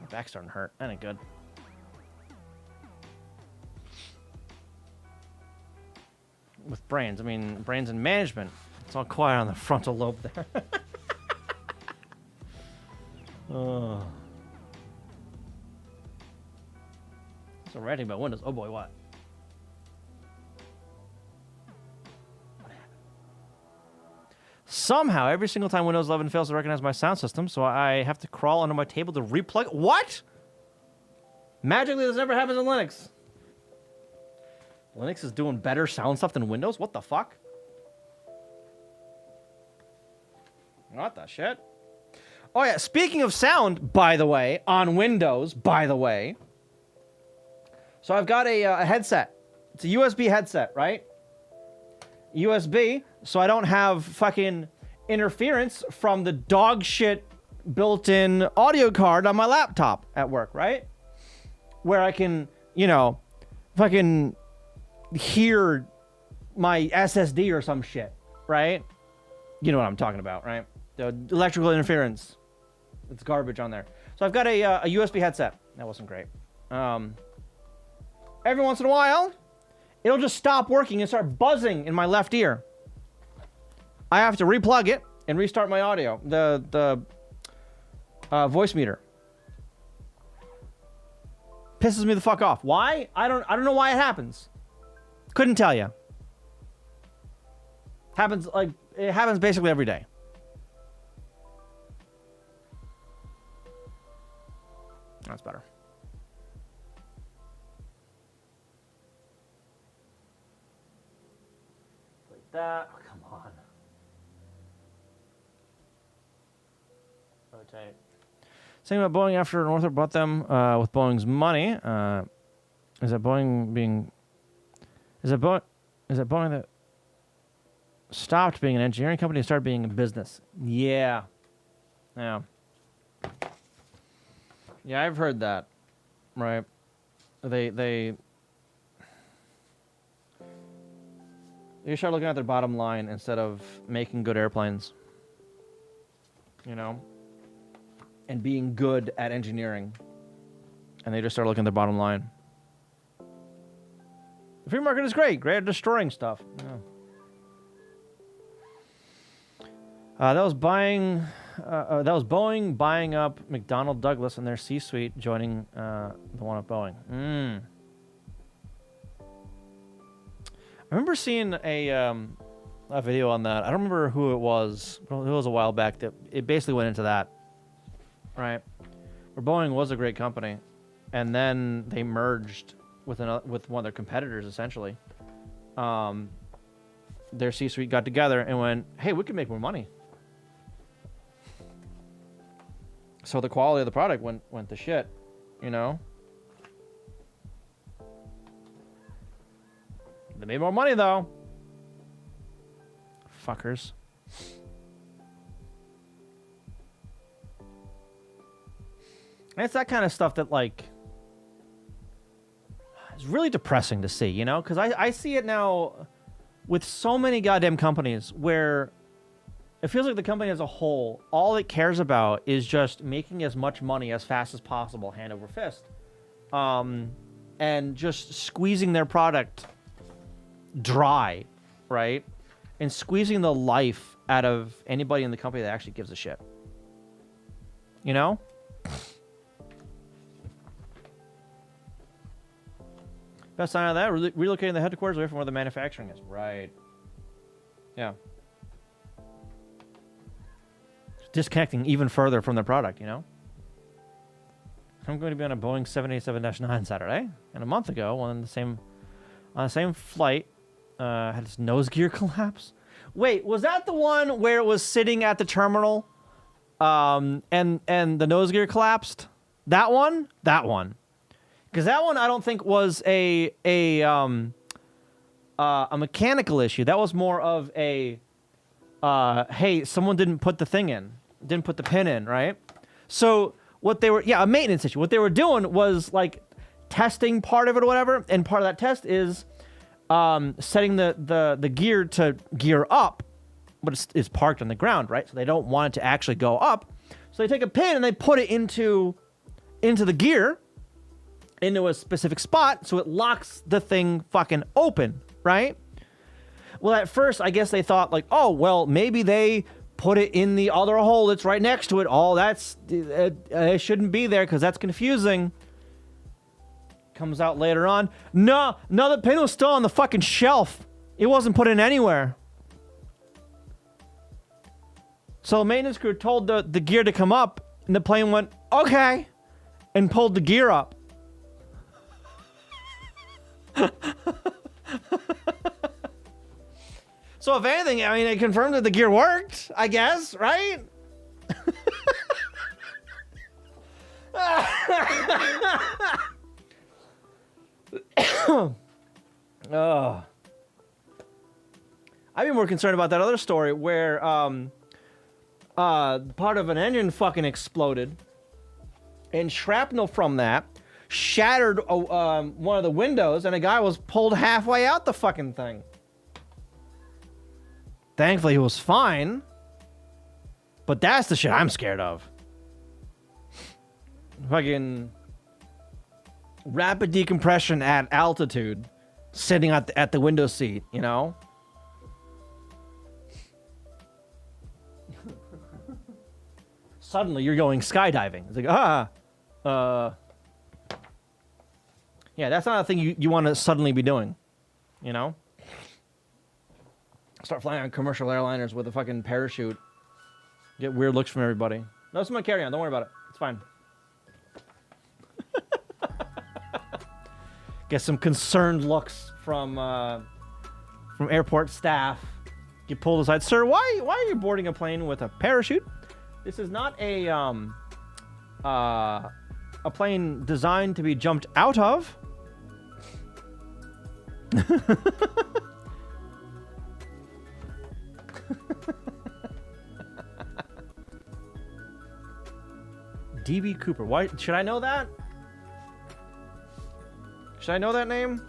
S1: My back's starting to hurt. That ain't good. With brains, I mean brains and management. It's all quiet on the frontal lobe there. Oh. So ranting about Windows. Oh boy, what? Somehow, every single time Windows 11 fails to recognize my sound system, so I have to crawl under my table to replug. What? Magically, this never happens in Linux. Linux is doing better sound stuff than Windows? What the fuck? What the shit? Oh yeah, speaking of sound, by the way, on Windows, by the way. So I've got a headset. It's a USB headset, right? USB, so I don't have fucking interference from the dog shit built-in audio card on my laptop at work, right? Where I can, you know, fucking hear my SSD or some shit, right? You know what I'm talking about, right? The electrical interference. It's garbage on there. So I've got a USB headset. That wasn't great. Every once in a while, it'll just stop working and start buzzing in my left ear. I have to replug it and restart my audio, the voice meter. Pisses me the fuck off. Why? I don't know why it happens. Couldn't tell you. It happens basically every day. That's better. Like that. Oh, come on. Rotate. Saying about Boeing after Northrop bought them with Boeing's money. Is that Boeing being? Is that Boeing that stopped being an engineering company and started being a business? Yeah. Yeah. Yeah, I've heard that. Right. They start looking at their bottom line instead of making good airplanes. You know? And being good at engineering. And they just start looking at their bottom line. The free market is great. Great at destroying stuff. Yeah. That was Boeing buying up McDonnell Douglas and their C-suite joining the one at Boeing. I remember seeing a video on that. I don't remember who it was. It was a while back. That it basically went into that, right? Where Boeing was a great company, and then they merged with one of their competitors, essentially. Their C-suite got together and went, "Hey, we can make more money." So the quality of the product went to shit, you know? They made more money, though. Fuckers. And it's that kind of stuff that, like, is really depressing to see, you know? Because I see it now with so many goddamn companies where It feels like the company as a whole, all it cares about is just making as much money as fast as possible, hand over fist. And just squeezing their product dry, right? And squeezing the life out of anybody in the company that actually gives a shit. You know? Best sign of that, relocating the headquarters away from where the manufacturing is. Right. Yeah. Disconnecting even further from the product, you know? I'm going to be on a Boeing 787-9 Saturday. And a month ago, on the same flight, had its nose gear collapse. Wait, was that the one where it was sitting at the terminal, and the nose gear collapsed? That one? That one. Because that one I don't think was a mechanical issue. That was more of a hey, someone didn't put the thing in, didn't put the pin in, right? So what they were, a maintenance issue. What they were doing was like testing part of it or whatever, and part of that test is setting the gear to gear up, but it's parked on the ground, right? So they don't want it to actually go up. So they take a pin and they put it into the gear, into a specific spot, so it locks the thing fucking open, right? Well, at first, I guess they thought like, oh, well, maybe they put it in the other hole that's right next to it. Oh, it shouldn't be there because that's confusing. Comes out later on. No, the pin was still on the fucking shelf. It wasn't put in anywhere. So the maintenance crew told the gear to come up, and the plane went, okay, and pulled the gear up. So if anything, I mean, it confirmed that the gear worked, I guess, right? Oh. I'd be more concerned about that other story where part of an engine fucking exploded, and shrapnel from that shattered one of the windows, and a guy was pulled halfway out the fucking thing. Thankfully, he was fine. But that's the shit I'm scared of. Fucking rapid decompression at altitude, sitting at the window seat, you know? Suddenly, you're going skydiving. It's like, yeah, that's not a thing you want to suddenly be doing, you know? Start flying on commercial airliners with a fucking parachute. Get weird looks from everybody. No, it's my carry-on. Don't worry about it. It's fine. Get some concerned looks from airport staff. Get pulled aside. Sir, why are you boarding a plane with a parachute? This is not a plane designed to be jumped out of. DB Cooper. Why should I know that? Should I know that name?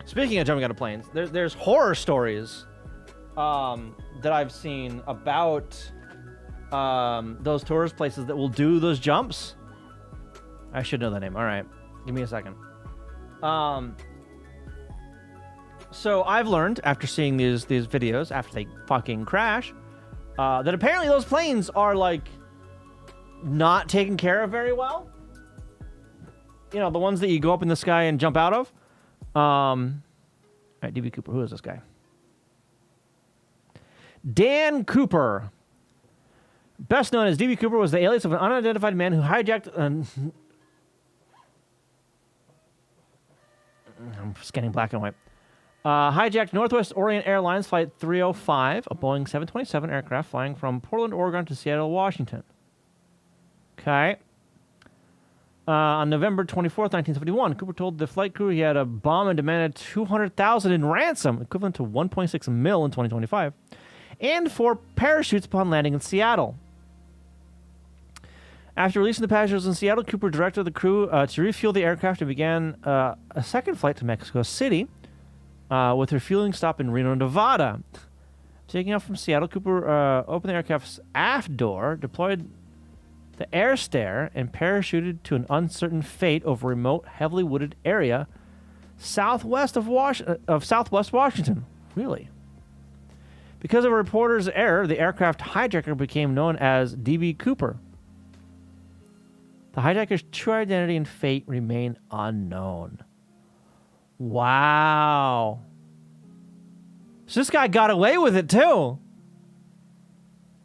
S1: Speaking of jumping out of planes, there's horror stories that I've seen about those tourist places that will do those jumps. I should know that name. All right, give me a second. So I've learned after seeing these videos after they fucking crash, that apparently those planes are like not taken care of very well. You know, the ones that you go up in the sky and jump out of. All right, DB Cooper. Who is this guy? Dan Cooper. Best known as DB Cooper, was the alias of an unidentified man who hijacked... I'm scanning black and white. Hijacked Northwest Orient Airlines Flight 305, a Boeing 727 aircraft flying from Portland, Oregon to Seattle, Washington. Okay. On November 24th, 1971, Cooper told the flight crew he had a bomb and demanded $200,000 in ransom, equivalent to 1.6 mil in 2025, and 4 parachutes upon landing in Seattle. After releasing the passengers in Seattle, Cooper directed the crew to refuel the aircraft and began a second flight to Mexico City, with refueling stop in Reno, Nevada. Taking off from Seattle, Cooper opened the aircraft's aft door, deployed the air stair, and parachuted to an uncertain fate over a remote, heavily wooded area southwest of Southwest Washington. Really? Because of a reporter's error, the aircraft hijacker became known as D.B. Cooper. The hijacker's true identity and fate remain unknown. Wow. So this guy got away with it too.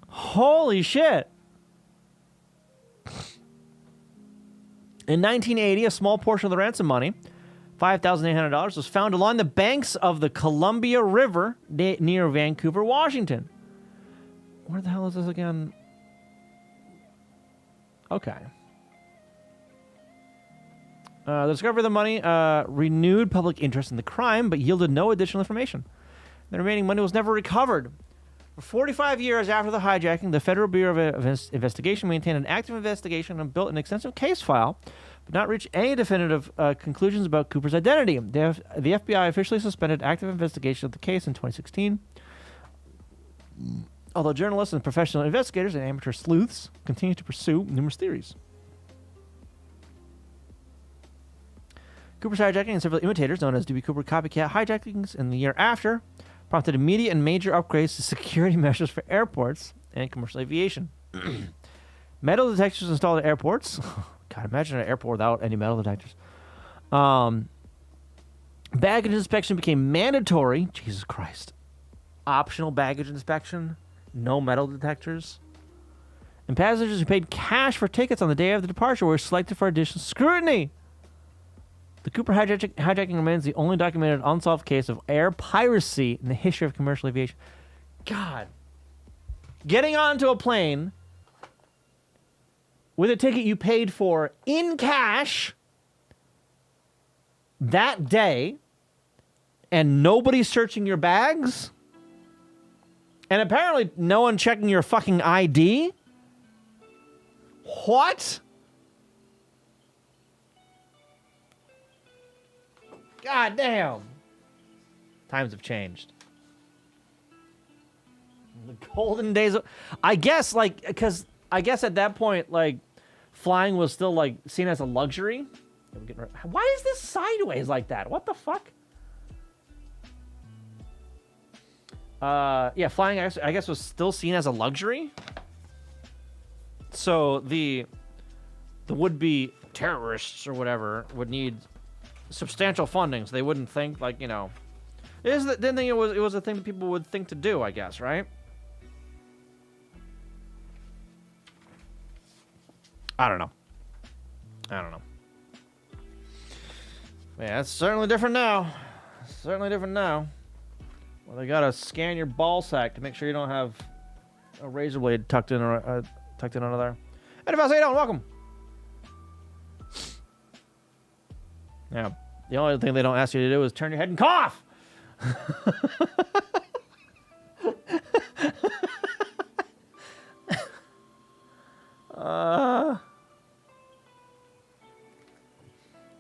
S1: Holy shit. In 1980, a small portion of the ransom money, $5,800, was found along the banks of the Columbia River near Vancouver, Washington. Where the hell is this again? Okay. The discovery of the money renewed public interest in the crime, but yielded no additional information. The remaining money was never recovered. For 45 years after the hijacking, the Federal Bureau of Investigation maintained an active investigation and built an extensive case file, but not reached any definitive conclusions about Cooper's identity. The FBI officially suspended active investigation of the case in 2016. Although journalists and professional investigators and amateur sleuths continue to pursue numerous theories. Cooper's hijacking and several imitators, known as D.B. Cooper copycat hijackings in the year after, prompted immediate and major upgrades to security measures for airports and commercial aviation. Metal detectors installed at airports. God, imagine an airport without any metal detectors. Baggage inspection became mandatory. Jesus Christ. Optional baggage inspection. No metal detectors. And passengers who paid cash for tickets on the day of the departure were selected for additional scrutiny. The Cooper hijacking remains the only documented unsolved case of air piracy in the history of commercial aviation. God. Getting onto a plane with a ticket you paid for in cash that day and nobody searching your bags and apparently no one checking your fucking ID? What? God damn. Times have changed. The golden days of, I guess, like, because I guess at that point, like, flying was still, like, seen as a luxury. Why is this sideways like that? What the fuck? Yeah, flying, I guess, was still seen as a luxury. So the would-be terrorists or whatever would need substantial funding, so they wouldn't think, like, you know, didn't think it was a thing that people would think to do, I guess, right? I don't know. Yeah, it's certainly different now. Well, they gotta scan your ball sack to make sure you don't have a razor blade tucked in under there. Hey, how you doing? Welcome. Yeah, the only thing they don't ask you to do is turn your head and cough.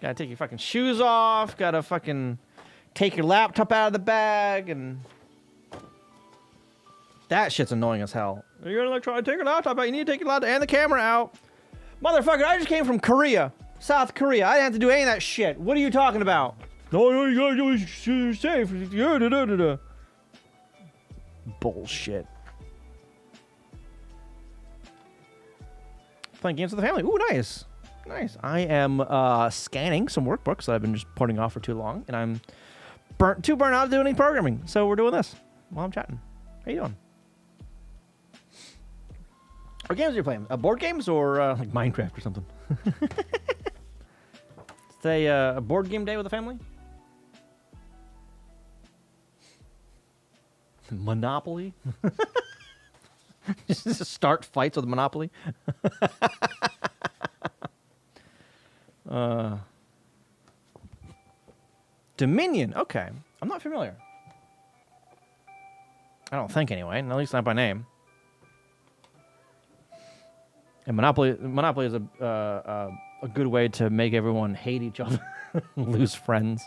S1: Gotta take your fucking shoes off. Gotta fucking take your laptop out of the bag, and that shit's annoying as hell. You're gonna try to take your laptop out. You need to take your laptop and the camera out. Motherfucker, I just came from Korea. South Korea. I didn't have to do any of that shit. What are you talking about? No, you gotta do it safe. Bullshit. Playing games with the family. Ooh, nice. Nice. I am scanning some workbooks that I've been just putting off for too long, and I'm too burnt out to do any programming. So we're doing this while I'm chatting. How you doing? What games are you playing? Board games or like Minecraft or something? Today, a board game day with the family? Monopoly? Just start fights with Monopoly? Dominion. Okay. I'm not familiar. I don't think anyway. At least not by name. And Monopoly is a good way to make everyone hate each other, lose friends.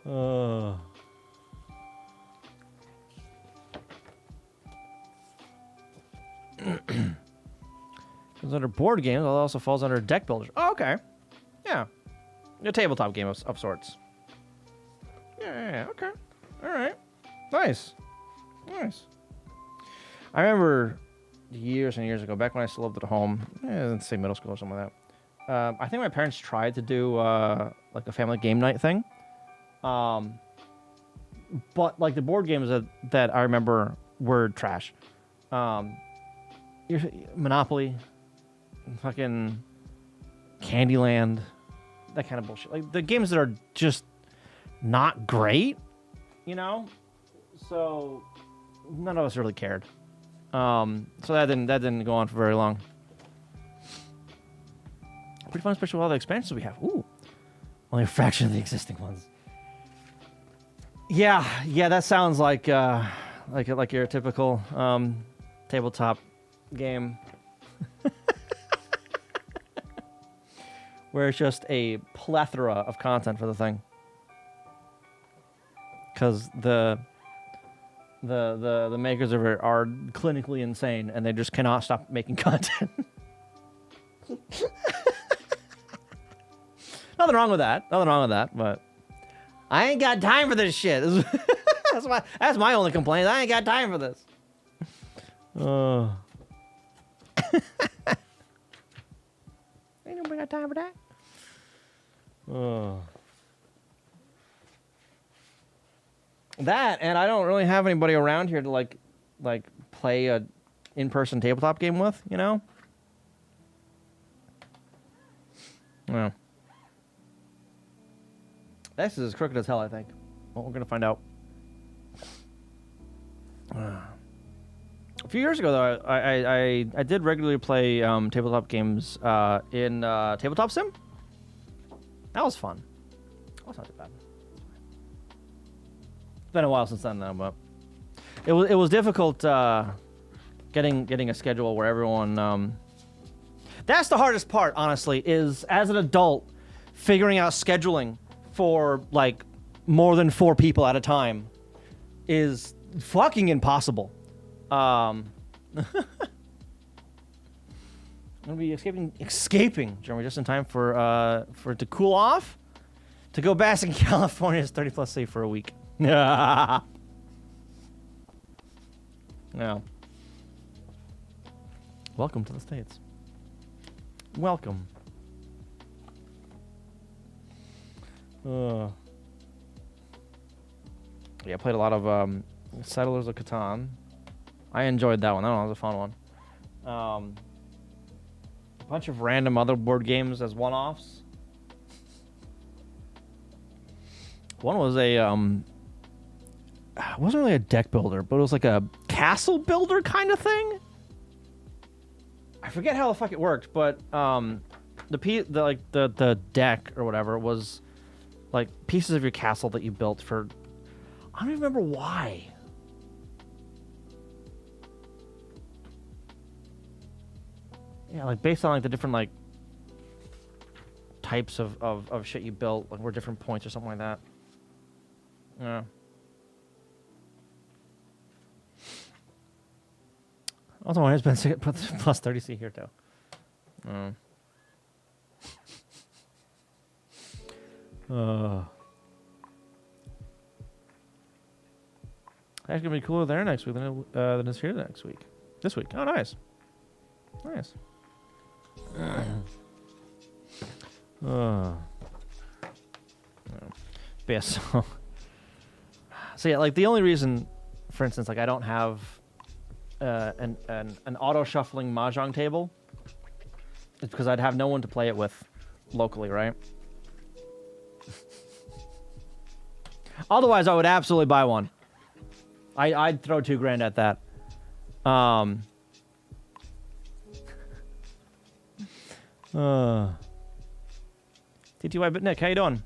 S1: It's under board games. It also falls under deck builders. Oh, okay. Yeah. A tabletop game of sorts. Yeah, okay. All right. Nice. Nice. I remember years and years ago, back when I still lived at home, let's say middle school or something like that. I think my parents tried to do like a family game night thing. But like the board games that I remember were trash. Monopoly, fucking Candyland, that kind of bullshit. Like the games that are just not great, you know? So none of us really cared. So that didn't go on for very long. Pretty fun, especially with all the expansions we have. Ooh, only a fraction of the existing ones. Yeah, that sounds like your typical tabletop game, where it's just a plethora of content for the thing. Because the makers of it are clinically insane, and they just cannot stop making content. Nothing wrong with that, but I ain't got time for this shit. That's my only complaint. I ain't got time for this. Ain't nobody got time for that. That, and I don't really have anybody around here to like play a in-person tabletop game with, you know? No. This is as crooked as hell, I think. Well, we're gonna find out. A few years ago, though, I did regularly play tabletop games in Tabletop Sim. That was fun. That was not too bad. It's been a while since then, though, but it was difficult getting a schedule where everyone. That's the hardest part, honestly, is as an adult figuring out scheduling for like more than 4 people at a time is fucking impossible. I'm gonna be escaping Germany just in time for it to cool off, to go back in California's 30+ C for a week. Yeah. Welcome to the States. Welcome. Yeah, I played a lot of Settlers of Catan. I enjoyed that one. That one was a fun one. A bunch of random other board games as one-offs. One was it wasn't really a deck builder, but it was like a castle builder kind of thing. I forget how the fuck it worked, but the deck or whatever was like pieces of your castle that you built for. I don't even remember why. Yeah, like based on like the different like types of shit you built, like were different points or something like that. Yeah. Also, my husband's plus 30C here too. That's gonna be cooler there next week than it's here next week. This week. Oh, nice. Nice. Yeah, so yeah, like the only reason, for instance, like I don't have an auto shuffling mahjong table is because I'd have no one to play it with locally, right? Otherwise, I would absolutely buy one. I'd throw $2,000 at that. TTY but Nick, how you doing?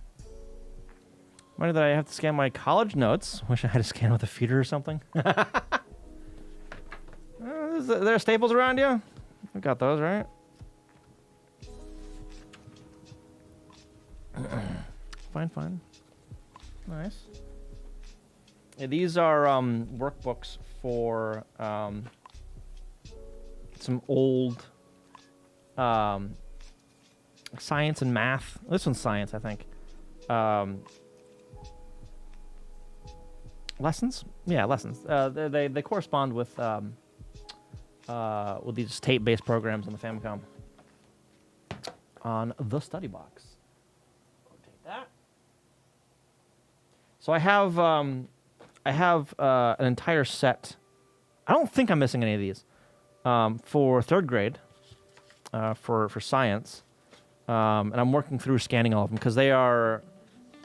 S1: Why did I have to scan my college notes? Wish I had to scan with a feeder or something. There staples around you? I've got those, right? Fine. Nice. Yeah, these are workbooks for some old science and math. This one's science, I think. Lessons? Yeah, lessons. They correspond with these tape-based programs on the Famicom. On the study box. Rotate that. So I have an entire set. I don't think I'm missing any of these. For third grade, for science, and I'm working through scanning all of them because they are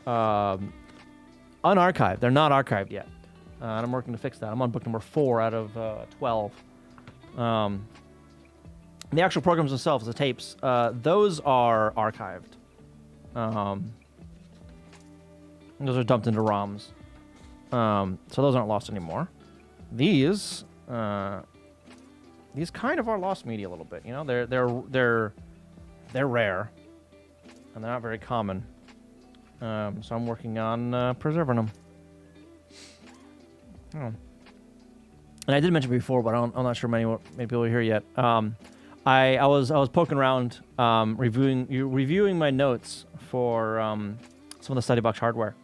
S1: unarchived. They're not archived yet, and I'm working to fix that. I'm on book number 4 out of 12. The actual programs themselves, the tapes, those are archived. Those are dumped into ROMs. So those aren't lost anymore. These kind of are lost media a little bit. You know, they're rare, and they're not very common. So I'm working on preserving them. Oh. And I did mention before, but I'm not sure many people are here yet. I was poking around, reviewing my notes for some of the study box hardware.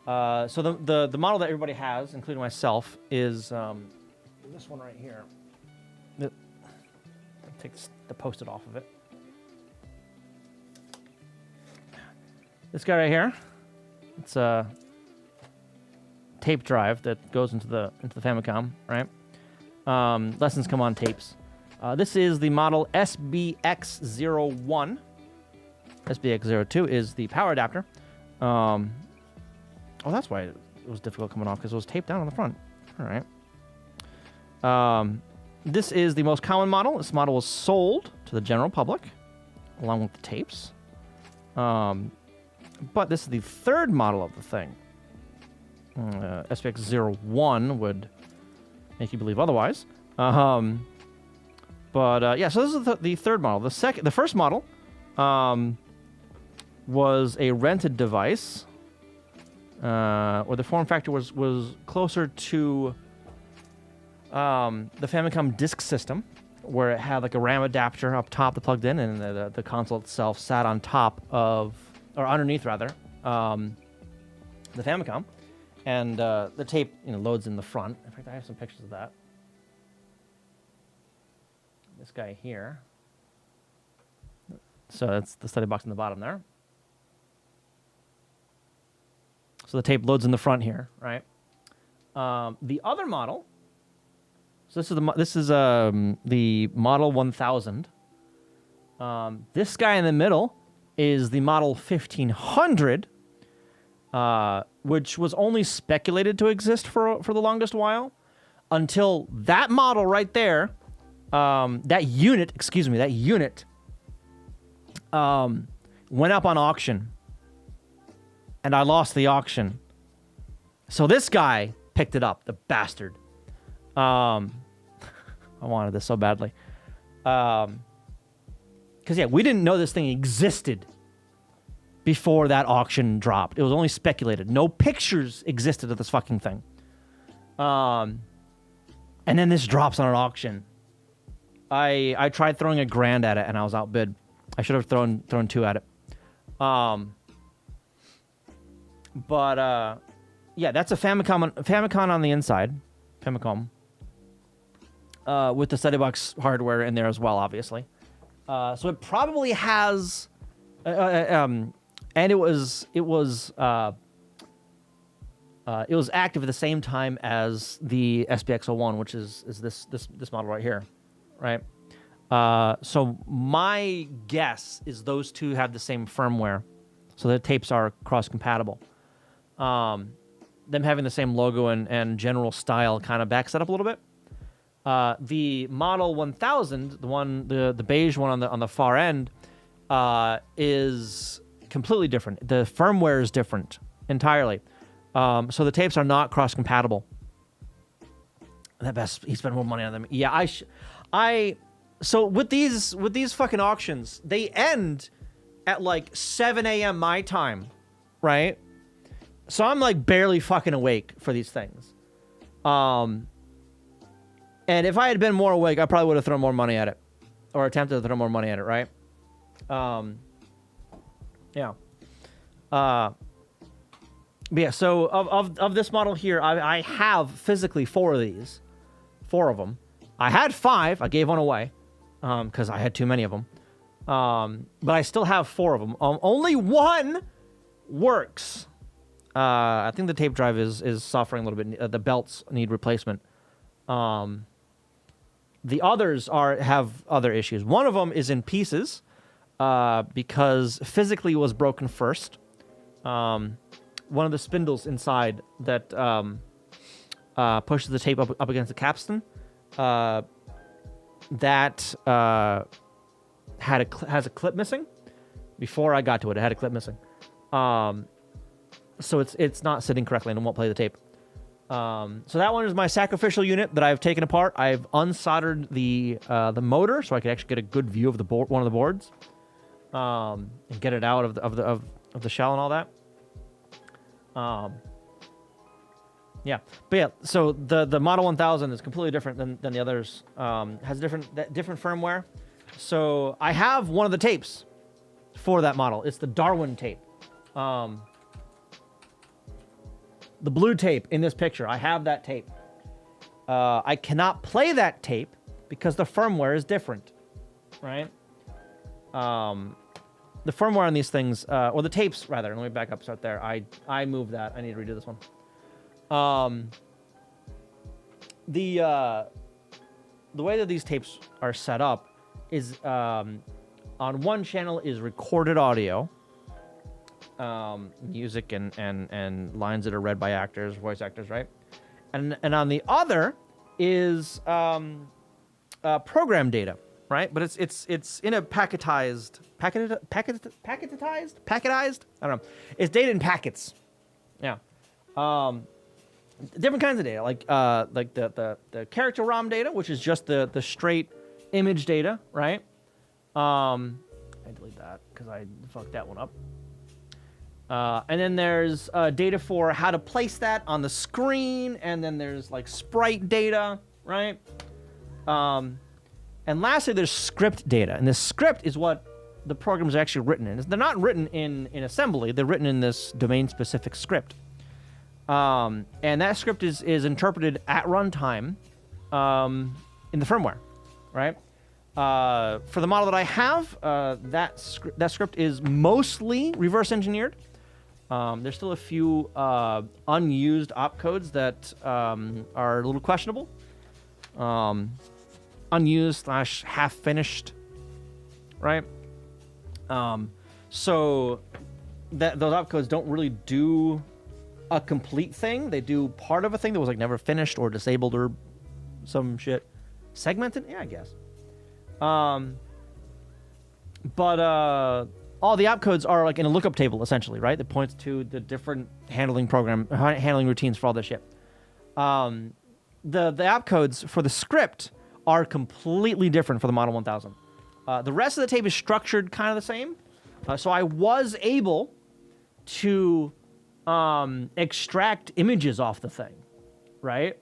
S1: So the model that everybody has, including myself, is this one right here. Take the post-it off of it. This guy right here. It's a tape drive that goes into the Famicom, right? Lessons come on tapes. This is the model SBX01. SBX02 is the power adapter. Oh, that's why it was difficult coming off, because it was taped down on the front. All right. This is the most common model. This model was sold to the general public, along with the tapes. But this is the third model of the thing. SPX01 would make you believe otherwise. Yeah, so this is the third model. The first model was a rented device, where the form factor was closer to the Famicom disk system, where it had like a RAM adapter up top that plugged in, and the console itself sat on top of, or underneath rather, the Famicom, and the tape loads in the front. In fact, I have some pictures of that. This guy here. So that's the study box in the bottom there. So the tape loads in the front here, right? The other model. So this is the Model 1000. This guy in the middle is the Model 1500, which was only speculated to exist for the longest while, until that model right there, that unit went up on auction, and I lost the auction. So this guy picked it up, the bastard. I wanted this so badly. Because, yeah, we didn't know this thing existed before that auction dropped. It was only speculated. No pictures existed of this fucking thing. And then this drops on an auction. I tried throwing $1,000 at it, and I was outbid. I should have thrown 2 at it. Yeah, that's a Famicom on the inside. Famicom. With the study box hardware in there as well, obviously. So it probably has, and it was active at the same time as the SPX01, which is this model right here, right? So my guess is those two have the same firmware, so the tapes are cross-compatible. Them having the same logo and general style kind of backs that up a little bit. The Model 1000, the beige one on the far end, is completely different. The firmware is different entirely. So the tapes are not cross-compatible. That best he spent more money on them. Yeah, so with these fucking auctions, they end at like 7 a.m. my time, right? So I'm like barely fucking awake for these things. And if I had been more awake, I probably would have thrown more money at it, or attempted to throw more money at it, right? Yeah. But yeah, so of this model here, I have physically 4 of these. 4 of them. I had 5. I gave one away because I had too many of them. But I still have 4 of them. Only one works. I think the tape drive is suffering a little bit. The belts need replacement. The others have other issues. One of them is in pieces because physically was broken first. One of the spindles inside that pushes the tape up against the capstan that has a clip missing. Before I got to it, it had a clip missing. So it's not sitting correctly and it won't play the tape. So that one is my sacrificial unit that I've taken apart. I've unsoldered the motor so I could actually get a good view of the board, one of the boards, and get it out of the shell and all that. Yeah, but yeah. So the Model 1000 is completely different than the others. Has different firmware. So I have one of the tapes for that model. It's the Darwin tape. The blue tape in this picture. I have that tape. I cannot play that tape because the firmware is different, right? The firmware on these things, or the tapes rather. Let me back up, start there. I moved that. I need to redo this one. The way that these tapes are set up is on one channel is recorded audio. Music and lines that are read by actors, voice actors, right? And on the other is program data, right? But it's in a packetized. I don't know. It's data in packets. Yeah. Different kinds of data, like the character ROM data, which is just the straight image data, right? I delete that because I fucked that one up. And then there's data for how to place that on the screen, and then there's like sprite data, right? And lastly, there's script data, and this script is what the program is actually written in. They're not written in assembly; they're written in this domain-specific script. And that script is interpreted at runtime in the firmware, right? For the model that I have, that script is mostly reverse engineered. There's still a few unused opcodes that are a little questionable. Unused / half finished, right? So those opcodes don't really do a complete thing. They do part of a thing that was like never finished or disabled or some shit. Segmented? Yeah, I guess. But all the opcodes are like in a lookup table essentially, right? That points to the different handling routines for all this shit. The opcodes for the script are completely different for the Model 1000. The rest of the tape is structured kind of the same. So I was able to extract images off the thing, right?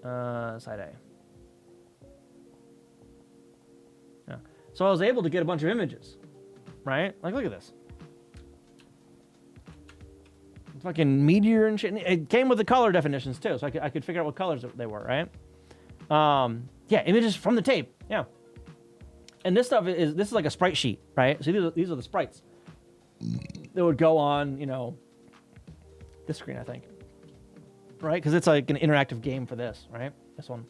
S1: Side A. Yeah. So I was able to get a bunch of images, right? Like, look at this. Fucking meteor and shit. It came with the color definitions too, so I could figure out what colors they were, right? Yeah, images from the tape. Yeah. And this stuff is like a sprite sheet, right? So these are the sprites that would go on, this screen, I think. Right? Because it's like an interactive game for this, right? This one.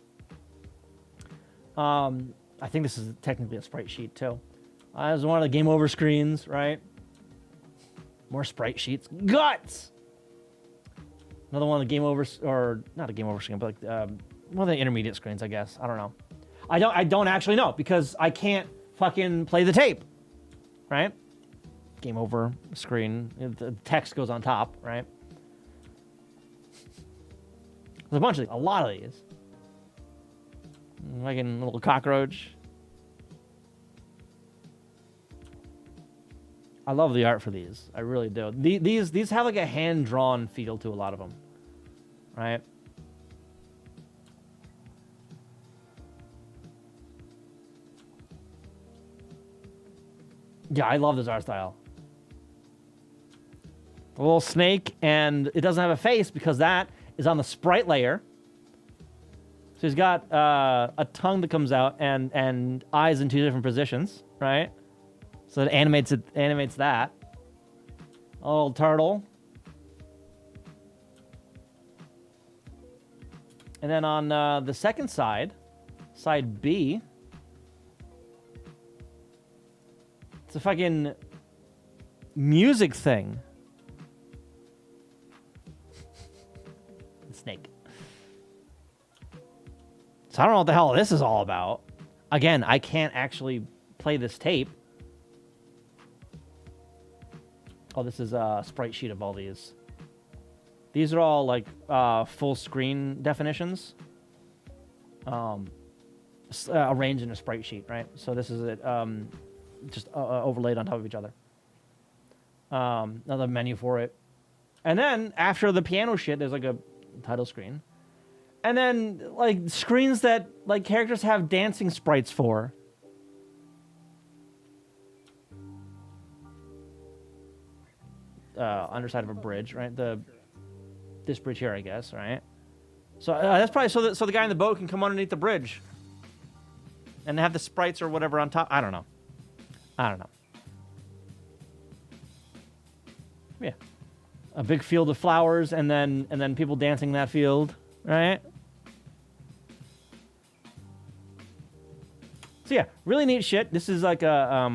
S1: I think this is technically a sprite sheet, too. This is one of the game over screens, right? More sprite sheets. Guts! Another one of the game over, or not a game over screen, but like one of the intermediate screens, I guess. I don't know. I don't actually know because I can't fucking play the tape, right? Game over screen. The text goes on top, right? There's a lot of these. Like a little cockroach. I love the art for these. I really do. These have like a hand-drawn feel to a lot of them, right? Yeah, I love this art style. A little snake, and it doesn't have a face because that is on the sprite layer. So he's got a tongue that comes out and eyes in 2 different positions, right? So it animates that. A little turtle. And then on the second side, side B, it's a fucking music thing. Snake. So I don't know what the hell this is all about. Again, I can't actually play this tape. Oh, this is a sprite sheet of all these. These are all like full screen definitions. Arranged in a sprite sheet, right? So this is it, just overlaid on top of each other. Another menu for it. And then after the piano shit, there's like a title screen. And then like screens that like characters have dancing sprites for. Underside of a bridge, right? This bridge here, I guess, right? So that's probably so the guy in the boat can come underneath the bridge and have the sprites or whatever on top. I don't know. Yeah, a big field of flowers, and then people dancing in that field, right? So yeah, really neat shit. This is like a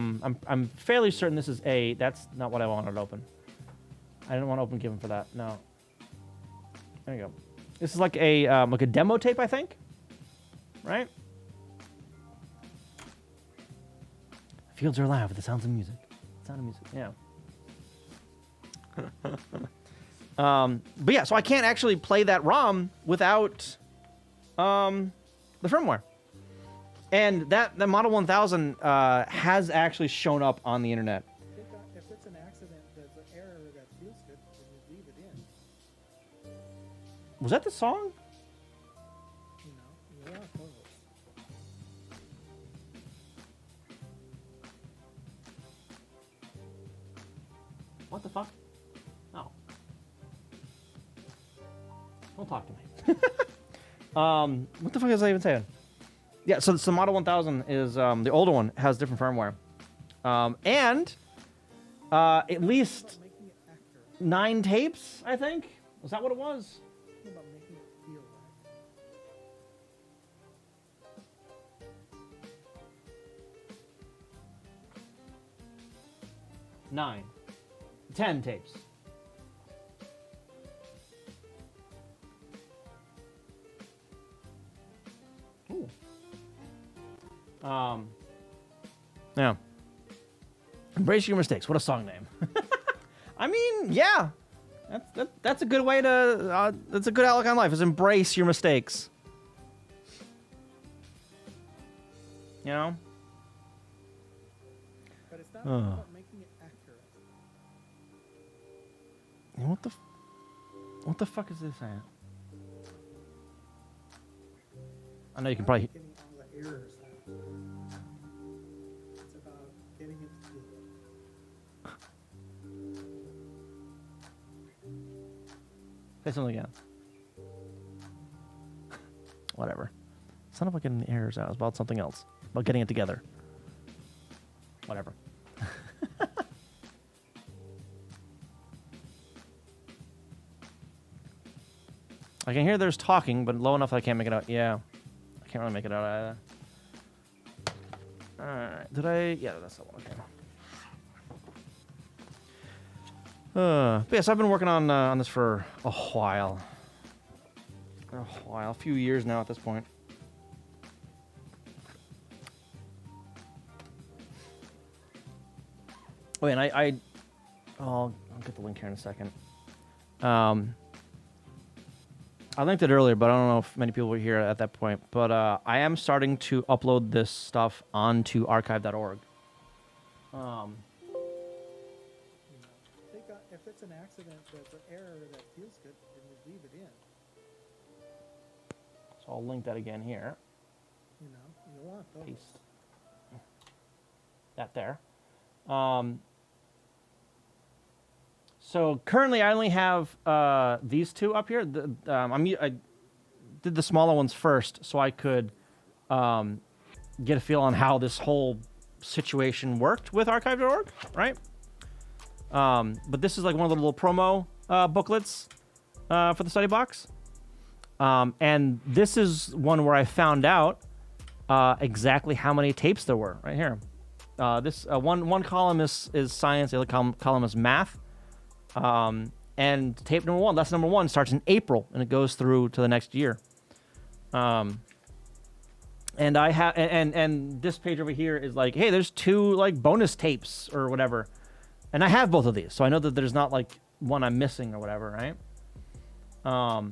S1: I'm fairly certain this is a. That's not what I wanted to open. I didn't want to open given for that. No. There you go. This is like a demo tape, I think. Right? Fields are alive with the sounds of music. Sound of music. Yeah. But yeah, so I can't actually play that ROM without the firmware. And the Model 1000 has actually shown up on the internet.
S4: If it's an accident, there's an error that feels good, then you leave it in.
S1: Was that the song?
S4: You know, there are photos.
S1: What the fuck? Oh. Don't talk to me. What the fuck is I even saying? Yeah, so the Model 1000 is, the older one has different firmware. And at least
S4: Making it accurate.
S1: 9 tapes, I think? Was that what it was?
S4: What about making it feel right?
S1: 9. 10 tapes. Ooh. Yeah. Embrace your mistakes. What a song name. I mean, yeah. That's a good way to. That's a good outlook on life. Is embrace your mistakes. You know.
S4: But it's not about making it accurate.
S1: What the fuck is this saying? I know you can probably.
S4: Getting all the errors out. It's about getting it to feel good.
S1: Say something again. Whatever. It's not about getting the errors out. It's about something else. About getting it together. Whatever. I can hear there's talking, but low enough that I can't make it out. Yeah. I can't really make it out either. Alright. Did I? Yeah, that's the one. Okay. But yes, I've been working on this for a while. A few years now at this point. Oh, and I'll get the link here in a second. I linked it earlier, but I don't know if many people were here at that point. But I am starting to upload this stuff onto archive.org.
S4: if it's an accident that's an error that feels good, then you leave it in.
S1: So I'll link that again here.
S4: You know, you want those.
S1: Paste that there. So currently I only have these two up here. I did the smaller ones first so I could get a feel on how this whole situation worked with archive.org, right? But this is like one of the little promo booklets for the study box. And this is one where I found out exactly how many tapes there were right here. This one column is science, the other column is math. And tape number one, lesson number one, starts in April and it goes through to the next year. And I have and this page over here is like, hey, there's two like bonus tapes or whatever, and I have both of these, so I know that there's not like one I'm missing or whatever, right? A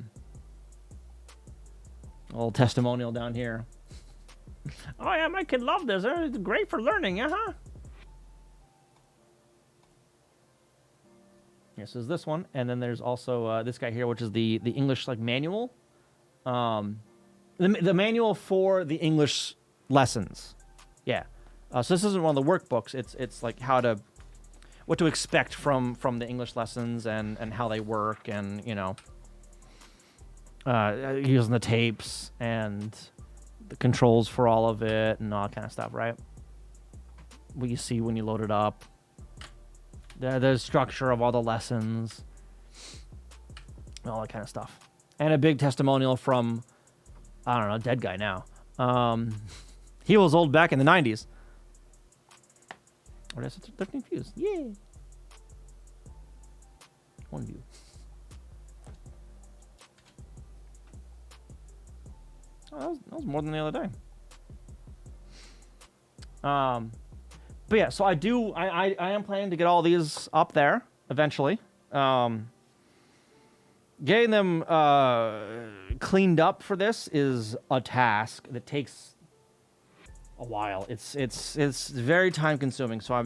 S1: little testimonial down here. Oh yeah, my kid loved this. It's great for learning, Yes, is this one, and then there's also this guy here, which is the English like manual, the manual for the English lessons. Yeah, so this isn't one of the workbooks. It's like what to expect from the English lessons and how they work, and using the tapes and the controls for all of it and all that kind of stuff, right? What you see when you load it up. The structure of all the lessons, all that kind of stuff, and a big testimonial from, I don't know, dead guy now. He was old back in the 90s. What is it? 13 views. Yeah. One view. Oh, that was more than the other day. But yeah, so I am planning to get all these up there eventually. Getting them cleaned up for this is a task that takes a while. It's very time consuming. So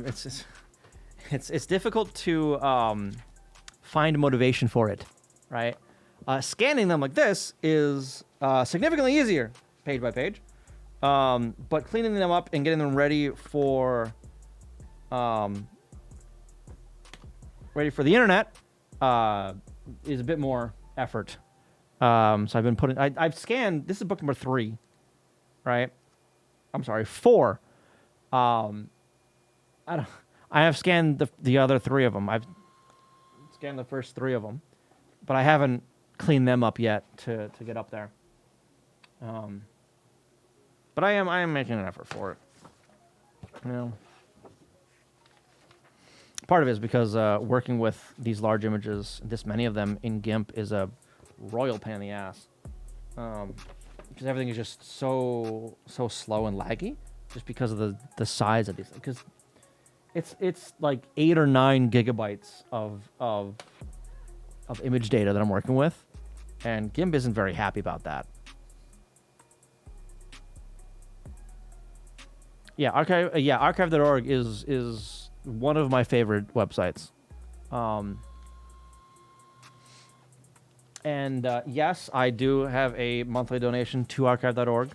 S1: it's difficult to find motivation for it, right? Scanning them like this is significantly easier, page by page. But cleaning them up and getting them ready for the internet is a bit more effort. So I've been putting. I've scanned. This is book number 3, right? I'm sorry, 4. I have scanned the other 3 of them. I've scanned the first 3 of them, but I haven't cleaned them up yet to get up there. But I am making an effort for it. Part of it is because working with these large images, this many of them in GIMP, is a royal pain in the ass. Because everything is just so slow and laggy, just because of the size of these. Because it's like 8 or 9 gigabytes of image data that I'm working with, and GIMP isn't very happy about that. Yeah, archive.org is one of my favorite websites. And yes, I do have a monthly donation to archive.org.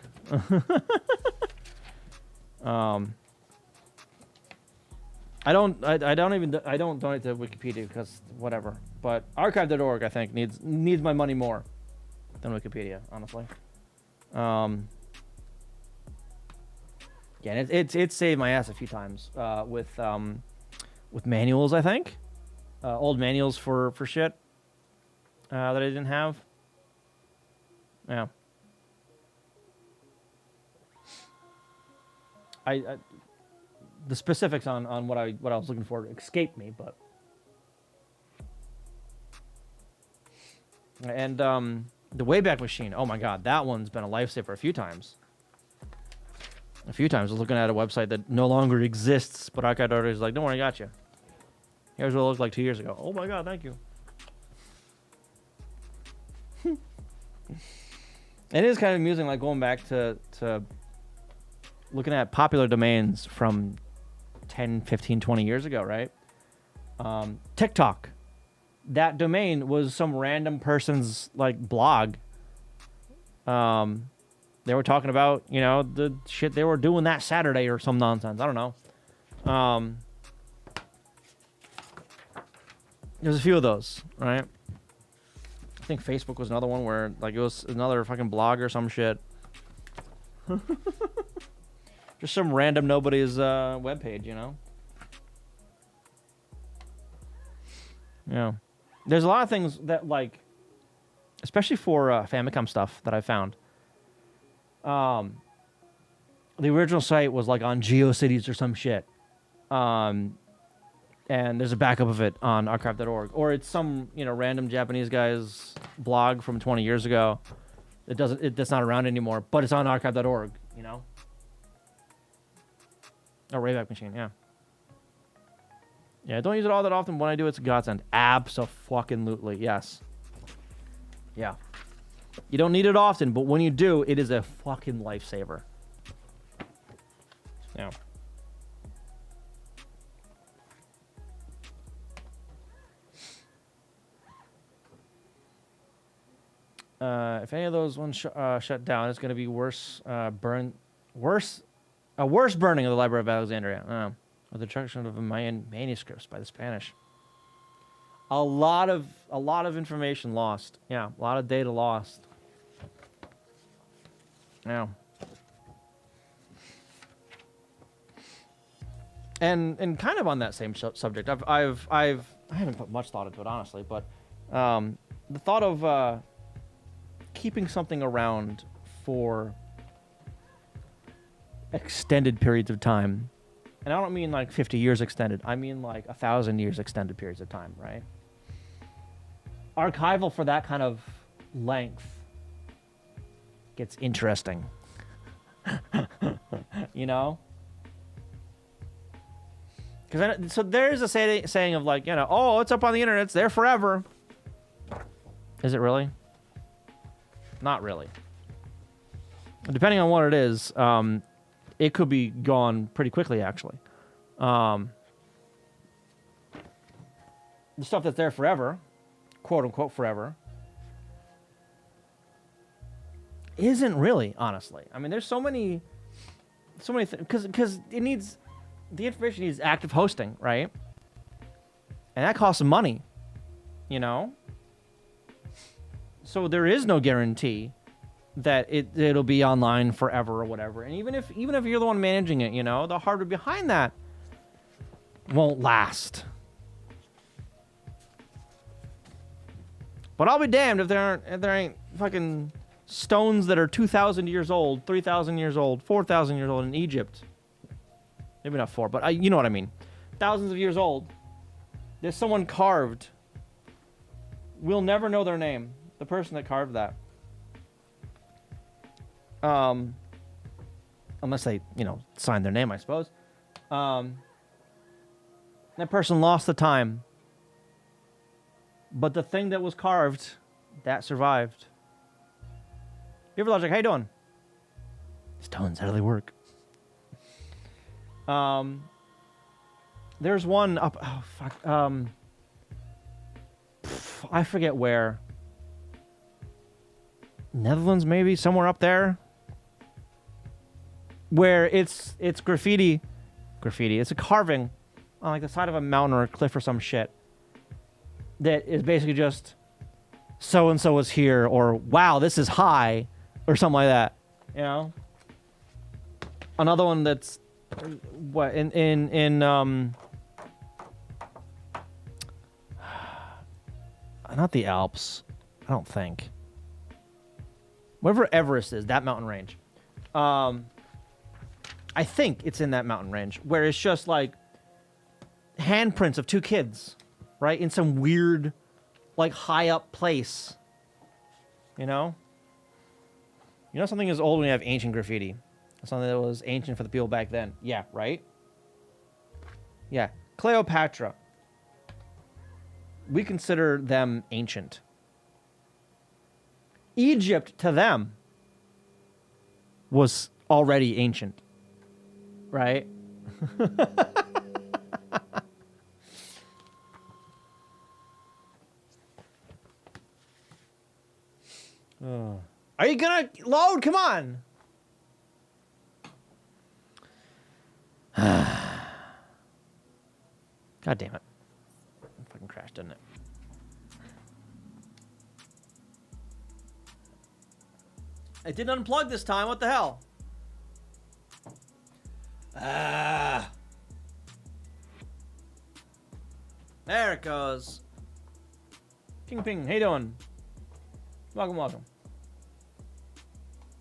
S1: I don't donate to Wikipedia because whatever. But archive.org I think needs my money more than Wikipedia, honestly. Yeah, and it saved my ass a few times with manuals, I think. Old manuals for shit that I didn't have. Yeah. I the specifics on what I was looking for escaped me, but and the Wayback Machine. Oh my God, that one's been a lifesaver a few times. I was looking at a website that no longer exists, but archive.org is like, don't worry, I got you. Here's what it looked like 2 years ago. Oh my God, thank you. It is kind of amusing, like going back to looking at popular domains from 10, 15, 20 years ago, right? TikTok that domain was some random person's like blog. They were talking about, you know, the shit they were doing that Saturday or some nonsense. I don't know. There's a few of those, right? I think Facebook was another one where like it was another fucking blog or some shit. Just some random nobody's webpage, you know? Yeah. There's a lot of things that, like, especially for Famicom stuff that I found. The original site was, like, on GeoCities or some shit. And there's a backup of it on archive.org. Or it's some, you know, random Japanese guy's blog from 20 years ago. That's not around anymore, but it's on archive.org, you know? Oh, Wayback Machine, yeah. Yeah, don't use it all that often. When I do, it's a godsend. Abso-fucking-lutely, yes. Yeah. You don't need it often, but when you do, it is a fucking lifesaver. Yeah. If any of those ones shut down, it's going to be worse. Worse burning of the Library of Alexandria. With the destruction of Mayan manuscripts by the Spanish. A lot of information lost. Yeah, a lot of data lost. Yeah. And kind of on that same subject, I haven't put much thought into it honestly, but the thought of keeping something around for extended periods of time. And I don't mean like 50 years extended. I mean like 1,000 years extended periods of time, right? Archival for that kind of length gets interesting. You know? So there's a saying of like, you know, oh, it's up on the internet. It's there forever. Is it really? Not really. Depending on what it is, it could be gone pretty quickly, actually. The stuff that's there forever, quote unquote forever, isn't really, honestly. I mean, there's so many things, because the information needs active hosting, right? And that costs money, you know? So there is no guarantee that it'll be online forever or whatever. And even if you're the one managing it, you know, the hardware behind that won't last. But I'll be damned if there ain't fucking stones that are 2,000 years old, 3,000 years old, 4,000 years old in Egypt. Maybe not 4, but you know what I mean. Thousands of years old. There's someone carved. We'll never know their name. The person that carved that. Unless they, you know, sign their name, I suppose. That person lost the time. But the thing that was carved, that survived. Beaver Logic, how you doing? Stones, how do they work? There's one up, oh fuck, I forget where. Netherlands, maybe? Somewhere up there? Where it's graffiti. It's a carving on like the side of a mountain or a cliff or some shit. That is basically just so-and-so was here, or wow, this is high, or something like that. You know? Another one that's what in not the Alps, I don't think. Wherever Everest is, that mountain range. I think it's in that mountain range where it's just like handprints of two kids, right? In some weird, like high up place. You know? You know something is old when you have ancient graffiti. Something that was ancient for the people back then. Yeah, right? Yeah. Cleopatra. We consider them ancient. Egypt, to them, was already ancient. Right? Are you gonna load? Come on. God damn it. Fucking crashed, didn't it? It didn't unplug this time. What the hell? There it goes. Ping ping. How you doing? Welcome, welcome.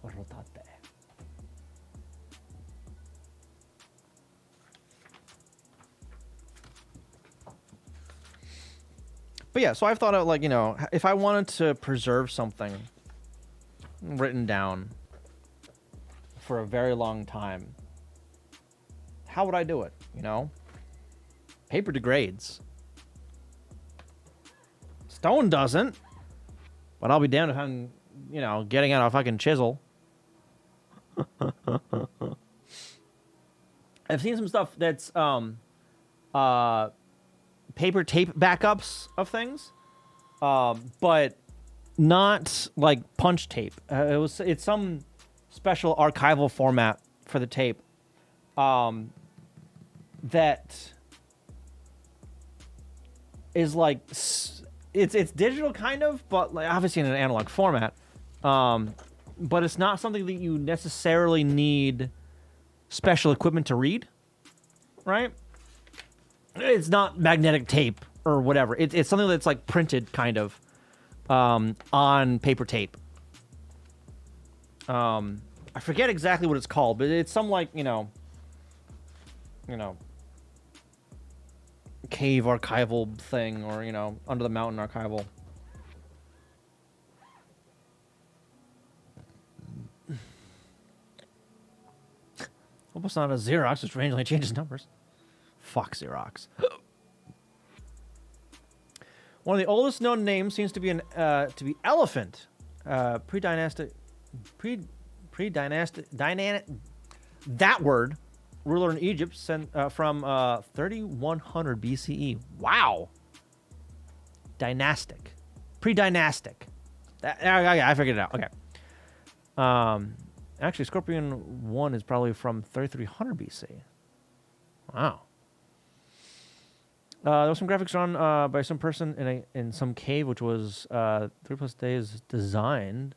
S1: Rotate. But yeah, so I've thought of, like, you know, if I wanted to preserve something written down for a very long time, how would I do it? You know, paper degrades. Stone doesn't. But I'll be damned if I'm, you know, getting out a fucking chisel. I've seen some stuff that's paper tape backups of things, but not like punch tape. It's some special archival format for the tape that is like it's digital kind of, but like obviously in an analog format. But it's not something that you necessarily need special equipment to read, right? It's not magnetic tape or whatever. It's something that's like printed kind of on paper tape. I forget exactly what it's called, but it's some like, you know, cave archival thing, or, you know, under the mountain archival. Almost not a Xerox, which randomly changes numbers. Fuck Xerox. One of the oldest known names seems to be elephant. Pre-dynastic, that word, ruler in Egypt, from 3100 BCE. Wow. Dynastic. Pre-dynastic. I figured it out. Okay. Actually, Scorpion 1 is probably from 3300 BC. Wow. There was some graphics drawn by some person in some cave, which was 3+ days designed.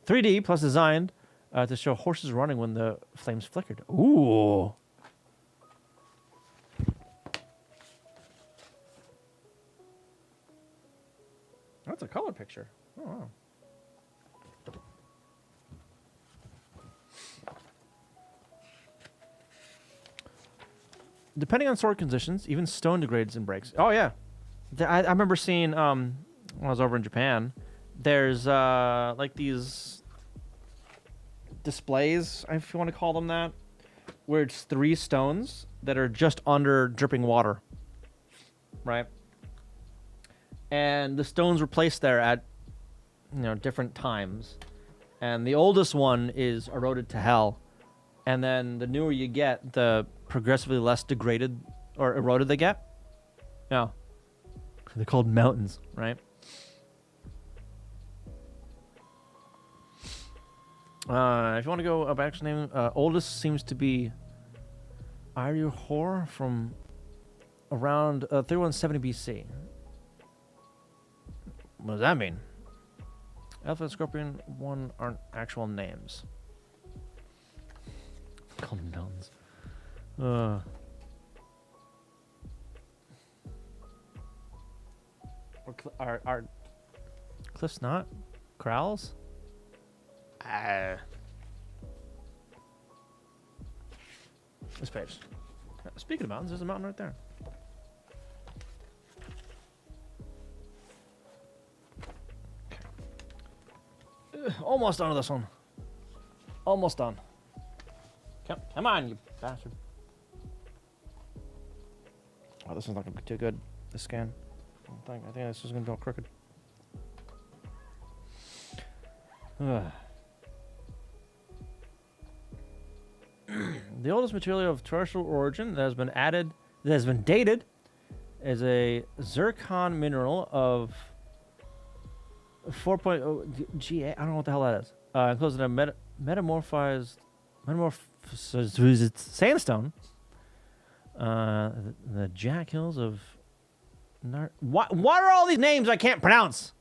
S1: 3D plus designed to show horses running when the flames flickered. Ooh. That's a color picture. Oh, wow. Depending on sword conditions, even stone degrades and breaks. Oh, yeah. I remember seeing, when I was over in Japan, there's, like, these displays, if you want to call them that, where it's 3 stones that are just under dripping water, right? And the stones were placed there at, you know, different times. And the oldest one is eroded to hell. And then the newer you get, the progressively less degraded or eroded they get. Yeah. They're called mountains, right? If you want to go up, actual name, oldest seems to be Aryu Hor from around 3170 BC. What does that mean? Alpha and Scorpion 1 aren't actual names. Call them mountains. Are cliffs not corrals? This page. Speaking of mountains, there's a mountain right there. Okay. Almost done with this one. Almost done. Come on, you bastard. Oh, this one's not going to be too good, this scan. I think this is going to go crooked. The oldest material of terrestrial origin that has been dated, is a zircon mineral of 4.0 GA. I don't know what the hell that is. Enclosed in a metamorphosed sandstone. The Jack Hills of. What are all these names I can't pronounce?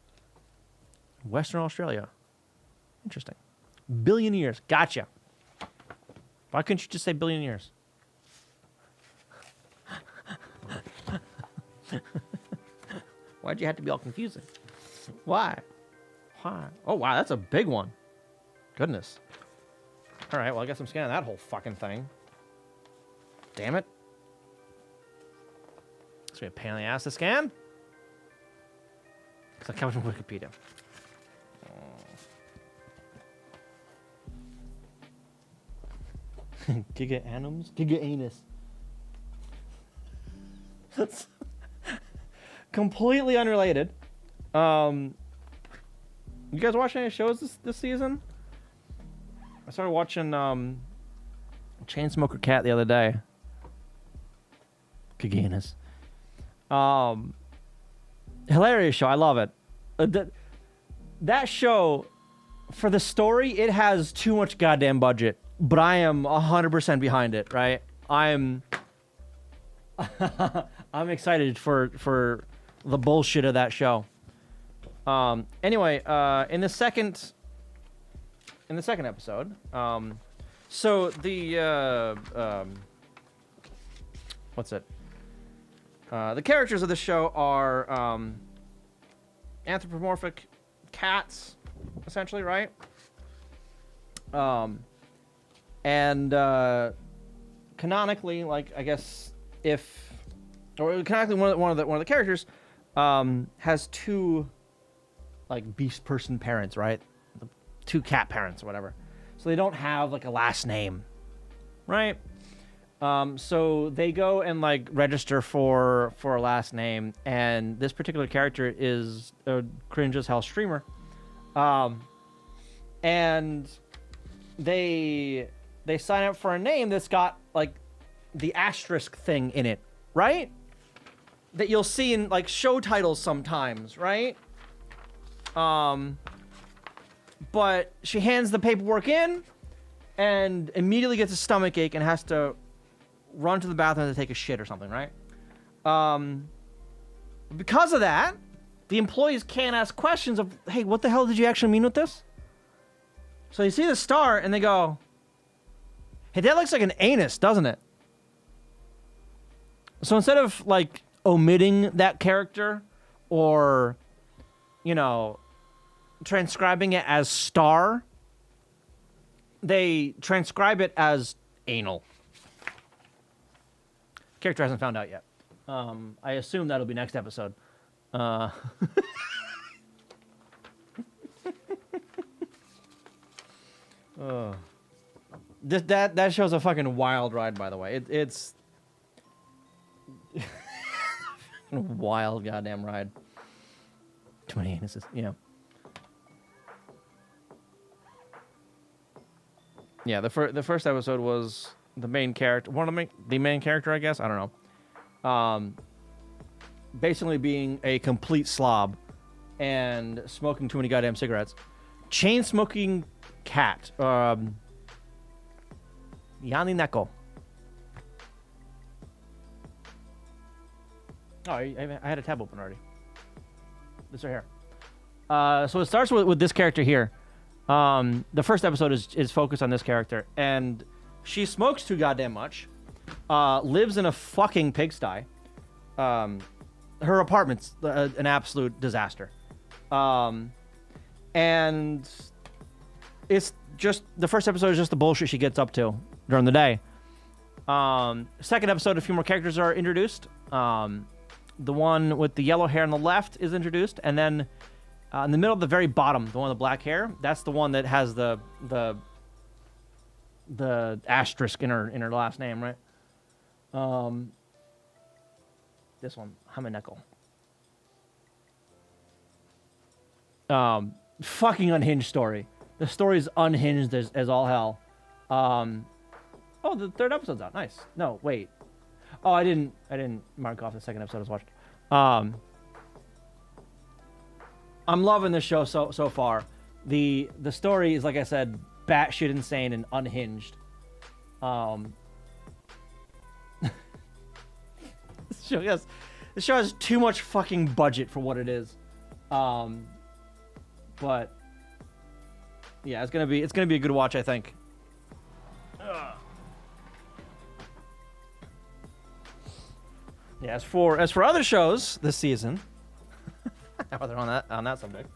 S1: Western Australia. Interesting. Billion years. Gotcha. Why couldn't you just say billion years? Why'd you have to be all confusing? Why? Why? Oh, wow, that's a big one. Goodness. All right, well, I guess I'm scanning that whole fucking thing. Damn it. It's gonna be a pain in the ass to scan. Because I covered from Wikipedia. Giga Anims? Giga Anus. That's completely unrelated. You guys watching any shows this season? I started watching Chainsmoker Cat the other day. Giga Anus. Hilarious show. I love it. That show, for the story, it has too much goddamn budget. But I am 100% behind it, right? I'm excited for the bullshit of that show. Anyway, in the second episode, so the what's it? The characters of the show are anthropomorphic cats, essentially, right? And canonically, like, I guess canonically one of the characters has two like beast person parents, right? Two cat parents or whatever. So they don't have like a last name, right? So they go and like register for a last name, and this particular character is a cringe as hell streamer, and they sign up for a name that's got like the asterisk thing in it, right? That you'll see in like show titles sometimes, right? But she hands the paperwork in and immediately gets a stomach ache and has to run to the bathroom to take a shit or something, right? Because of that, the employees can't ask questions of, hey, what the hell did you actually mean with this? So you see the star and they go, hey, that looks like an anus, doesn't it? So instead of like omitting that character or, you know, transcribing it as star, they transcribe it as anal. Character hasn't found out yet. I assume that'll be next episode. That show's a fucking wild ride, by the way. It's wild goddamn ride. Too many anuses, yeah. Yeah, the first episode was the main character, the main character, I guess. I don't know. Basically being a complete slob and smoking too many goddamn cigarettes. Chain smoking cat. Yani Neko. Oh, I had a tab open already. This right here. So it starts with this character here. The first episode is focused on this character, and she smokes too goddamn much. Lives in a fucking pigsty. Her apartment's an absolute disaster. And it's just, the first episode is just the bullshit she gets up to during the day. Second episode, a few more characters are introduced. The one with the yellow hair on the left is introduced, and then in the middle of the very bottom, the one with the black hair, that's the one that has the asterisk in her last name, right? This one, Hamenekel. Fucking unhinged story. The story's unhinged as all hell. Oh, the third episode's out. Nice. No, wait. Oh, I didn't mark off the second episode I was watching. I'm loving this show so far. The story is, like I said, batshit insane and unhinged. This show has too much fucking budget for what it is. But yeah, it's gonna be a good watch, I think. Yeah, as for other shows this season, while they're on that subject,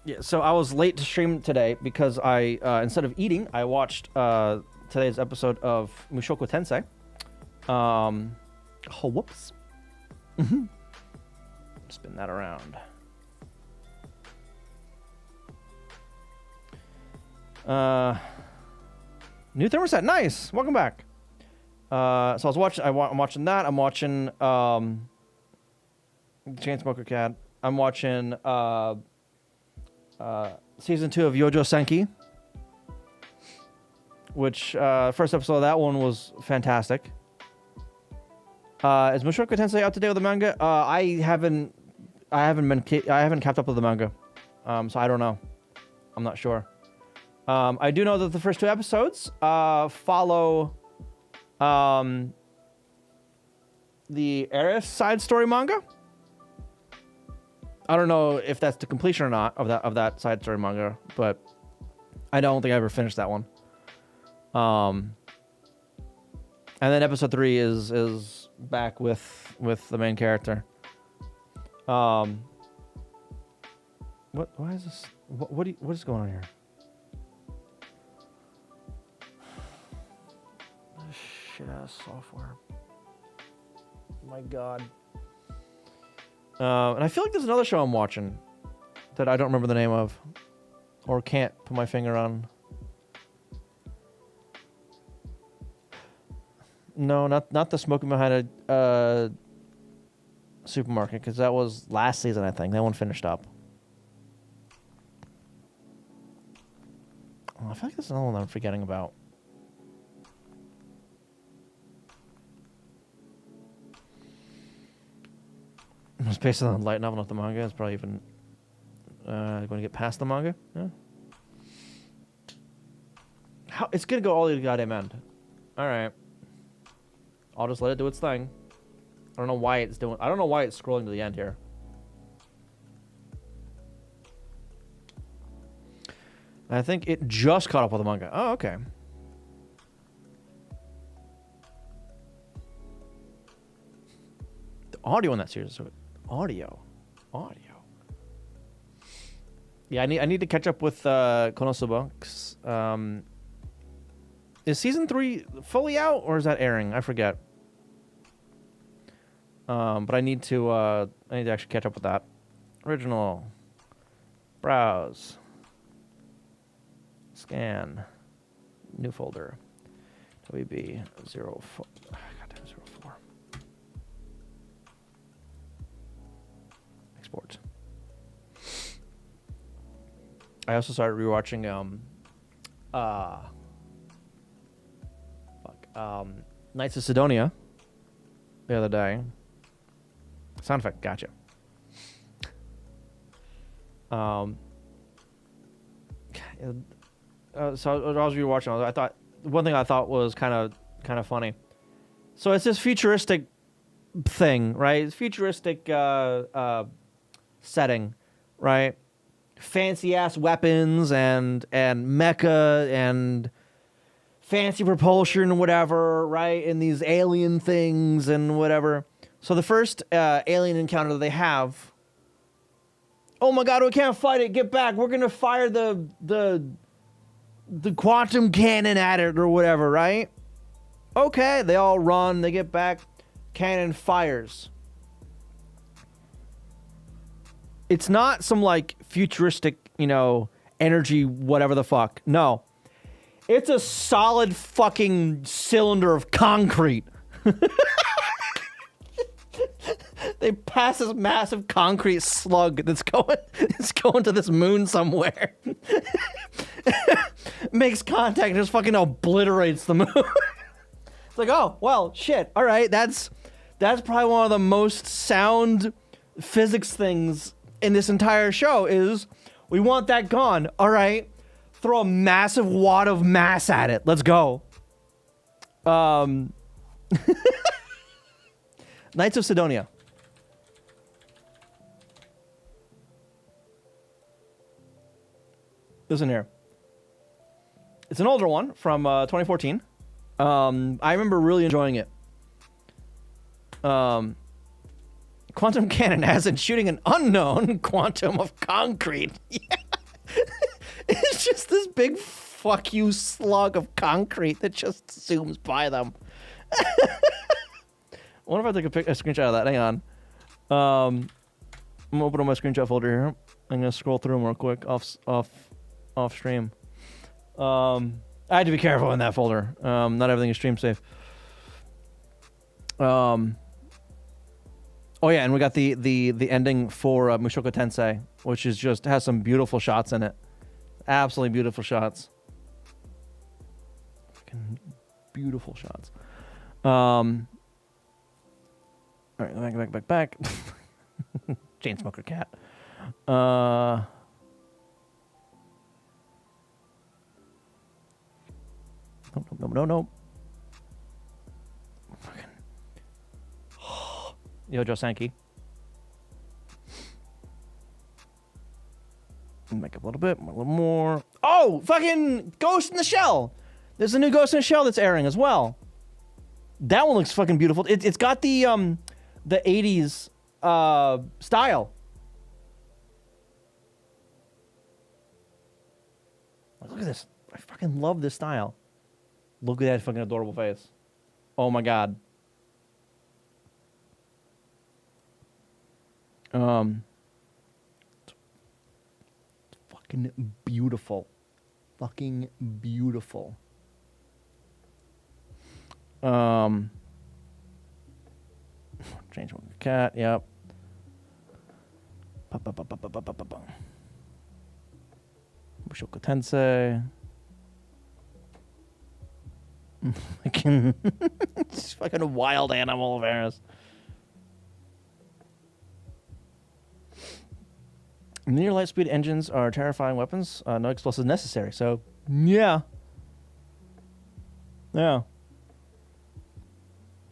S1: yeah. So I was late to stream today because I instead of eating, I watched today's episode of Mushoku Tensei. Oh, whoops. Spin that around. New thermostat, nice. Welcome back. So I was watching. I'm watching that. I'm watching Chainsmoker Cat. I'm watching season 2 of Yojo Senki, which first episode of that one was fantastic. Is Mushoku Tensei up to date with the manga? I haven't kept up with the manga, so I don't know. I'm not sure. I do know that the first 2 episodes follow the Eris side story manga. I don't know if that's to completion or not of that side story manga, but I don't think I ever finished that one. And then episode 3 is back with the main character. What? Why is this? What is going on here? Shit ass software. My God. And I feel like there's another show I'm watching that I don't remember the name of, or can't put my finger on. No, not the smoking behind a supermarket, because that was last season, I think. That one finished up. Oh, I feel like there's another one that I'm forgetting about. It's based on a light novel, not the manga. It's probably even going to get past the manga. Yeah. It's going to go all the way to the goddamn end. All right. I'll just let it do its thing. I don't know why it's scrolling to the end here. I think it just caught up with the manga. Oh, okay. The audio in that series is so good. Audio. Yeah, I need to catch up with Konosuba. Is season 3 fully out, or is that airing? I forget. But I need to actually catch up with that. Original. Browse. Scan. New folder. WB 04. Goddamn 04. Export. I also started rewatching Knights of Sidonia the other day. Sound effect, gotcha. So I was rewatching. I thought one thing I thought was kind of funny. So it's this futuristic thing, right? It's futuristic setting, right? Fancy ass weapons and mecha and fancy propulsion and whatever, right? And these alien things and whatever. So the first alien encounter that they have, oh my God, we can't fight it. Get back. We're gonna fire the quantum cannon at it or whatever, right? Okay, they all run. They get back. Cannon fires. It's not some like futuristic, energy, whatever the fuck. No. It's a solid fucking cylinder of concrete. They pass this massive concrete slug that's going to this moon somewhere. Makes contact and just fucking obliterates the moon. It's like, oh, well, shit. All right, that's probably one of the most sound physics things in this entire show is we want that gone. All right. Throw a massive wad of mass at it. Let's go. Knights of Sidonia. Listen here. It's an older one from 2014. I remember really enjoying it. Quantum cannon as in shooting an unknown quantum of concrete. Yeah. It's just this big fuck you slug of concrete that just zooms by them. I wonder if I take a screenshot of that. Hang on. I'm gonna open up my screenshot folder here. I'm gonna scroll through them real quick off stream. I had to be careful in that folder. Not everything is stream safe. Oh yeah, and we got the ending for Mushoku Tensei, which is just has some beautiful shots in it. Absolutely beautiful shots. Fucking beautiful shots. All right, back. Chainsmoker cat. No. Fucking. Yojo Sankey. Make up a little more. Oh, fucking Ghost in the Shell. There's a new Ghost in the Shell that's airing as well. That one looks fucking beautiful. It's got the 80s style. Look at this. I fucking love this style. Look at that fucking adorable face. Oh my god. Fucking beautiful. Fucking beautiful. Change one cat, yep. Mushoku Tensei. Fucking it's fucking a wild animal of Eris. Near light speed engines are terrifying weapons. No explosives necessary. So yeah. Oh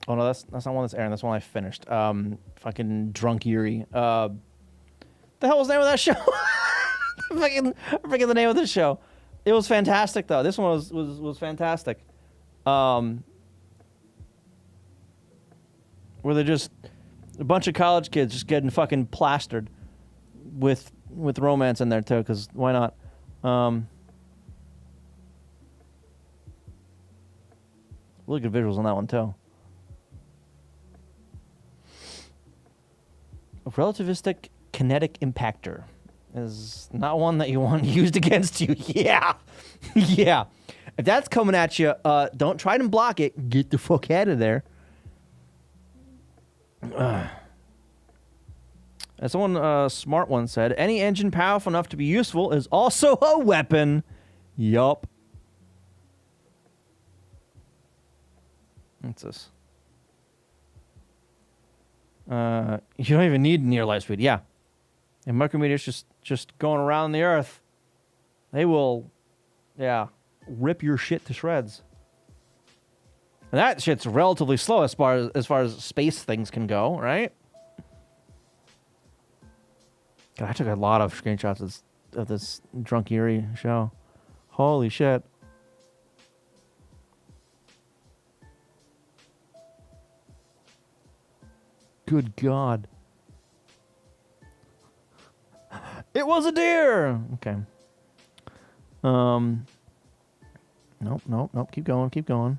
S1: no, that's not one that's airing. That's one I finished. Fucking Drunk Yuri. The hell was the name of that show? I forget the name of this show. It was fantastic though. This one was fantastic. Where they're just a bunch of college kids just getting fucking plastered with romance in there too, because why not? Really good visuals on that one too. A relativistic kinetic impactor is not one that you want used against you. Yeah. Yeah. If that's coming at you, don't try to block it. Get the fuck out of there. As someone smart one said, any engine powerful enough to be useful is also a weapon. Yup. What's this? You don't even need near light speed. Yeah. And micrometers just going around the earth. They will, yeah, rip your shit to shreds. And that shit's relatively slow as far as space things can go, right? God, I took a lot of screenshots of this Drunk Yuri show. Holy shit. Good God. It was a deer! Okay. Nope. Keep going.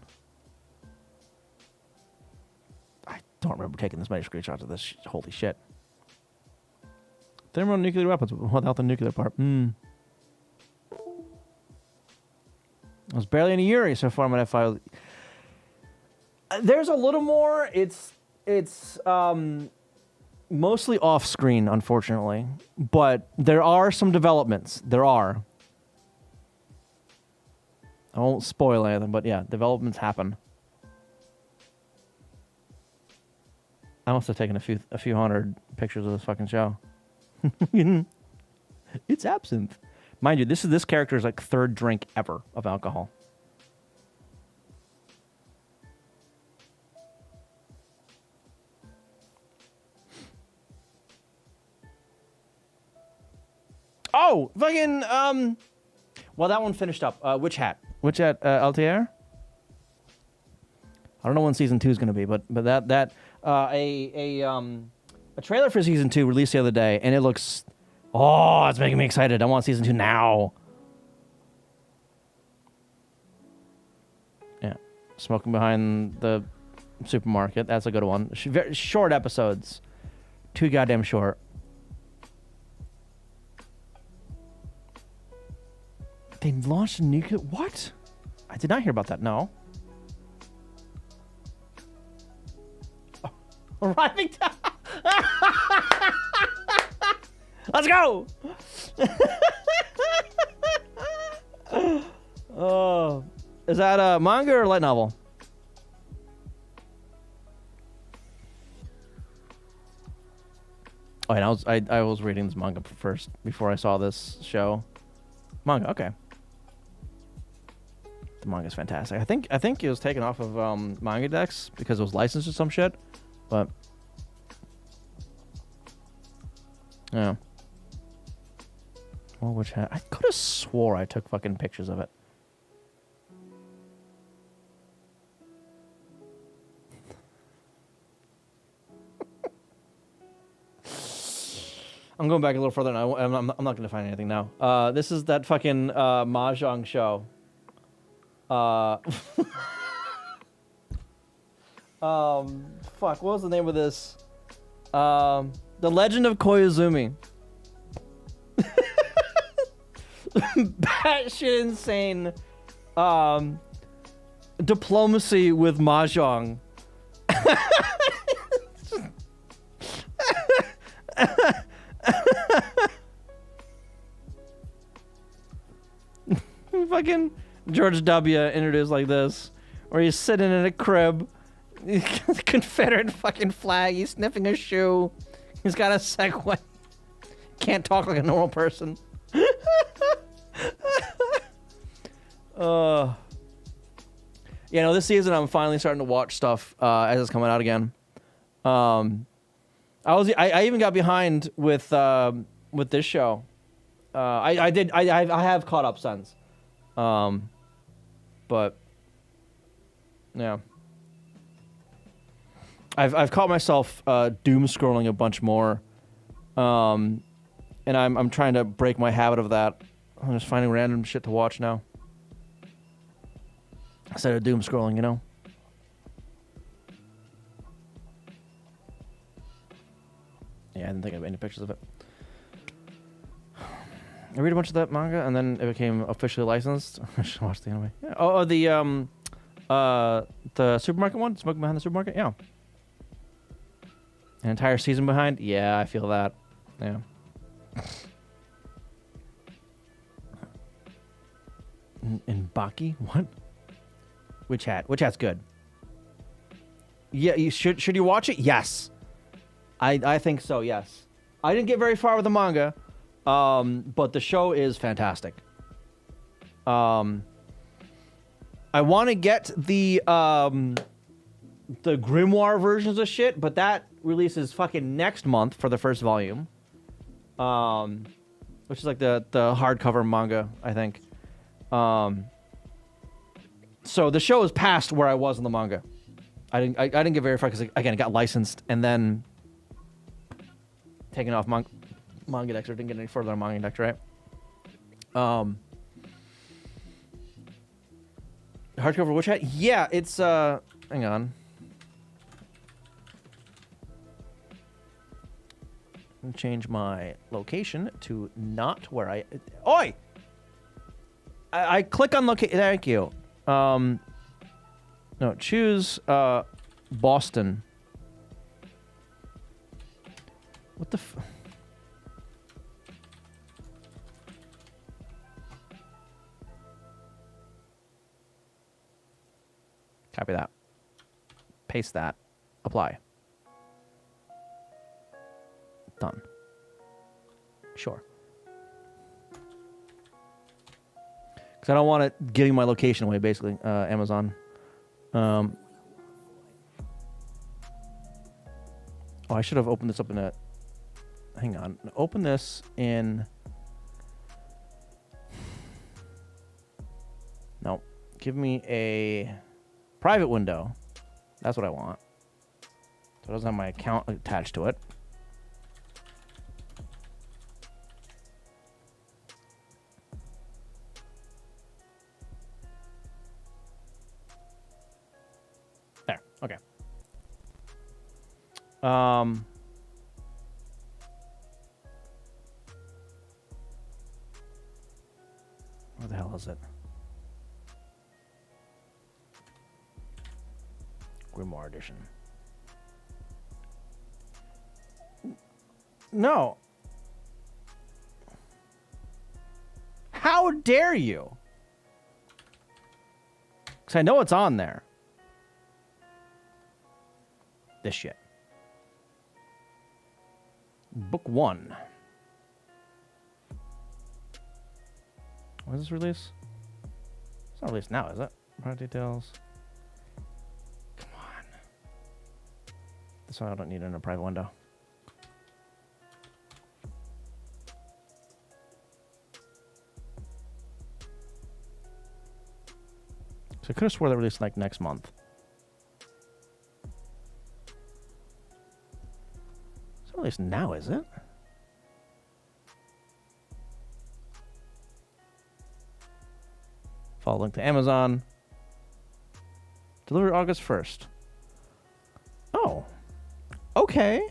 S1: I don't remember taking this many screenshots of this. Holy shit. Thermonuclear weapons without the nuclear part. It was barely any Yuri so far. There's a little more. It's mostly off screen, unfortunately, but there are some developments. There are. I won't spoil anything, but yeah, developments happen. I must have taken a few hundred pictures of this fucking show. It's absinthe. Mind you, this character's like third drink ever of alcohol. Oh, fucking well, that one finished up. Which hat? Which hat? LTR? I don't know when season 2 is going to be, but that a trailer for season 2 released the other day, and it looks, oh, it's making me excited. I want season 2 now. Yeah, smoking behind the supermarket. That's a good one. Very short episodes, too goddamn short. They launched a new... What? I did not hear about that. No. Oh, arriving time. Let's go. Oh, is that a manga or a light novel? Oh, and I was reading this manga first before I saw this show. Manga, okay. The manga's fantastic. I think it was taken off of Manga Dex because it was licensed or some shit, but yeah. Well, which hat? I could have swore I took fucking pictures of it. I'm going back a little further now. I'm not going to find anything now. This is that fucking Mahjong show. Fuck, what was the name of this? The Legend of Koizumi. Batshit insane. Diplomacy with Mahjong. Fucking George W. introduced like this, where he's sitting in a crib, Confederate fucking flag, he's sniffing a shoe, he's got a Segway, can't talk like a normal person. Yeah, no, this season I'm finally starting to watch stuff as it's coming out again. I even got behind with this show. I have caught up since. But yeah, I've caught myself doom scrolling a bunch more, and I'm trying to break my habit of that. I'm just finding random shit to watch now instead of doom scrolling, you know. Yeah, I didn't think I have any pictures of it. I read a bunch of that manga, and then it became officially licensed. I should watch the anime. Yeah. Oh, the supermarket one, Smoking Behind the Supermarket. Yeah, an entire season behind. Yeah, I feel that. Yeah. In Baki, what? Which hat? Which hat's good? Yeah, you should you watch it? Yes, I think so. Yes, I didn't get very far with the manga. But the show is fantastic. I want to get the grimoire versions of shit, but that releases fucking next month for the first volume. Which is like the hardcover manga, I think. So the show is past where I was in the manga. I didn't get very far because, again, it got licensed and then taken off Manga Dex, or didn't get any further on Manga Dex, right? Hardcover which hat? Yeah, it's hang on. Change my location to not where I... Oi! I click on location. Thank you. No, choose Boston. What the Copy that. Paste that. Apply. done. Sure. Because I don't want it giving my location away, basically, Amazon. Oh, I should have opened this up in a... Hang on. Open this in... No. Give me a private window. That's what I want. So it doesn't have my account attached to it. There. Okay. Where the hell is it? Grimoire Edition. No. How dare you? Because I know it's on there. This shit. Book 1. When is this release? It's not released now, is it? Product details. Come on. This one I don't need in a private window. So I could have swore that released like next month. It's not released now, is it? Follow link to Amazon. Delivery August 1st. Oh. Okay.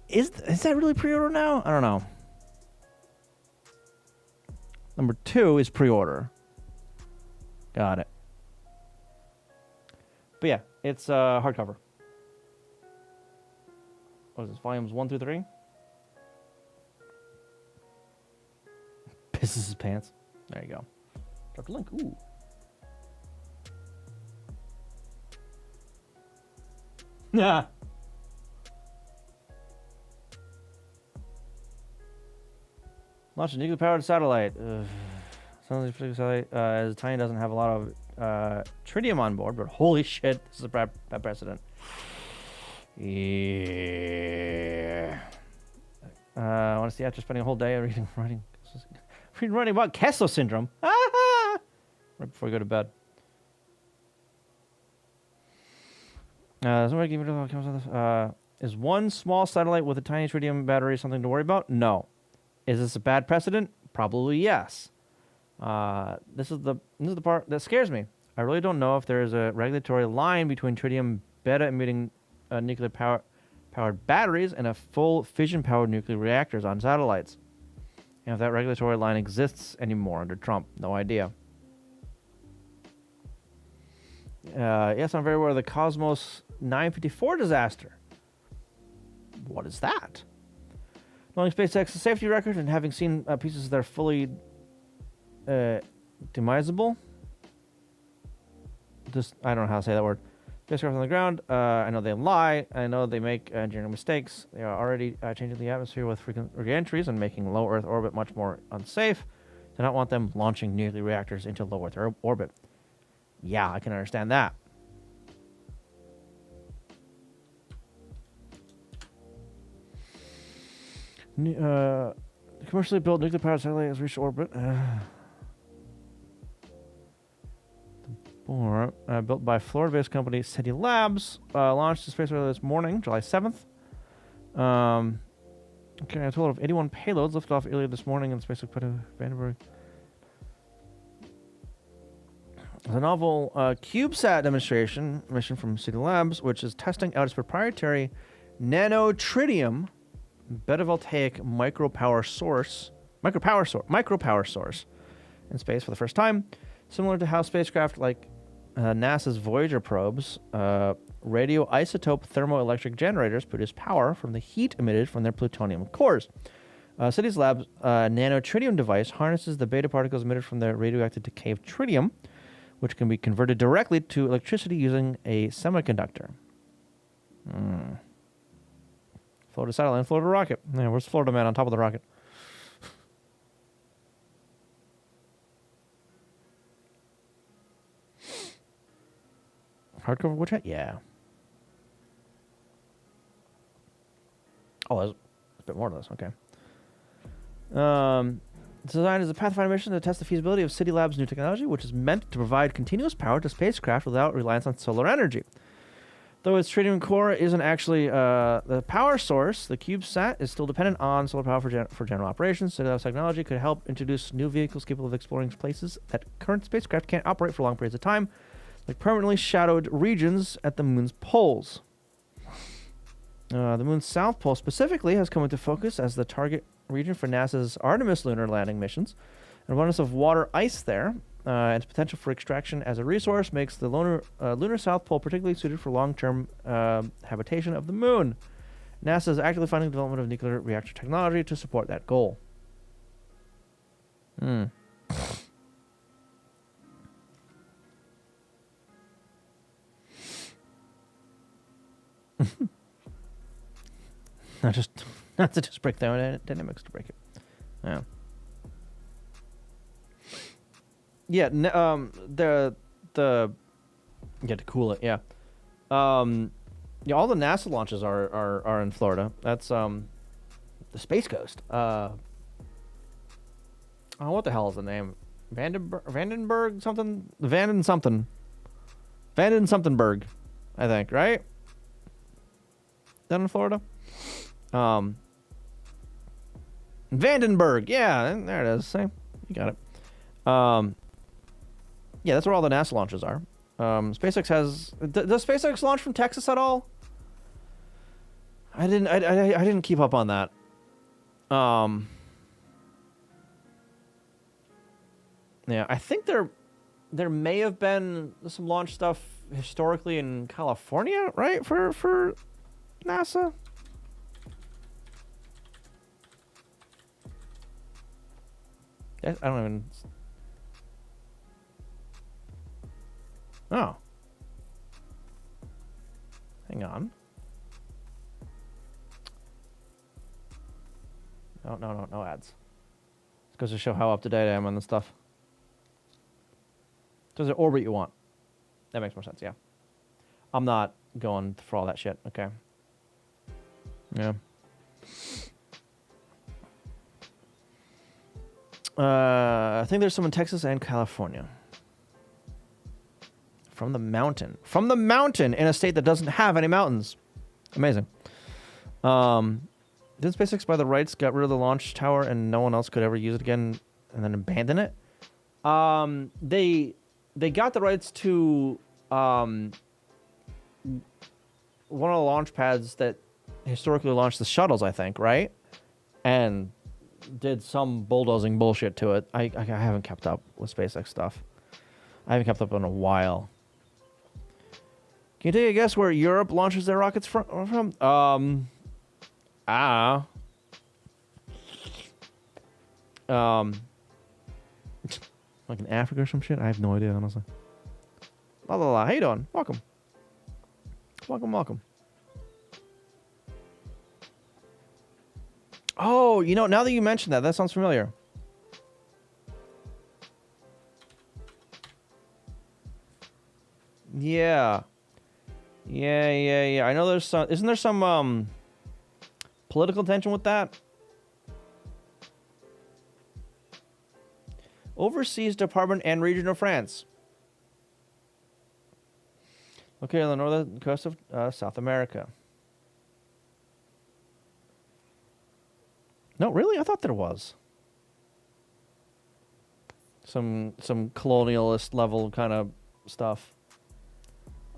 S1: Is that really pre-order now? I don't know. Number 2 is pre-order. Got it. But yeah, it's hardcover. What is this? Volumes 1 through 3? Pisses his pants. There you go. Drop the link. Ooh. Yeah. Launch a nuclear-powered satellite. Satellite as Tiny doesn't have a lot of tritium on board, but holy shit, this is a bad precedent. Yeah. I want to see after spending a whole day reading about Kessler syndrome. Right before you go to bed. Somebody give me is one small satellite with a tiny tritium battery something to worry about? No. Is this a bad precedent? Probably yes. This is the part that scares me. I really don't know if there is a regulatory line between tritium beta emitting nuclear powered batteries and a full fission powered nuclear reactors on satellites. And if that regulatory line exists anymore under Trump, no idea. Yes, I'm very aware of the Cosmos 954 disaster. What is that? Knowing SpaceX's safety record and having seen pieces that are fully demisable. I don't know how to say that word. Spacecraft on the ground. I know they lie. I know they make engineering mistakes. They are already changing the atmosphere with frequent re-entries and making low Earth orbit much more unsafe. Do not want them launching nuclear reactors into low Earth orbit. Yeah, I can understand that. The commercially built nuclear powered satellite has reached orbit. Built by Florida-based company SETI Labs, launched to space earlier this morning, July 7th. Okay, a total of 81 payloads lifted off earlier this morning in the space of Vandenberg. The novel CubeSat demonstration mission from SETI Labs, which is testing out its proprietary nanotritium betavoltaic micropower source in space for the first time, similar to how spacecraft like NASA's Voyager probes, radioisotope thermoelectric generators produce power from the heat emitted from their plutonium cores. SETI's Lab's nanotritium device harnesses the beta particles emitted from the radioactive decay of tritium, which can be converted directly to electricity using a semiconductor. Florida satellite, Florida rocket. Yeah, where's Florida man on top of the rocket? Hardcover wood chat? Yeah. Oh, there's a bit more to this. Okay. It's designed as a Pathfinder mission to test the feasibility of City Labs' new technology, which is meant to provide continuous power to spacecraft without reliance on solar energy. Though its tritium core isn't actually the power source, the CubeSat is still dependent on solar power for general operations. City Labs' technology could help introduce new vehicles capable of exploring places that current spacecraft can't operate for long periods of time, like permanently shadowed regions at the moon's poles. The moon's south pole specifically has come into focus as the target region for NASA's Artemis lunar landing missions. An abundance of water ice there and its potential for extraction as a resource makes the lunar south pole particularly suited for long-term habitation of the moon. NASA is actively funding the development of nuclear reactor technology to support that goal. Not to just break thermodynamics to break it. Yeah. Yeah. To cool it. Yeah. Yeah. All the NASA launches are in Florida. That's the Space Coast. Oh, what the hell is the name? Vandenberg something. Vanden somethingberg, I think. Right. Down in Florida. Vandenberg, yeah, there it is. Same, you got it. Yeah, that's where all the NASA launches are. SpaceX has. Does SpaceX launch from Texas at all? I didn't keep up on that. Yeah, I think there may have been some launch stuff historically in California, right? For NASA. I don't even. Oh. Hang on. No ads. It goes to show how up to date I am on this stuff. Does it orbit you want? That makes more sense, yeah. I'm not going for all that shit, okay. Yeah. I think there's some in Texas and California. From the mountain in a state that doesn't have any mountains. Amazing. Didn't SpaceX buy the rights, got rid of the launch tower, and no one else could ever use it again, and then abandon it? They got the rights to one of the launch pads that historically launched the shuttles, I think, right? And did some bulldozing bullshit to it. I haven't kept up with SpaceX stuff. I haven't kept up in a while. Can you take a guess where Europe launches their rockets from? Like in Africa or some shit? I have no idea, honestly. La la la. How you doing? Welcome. Welcome. Oh, you know, now that you mentioned that sounds familiar. Yeah. I know there's some. Isn't there some political tension with that? Overseas Department and Region of France. Okay, on the northern coast of South America. No, really? I thought there was. Some colonialist level kind of stuff.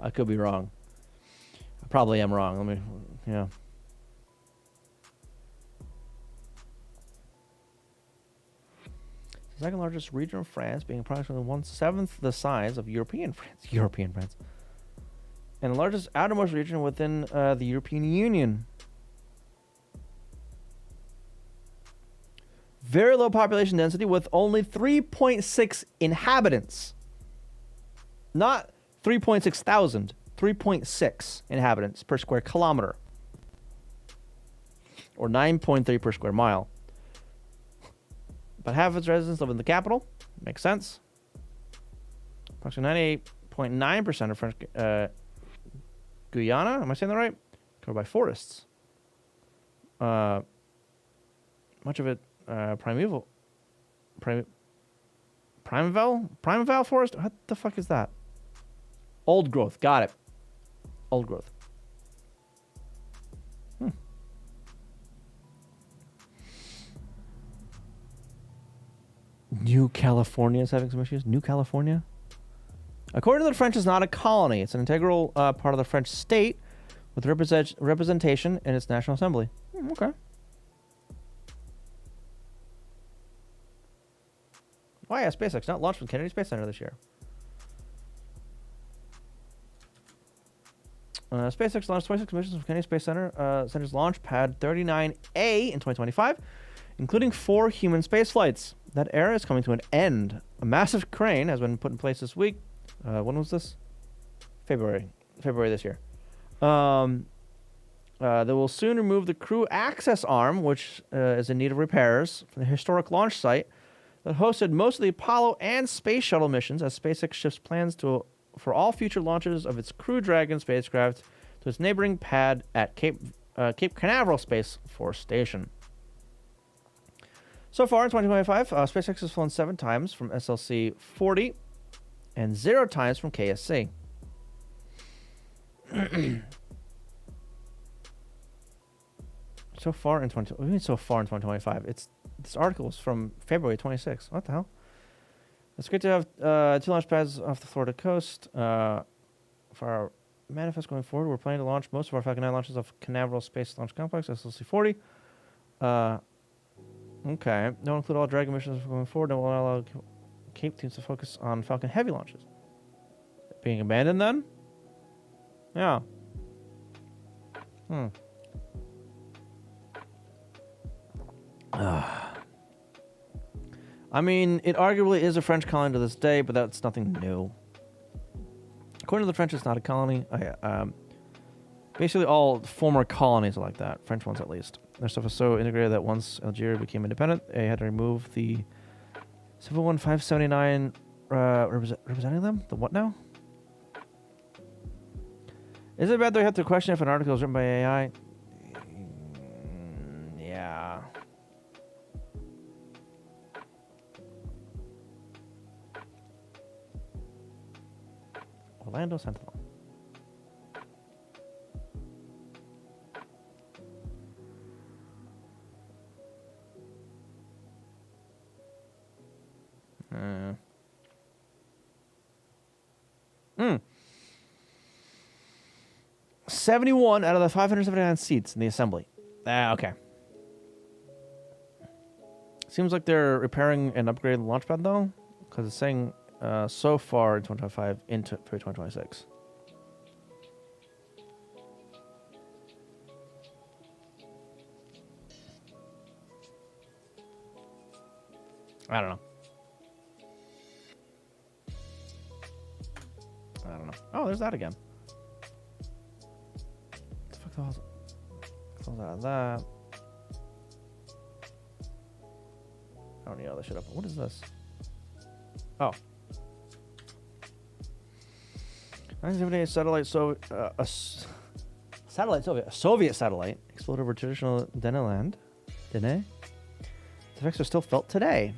S1: I could be wrong. I probably am wrong. Yeah. The second largest region of France, being approximately 1/7 the size of European France. And the largest outermost region within the European Union. Very low population density with only 3.6 inhabitants. Not 3.6 thousand. 3.6 inhabitants per square kilometer, or 9.3 per square mile. About half of its residents live in the capital. Makes sense. Approximately 98.9% of French Guyana, am I saying that right? Covered by forests. Much of it primeval forest? What the fuck is that? Old growth. Got it. Old growth. New California is having some issues. New California? According to the French, it's not a colony. It's an integral part of the French state with representation in its National Assembly. Okay. Oh yeah, SpaceX not launched from Kennedy Space Center this year. SpaceX launched 26 missions from Kennedy Space Center. Center's launch pad 39A in 2025, including 4 human space flights. That era is coming to an end. A massive crane has been put in place this week. When was this? February this year. They will soon remove the crew access arm, which is in need of repairs, from the historic launch site that hosted most of the Apollo and Space Shuttle missions, as SpaceX shifts plans for all future launches of its Crew Dragon spacecraft to its neighboring pad at Cape Canaveral Space Force Station. So far in 2025, SpaceX has flown 7 times from SLC-40 and 0 times from KSC. So far in 2025? This article is from February 26th. What the hell? It's great to have 2 launch pads off the Florida coast. For our manifest going forward, we're planning to launch most of our Falcon 9 launches off Canaveral Space Launch Complex, SLC-40. Okay. No include all Dragon missions going forward. No will allow Cape teams to focus on Falcon Heavy launches. Being abandoned then? Yeah. I mean, it arguably is a French colony to this day, but that's nothing new. According to the French, it's not a colony. Basically, all former colonies are like that. French ones, at least. Their stuff is so integrated that once Algeria became independent, they had to remove the 71579 representing them. The what now? Is it bad that we have to question if an article is written by AI? Yeah. Orlando Sentinel. Hmm. 71 out of the 579 seats in the assembly. Okay. Seems like they're repairing and upgrading the launch pad, though, because it's saying so far in 2025 into for 2026. I don't know. Oh, there's that again. What the fuck was it? Close out of that. I don't need all this shit up. What is this? Oh. 1978 satellite a Soviet satellite exploded over traditional Dene. The effects are still felt today.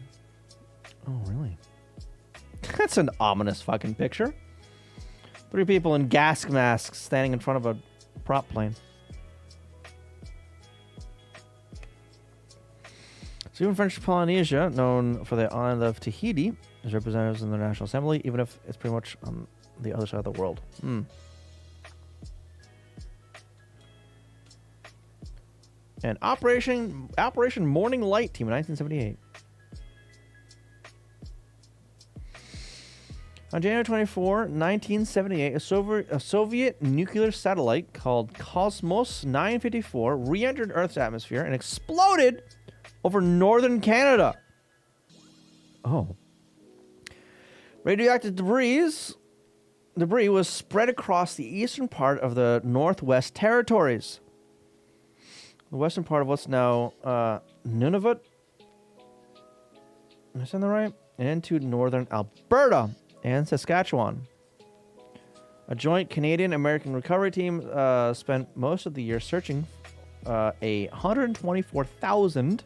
S1: Oh, really? That's an ominous fucking picture. 3 people in gas masks standing in front of a prop plane. So even French Polynesia, known for the island of Tahiti, is representatives in the National Assembly, even if it's pretty much on the other side of the world. And Operation Morning Light Team in 1978. On January 24, 1978, a Soviet nuclear satellite called Cosmos 954 re-entered Earth's atmosphere and exploded over northern Canada. Oh. Radioactive debris debris was spread across the eastern part of the Northwest Territories. The western part of what's now Nunavut. Am I saying that right? And into northern Alberta and Saskatchewan. A joint Canadian-American recovery team spent most of the year searching a 124,000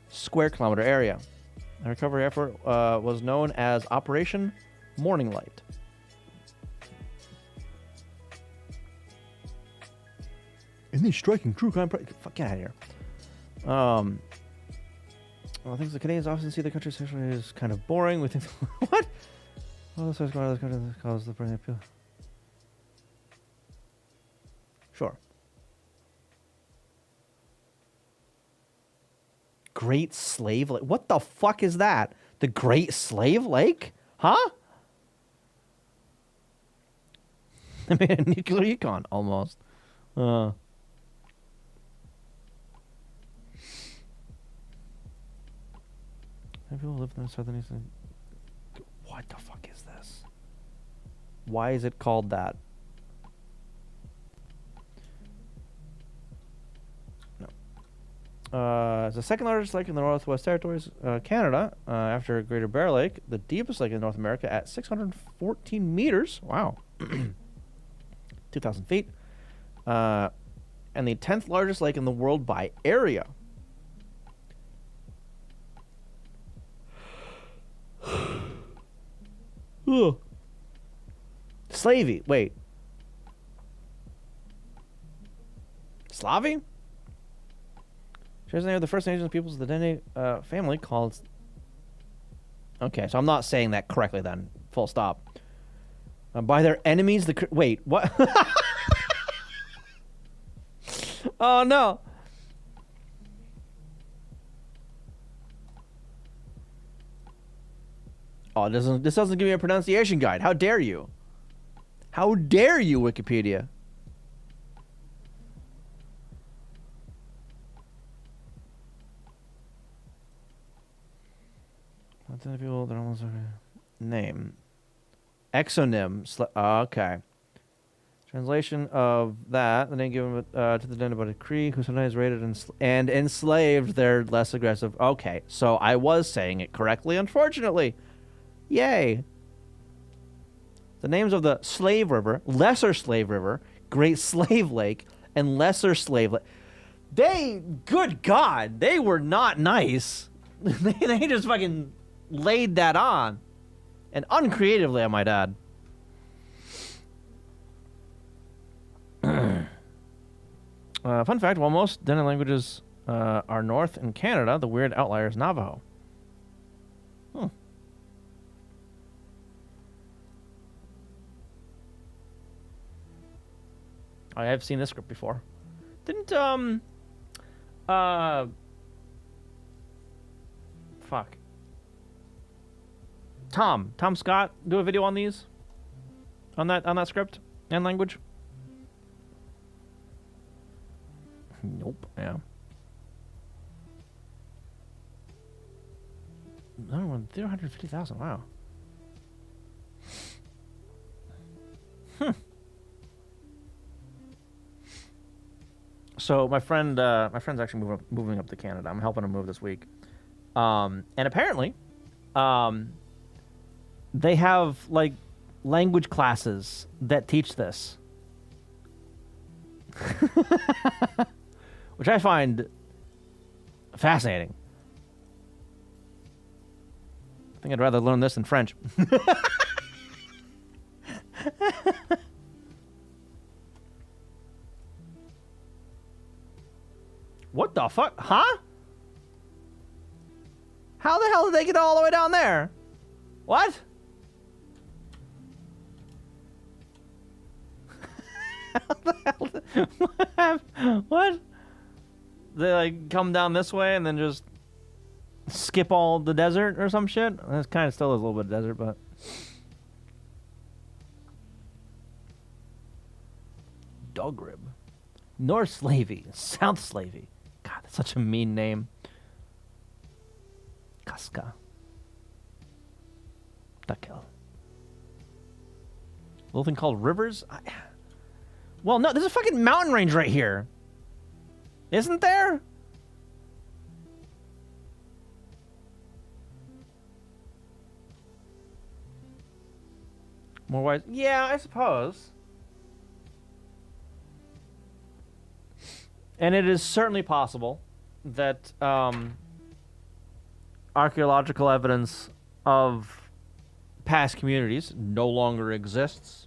S1: square kilometer area. The recovery effort was known as Operation Morning Light. In these striking true crime... Fuck, get out of here. Well, I think the Canadians often see the country's history as kind of boring. We think... What? Well, this is going to the country that caused the burning appeal. Sure. Great Slave Lake. What the fuck is that? The Great Slave Lake? Huh? I mean, a nuclear econ, almost. People live in the southern eastern... What the fuck is this? Why is it called that? It's the second largest lake in the Northwest Territories, Canada, after Greater Bear Lake, the deepest lake in North America at 614 meters. Wow. 2,000 feet. And the 10th largest lake in the world by area. Ugh. Slavey. Wait. Slavi? Shares the name of the First Nations peoples of the Dene family called... Okay, so I'm not saying that correctly then. Full stop. By their enemies, the... Wait, what? Oh, no. Oh, this doesn't give me a pronunciation guide. How dare you? How dare you, Wikipedia? People, they're almost name. Exonym. Okay. Translation of that. The name given to the den by a Cree who sometimes raided and enslaved their less aggressive. Okay, so I was saying it correctly, unfortunately. Yay. The names of the Slave River, Lesser Slave River, Great Slave Lake, and Lesser Slave Lake. Good God, they were not nice. they just fucking laid that on. And uncreatively, I might add. Fun fact, while most Dene languages are north in Canada, the weird outlier is Navajo. I have seen this script before. Didn't, fuck. Tom Scott do a video on these? On that script and language? Nope. Yeah. No, 350,000. Wow. So my friend's actually moving up to Canada. I'm helping him move this week. And apparently, they have like language classes that teach this. Which I find fascinating. I think I'd rather learn this than French. What the fuck? Huh? How the hell did they get all the way down there? What? How the hell what? They like come down this way and then just skip all the desert or some shit? It kind of still is a little bit of desert, but... Dog rib. North Slavey. South Slavey. God, that's such a mean name. Kaska. Dakel. little thing called rivers. Well, no, there's a fucking mountain range right here. Isn't there? More wise? Yeah, I suppose. And it is certainly possible that archaeological evidence of past communities no longer exists.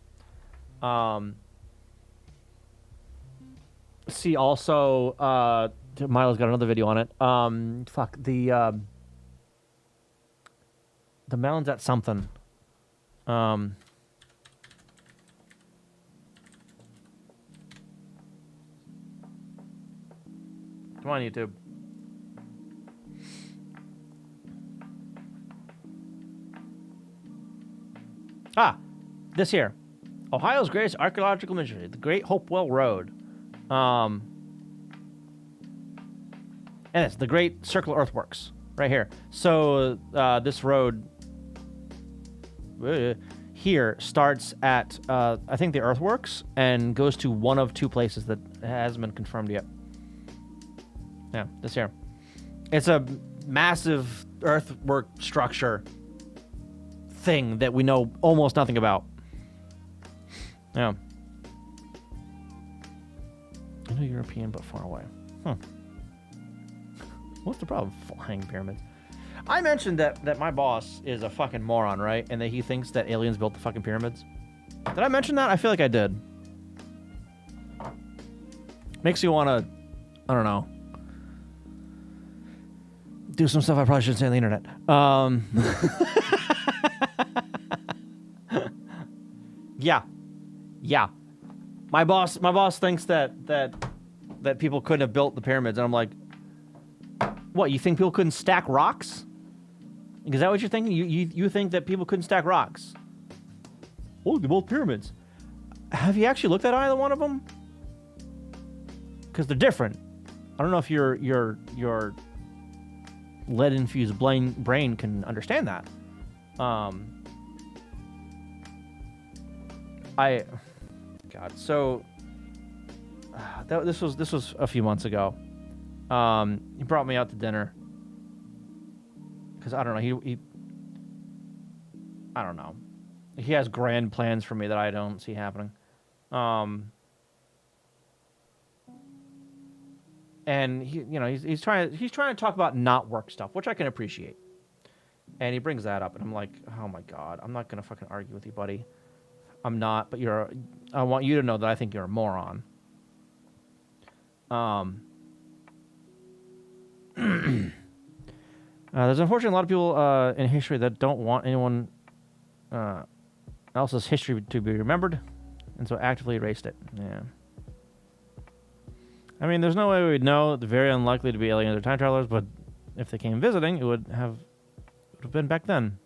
S1: See also, Milo's got another video on it. The mountains at something. Come on, YouTube. This here. Ohio's greatest archaeological mystery, the Great Hopewell Road. And it's the Great Circle Earthworks right here. So this road here starts at I think the earthworks and goes to one of two places that hasn't been confirmed yet. Yeah, this here. It's a massive earthwork structure thing that we know almost nothing about. Yeah. Indo-European, but far away. What's the problem? Flying pyramids. I mentioned that my boss is a fucking moron, right? And that he thinks that aliens built the fucking pyramids. Did I mention that? I feel like I did. Makes you want to, I don't know, do some stuff I probably shouldn't say on the internet. Yeah. My boss thinks that people couldn't have built the pyramids, and I'm like, what? You think people couldn't stack rocks? Is that what you're thinking? You think that people couldn't stack rocks? Oh, they built pyramids. Have you actually looked at either one of them? Because they're different. I don't know if your lead-infused brain can understand that. God. So this was a few months ago. He brought me out to dinner because I don't know. He I don't know. He has grand plans for me that I don't see happening. And he's trying to talk about not work stuff, which I can appreciate. And he brings that up, and I'm like, oh my God, I'm not gonna fucking argue with you, buddy. I'm not, but I want you to know that I think you're a moron. There's unfortunately a lot of people in history that don't want anyone else's history to be remembered, and so actively erased it. Yeah. I mean, there's no way we'd know. They're very unlikely to be aliens or time travelers, but if they came visiting, it would have been back then.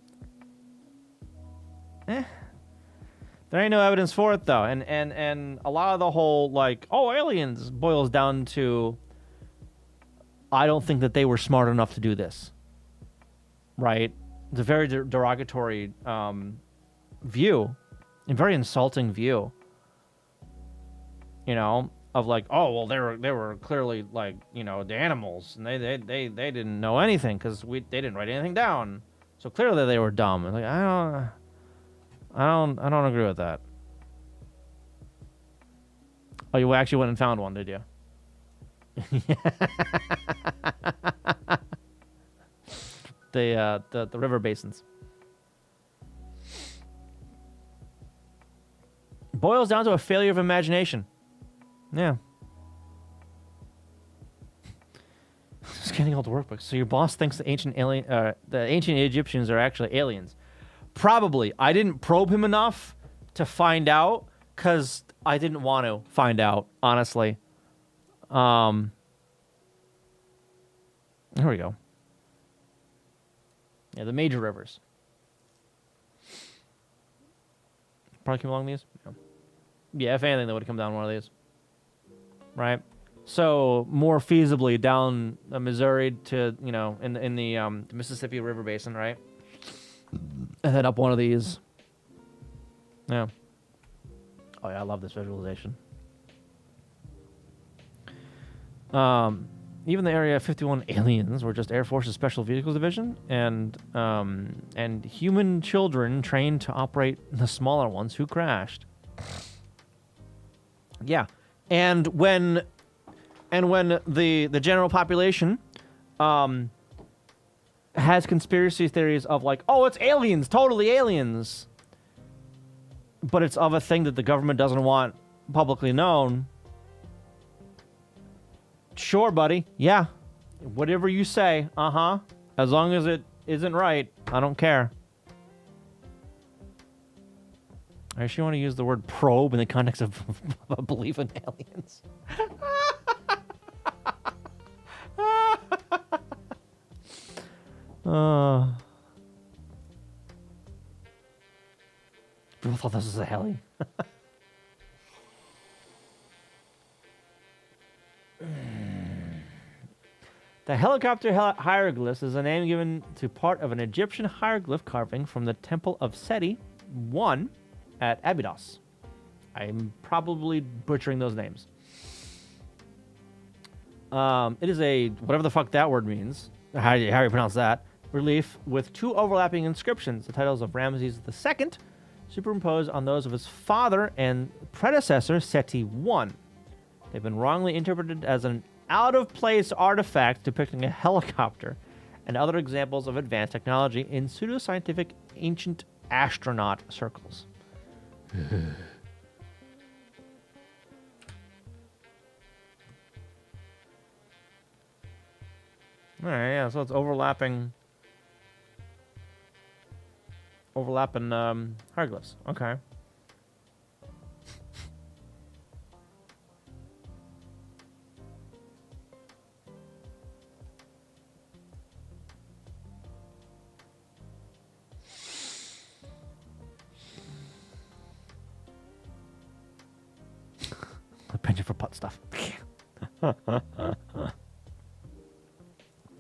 S1: There ain't no evidence for it, though. And a lot of the whole, like, oh, aliens boils down to, I don't think that they were smart enough to do this. Right? It's a very derogatory view, and very insulting view. You know, of like, oh, well, they were clearly, like, you know, the animals, and they didn't know anything because they didn't write anything down. So clearly they were dumb. And like, I don't agree with that. Oh, you actually went and found one, did you? The river basins. Boils down to a failure of imagination. Yeah. Just getting all the workbooks. So your boss thinks the ancient Egyptians are actually aliens. Probably. I didn't probe him enough to find out because I didn't want to find out, honestly. Here we go. Yeah, the major rivers. Probably came along these? Yeah, if anything, they would have come down one of these. Right? So, more feasibly down the Missouri to, you know, in the Mississippi River Basin, right? And then up one of these. Yeah. Oh yeah, I love this visualization. Even the Area 51 aliens were just Air Force's Special Vehicles Division, and human children trained to operate the smaller ones who crashed. Yeah, and when the general population has conspiracy theories of like, oh, it's aliens, totally aliens, but it's of a thing that the government doesn't want publicly known. Sure, buddy. Yeah. Whatever you say. Uh-huh. As long as it isn't right, I don't care. I actually want to use the word probe in the context of a belief in aliens. People thought this was a heli. The helicopter hieroglyph is a name given to part of an Egyptian hieroglyph carving from the Temple of Seti I at Abydos. I'm probably butchering those names. It is a, whatever the fuck that word means, how do you pronounce that, relief with two overlapping inscriptions, the titles of Ramses II, superimposed on those of his father and predecessor, Seti I. They've been wrongly interpreted as an out-of-place artifact depicting a helicopter and other examples of advanced technology in pseudoscientific ancient astronaut circles. All right, yeah, so it's overlapping hieroglyphs. Okay. A penchant for putt stuff.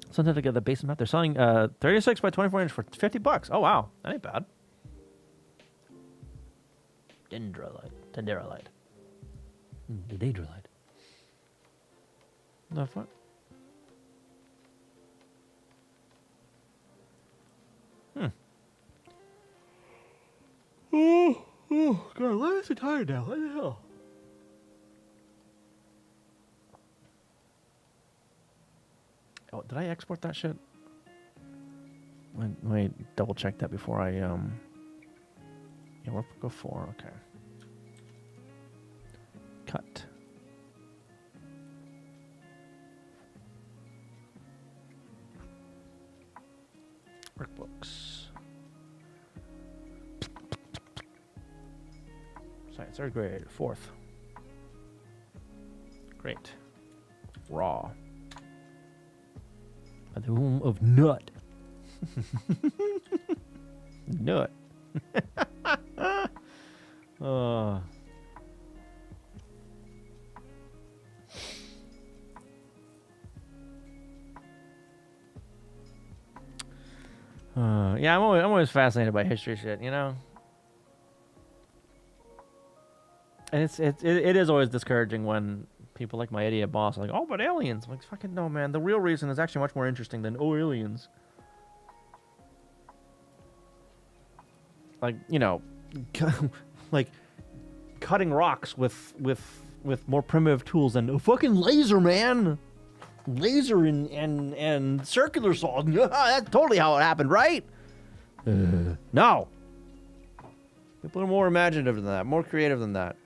S1: Sometimes I get the basement map. They're selling 36 by 24 inch for $50. Oh wow, that ain't bad. Dendrolite. The dendrolite. The fuck? Oh god, why am I so tired now? What the hell? Oh, did I export that shit? Let me double check that before I yeah, Workbook 04, okay. Cut. Workbooks. Science, third grade, fourth. Great. Raw. At the home of Nut. Nut. Yeah, I'm always fascinated by history shit, you know. And it is always discouraging when people like my idiot boss are like, oh, but aliens. I'm like, fucking no, man. The real reason is actually much more interesting than, oh, aliens. Like, you know, like cutting rocks with more primitive tools than, oh, fucking laser, man. Laser and circular saw. That's totally how it happened, right? No. People are more imaginative than that, more creative than that.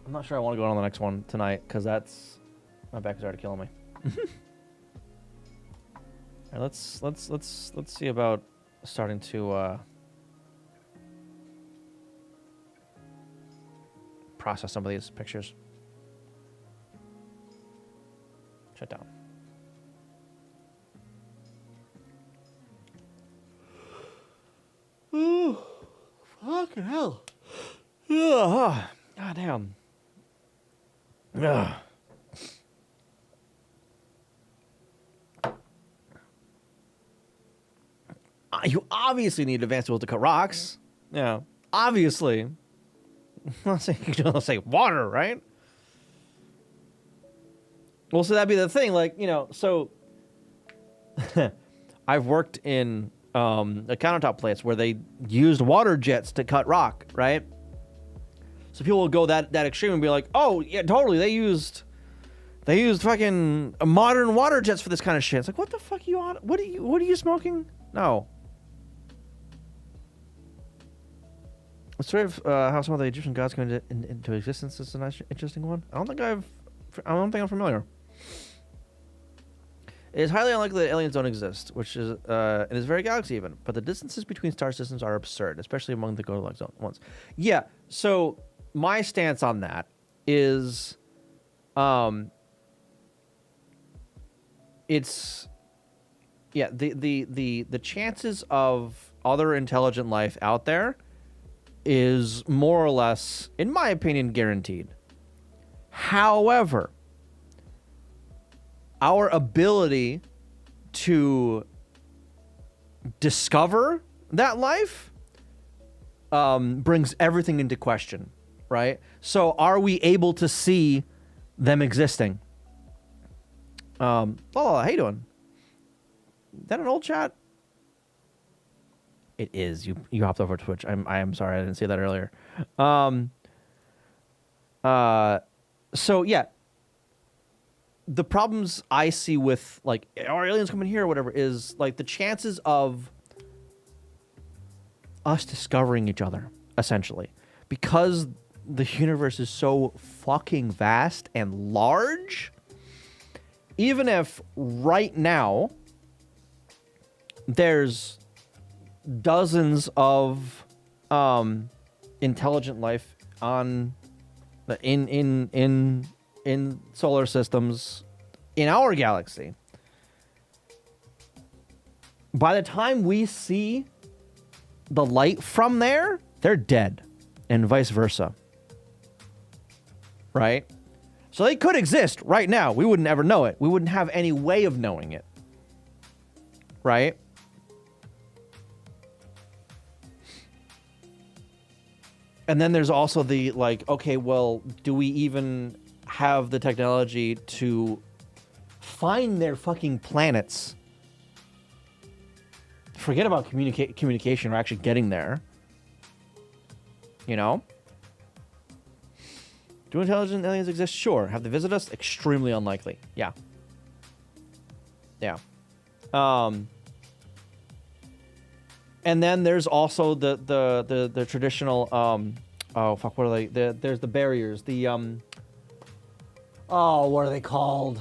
S1: I'm not sure I want to go on the next one tonight because that's my back is already killing me. All right, let's see about starting to process some of these pictures. Shut down. Oh, fucking hell. God damn. Ugh. You obviously need advanced tools to cut rocks. Yeah, obviously. Let's say water, right? Well, so that'd be the thing, like, so I've worked in a countertop place where they used water jets to cut rock, right? So people will go that extreme and be like, oh yeah, totally, they used fucking modern water jets for this kind of shit. It's like, what the fuck are you on? What are you smoking? No. The story of how some of the Egyptian gods came into existence is an interesting one. I don't think I'm familiar. It is highly unlikely that aliens don't exist, which is in this very galaxy even. But the distances between star systems are absurd, especially among the Goldilocks ones. Yeah. So my stance on that is, it's, yeah, the chances of other intelligent life out there is more or less, in my opinion, guaranteed. However, our ability to discover that life brings everything into question, right? So are we able to see them existing? How you doing? Is that an old chat? It is. You hopped over Twitch. I am sorry I didn't see that earlier. So yeah. The problems I see with, like, are aliens coming here or whatever is, like, the chances of us discovering each other, essentially. Because the universe is so fucking vast and large, even if right now there's dozens of intelligent life on in solar systems in our galaxy, by the time we see the light from there, they're dead, and vice versa. Right? So they could exist right now. We wouldn't ever know it. We wouldn't have any way of knowing it. Right? And then there's also the, like, okay, well, do we even have the technology to find their fucking planets? Forget about communication or actually getting there. You know? Do intelligent aliens exist? Sure. Have they visited us? Extremely unlikely. Yeah. Yeah. And then there's also the traditional oh fuck, what are they? There's the barriers. The oh, what are they called?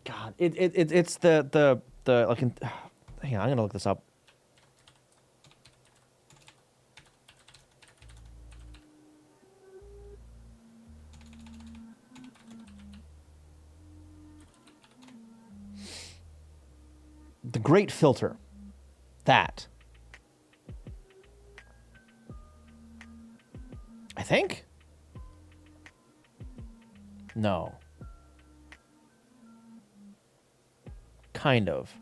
S1: God, it's the like, hang on, I'm gonna look this up. The Great Filter. That. I think? No. Kind of.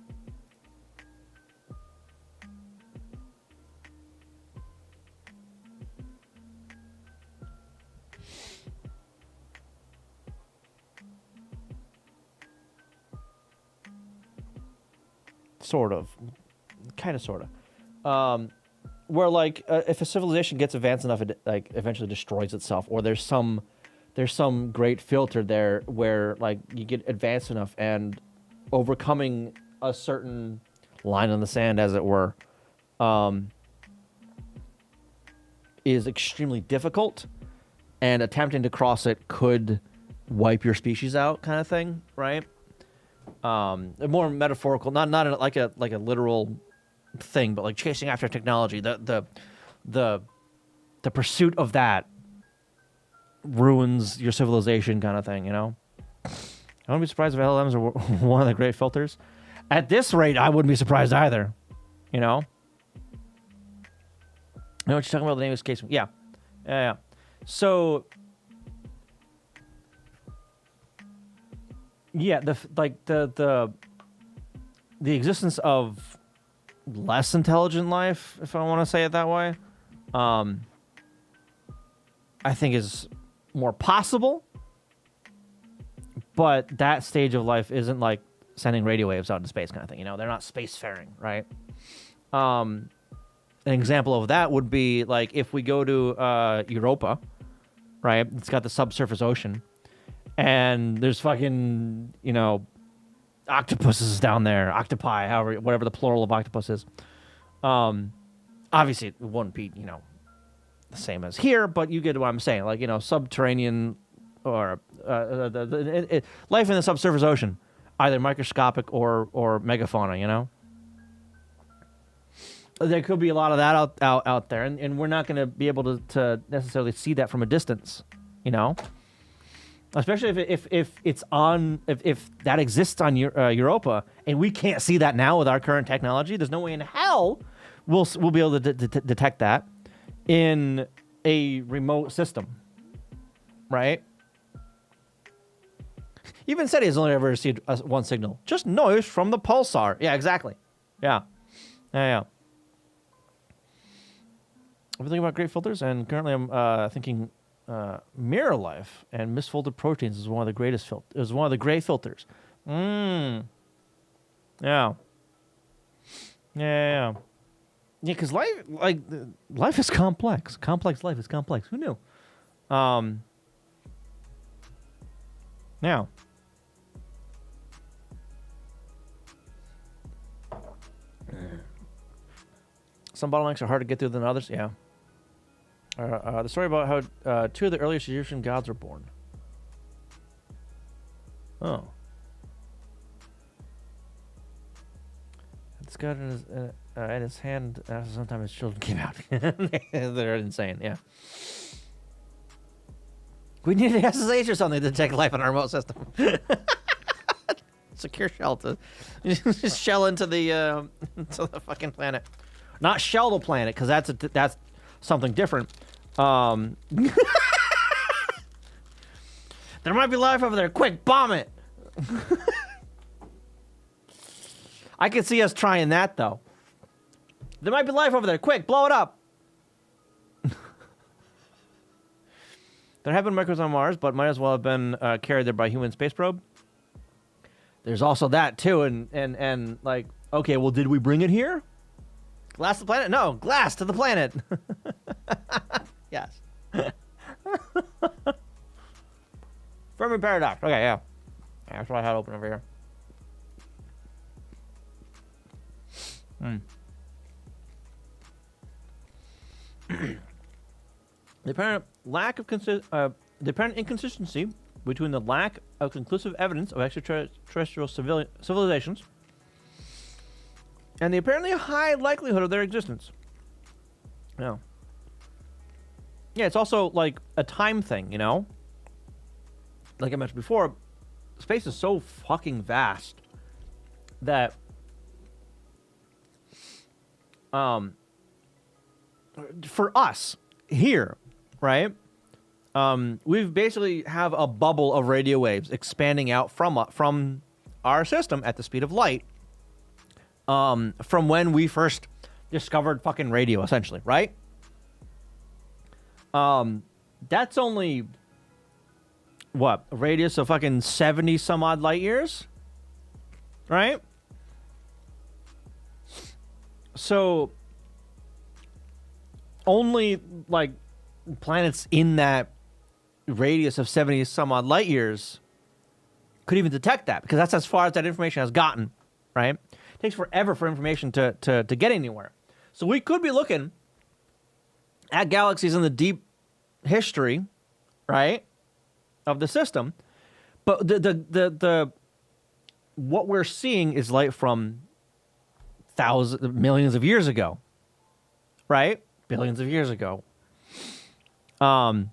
S1: Sort of. Kind of, sort of. Where, like, if a civilization gets advanced enough, it, like, eventually destroys itself, or there's some great filter there where, like, you get advanced enough and overcoming a certain line in the sand, as it were, is extremely difficult, and attempting to cross it could wipe your species out, kind of thing, right? More metaphorical, not like a literal thing, but like chasing after technology. The pursuit of that ruins your civilization, kind of thing, you know? I wouldn't be surprised if LLMs are one of the great filters. At this rate, I wouldn't be surprised either, you know? I know what you're talking about, the name of this case. Yeah. So, yeah, the the existence of less intelligent life, if I want to say it that way, I think is more possible. But that stage of life isn't like sending radio waves out into space kind of thing. You know, they're not spacefaring, right? An example of that would be like if we go to Europa, right? It's got the subsurface ocean, and there's fucking, you know, octopuses down there, octopi, however, whatever the plural of octopus is. Obviously, it wouldn't be, you know, the same as here, but you get what I'm saying. Like, you know, subterranean or life in the subsurface ocean, either microscopic or megafauna, you know? There could be a lot of that out there, and we're not going to be able to necessarily see that from a distance, you know? Especially if it's on, if that exists on Europa, and we can't see that now with our current technology, there's no way in hell we'll be able to detect that in a remote system, right? Even SETI has only ever received one signal. Just noise from the pulsar. Yeah, exactly. Yeah. Yeah. I'm thinking about great filters, and currently I'm thinking mirror life and misfolded proteins is one of the greatest is one of the great filters. Yeah. Yeah, because life is complex. Complex life is complex. Who knew? Now. Some bottlenecks are harder to get through than others. Yeah. The story about how two of the earliest Egyptian gods were born. Oh. This god in his hand after sometime his children came out. They're insane, yeah. We need an SSH or something to detect life on our remote system. Secure shell to just shell into the fucking planet. Not shell the planet, because that's something different. There might be life over there. Quick, bomb it. I could see us trying that, though. There might be life over there. Quick, blow it up. There have been microbes on Mars, but might as well have been carried there by human space probe. There's also that, too. And like, okay, well, did we bring it here? Glass to the planet? No, glass to the planet. Yes. Fermi paradox. Okay, yeah. That's what I had open over here. The apparent inconsistency between the lack of conclusive evidence of extraterrestrial civilizations and the apparently high likelihood of their existence. Yeah. Yeah, it's also like a time thing, you know? Like I mentioned before, space is so fucking vast that for us here, right? We basically have a bubble of radio waves expanding out from our system at the speed of light. From when we first discovered fucking radio, essentially, right? That's only what, a radius of fucking 70 some odd light years, right? So only like planets in that radius of 70 some odd light years could even detect that, because that's as far as that information has gotten, right? It takes forever for information to get anywhere. So we could be looking at galaxies in the deep history, right, of the system, but the what we're seeing is light from millions of years ago, right? Billions of years ago. So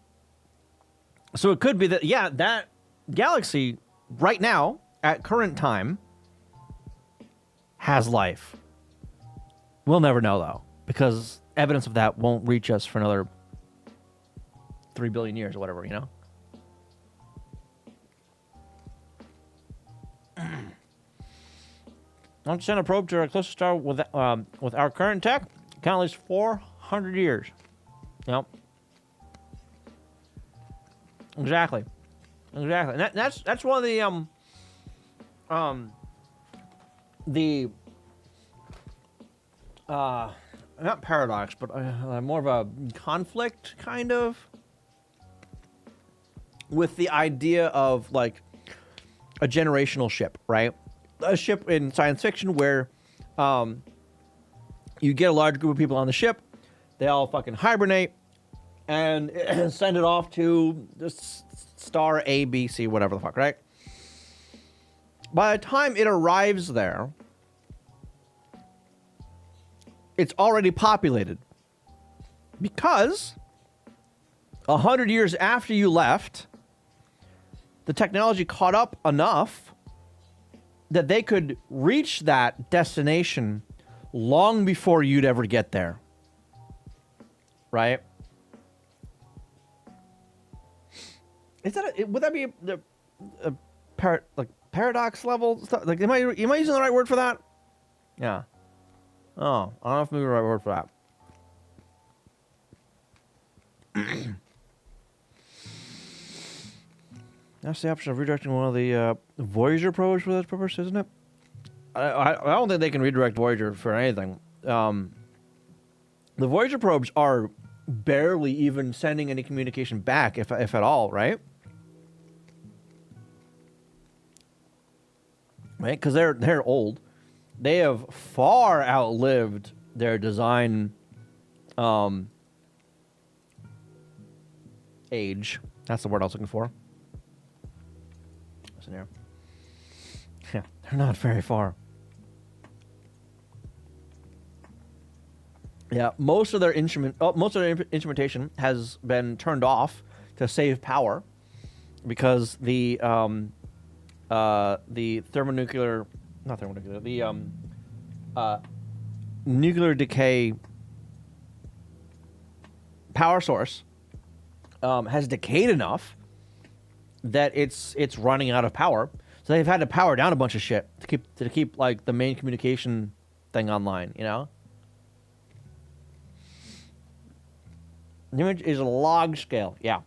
S1: it could be that, yeah, that galaxy right now at current time has life. We'll never know, though, because evidence of that won't reach us for another 3 billion years or whatever, you know? Once send a probe to our closest star with our current tech, count at least 400 years. Yep. Exactly. Exactly. And that's one of the not paradox, but more of a conflict kind of with the idea of like a generational ship, right? A ship in science fiction where you get a large group of people on the ship, they all fucking hibernate and send it off to this star A, B, C, whatever the fuck, right? By the time it arrives there, it's already populated because 100 years after you left, the technology caught up enough that they could reach that destination long before you'd ever get there. Right? Is that would that be a paradox level stuff? Like, am I using the right word for that? Yeah. Oh, I don't know if I'm using the right word for that. That's the option of redirecting one of the Voyager probes for that purpose, isn't it? I don't think they can redirect Voyager for anything. The Voyager probes are barely even sending any communication back, if at all, right? Right, because they're old. They have far outlived their design age. That's the word I was looking for. Listen here. Yeah, they're not very far. Yeah, most of their instrumentation has been turned off to save power because the nuclear decay power source has decayed enough that it's running out of power. So they've had to power down a bunch of shit to keep like the main communication thing online, you know? The image is a log scale, yeah.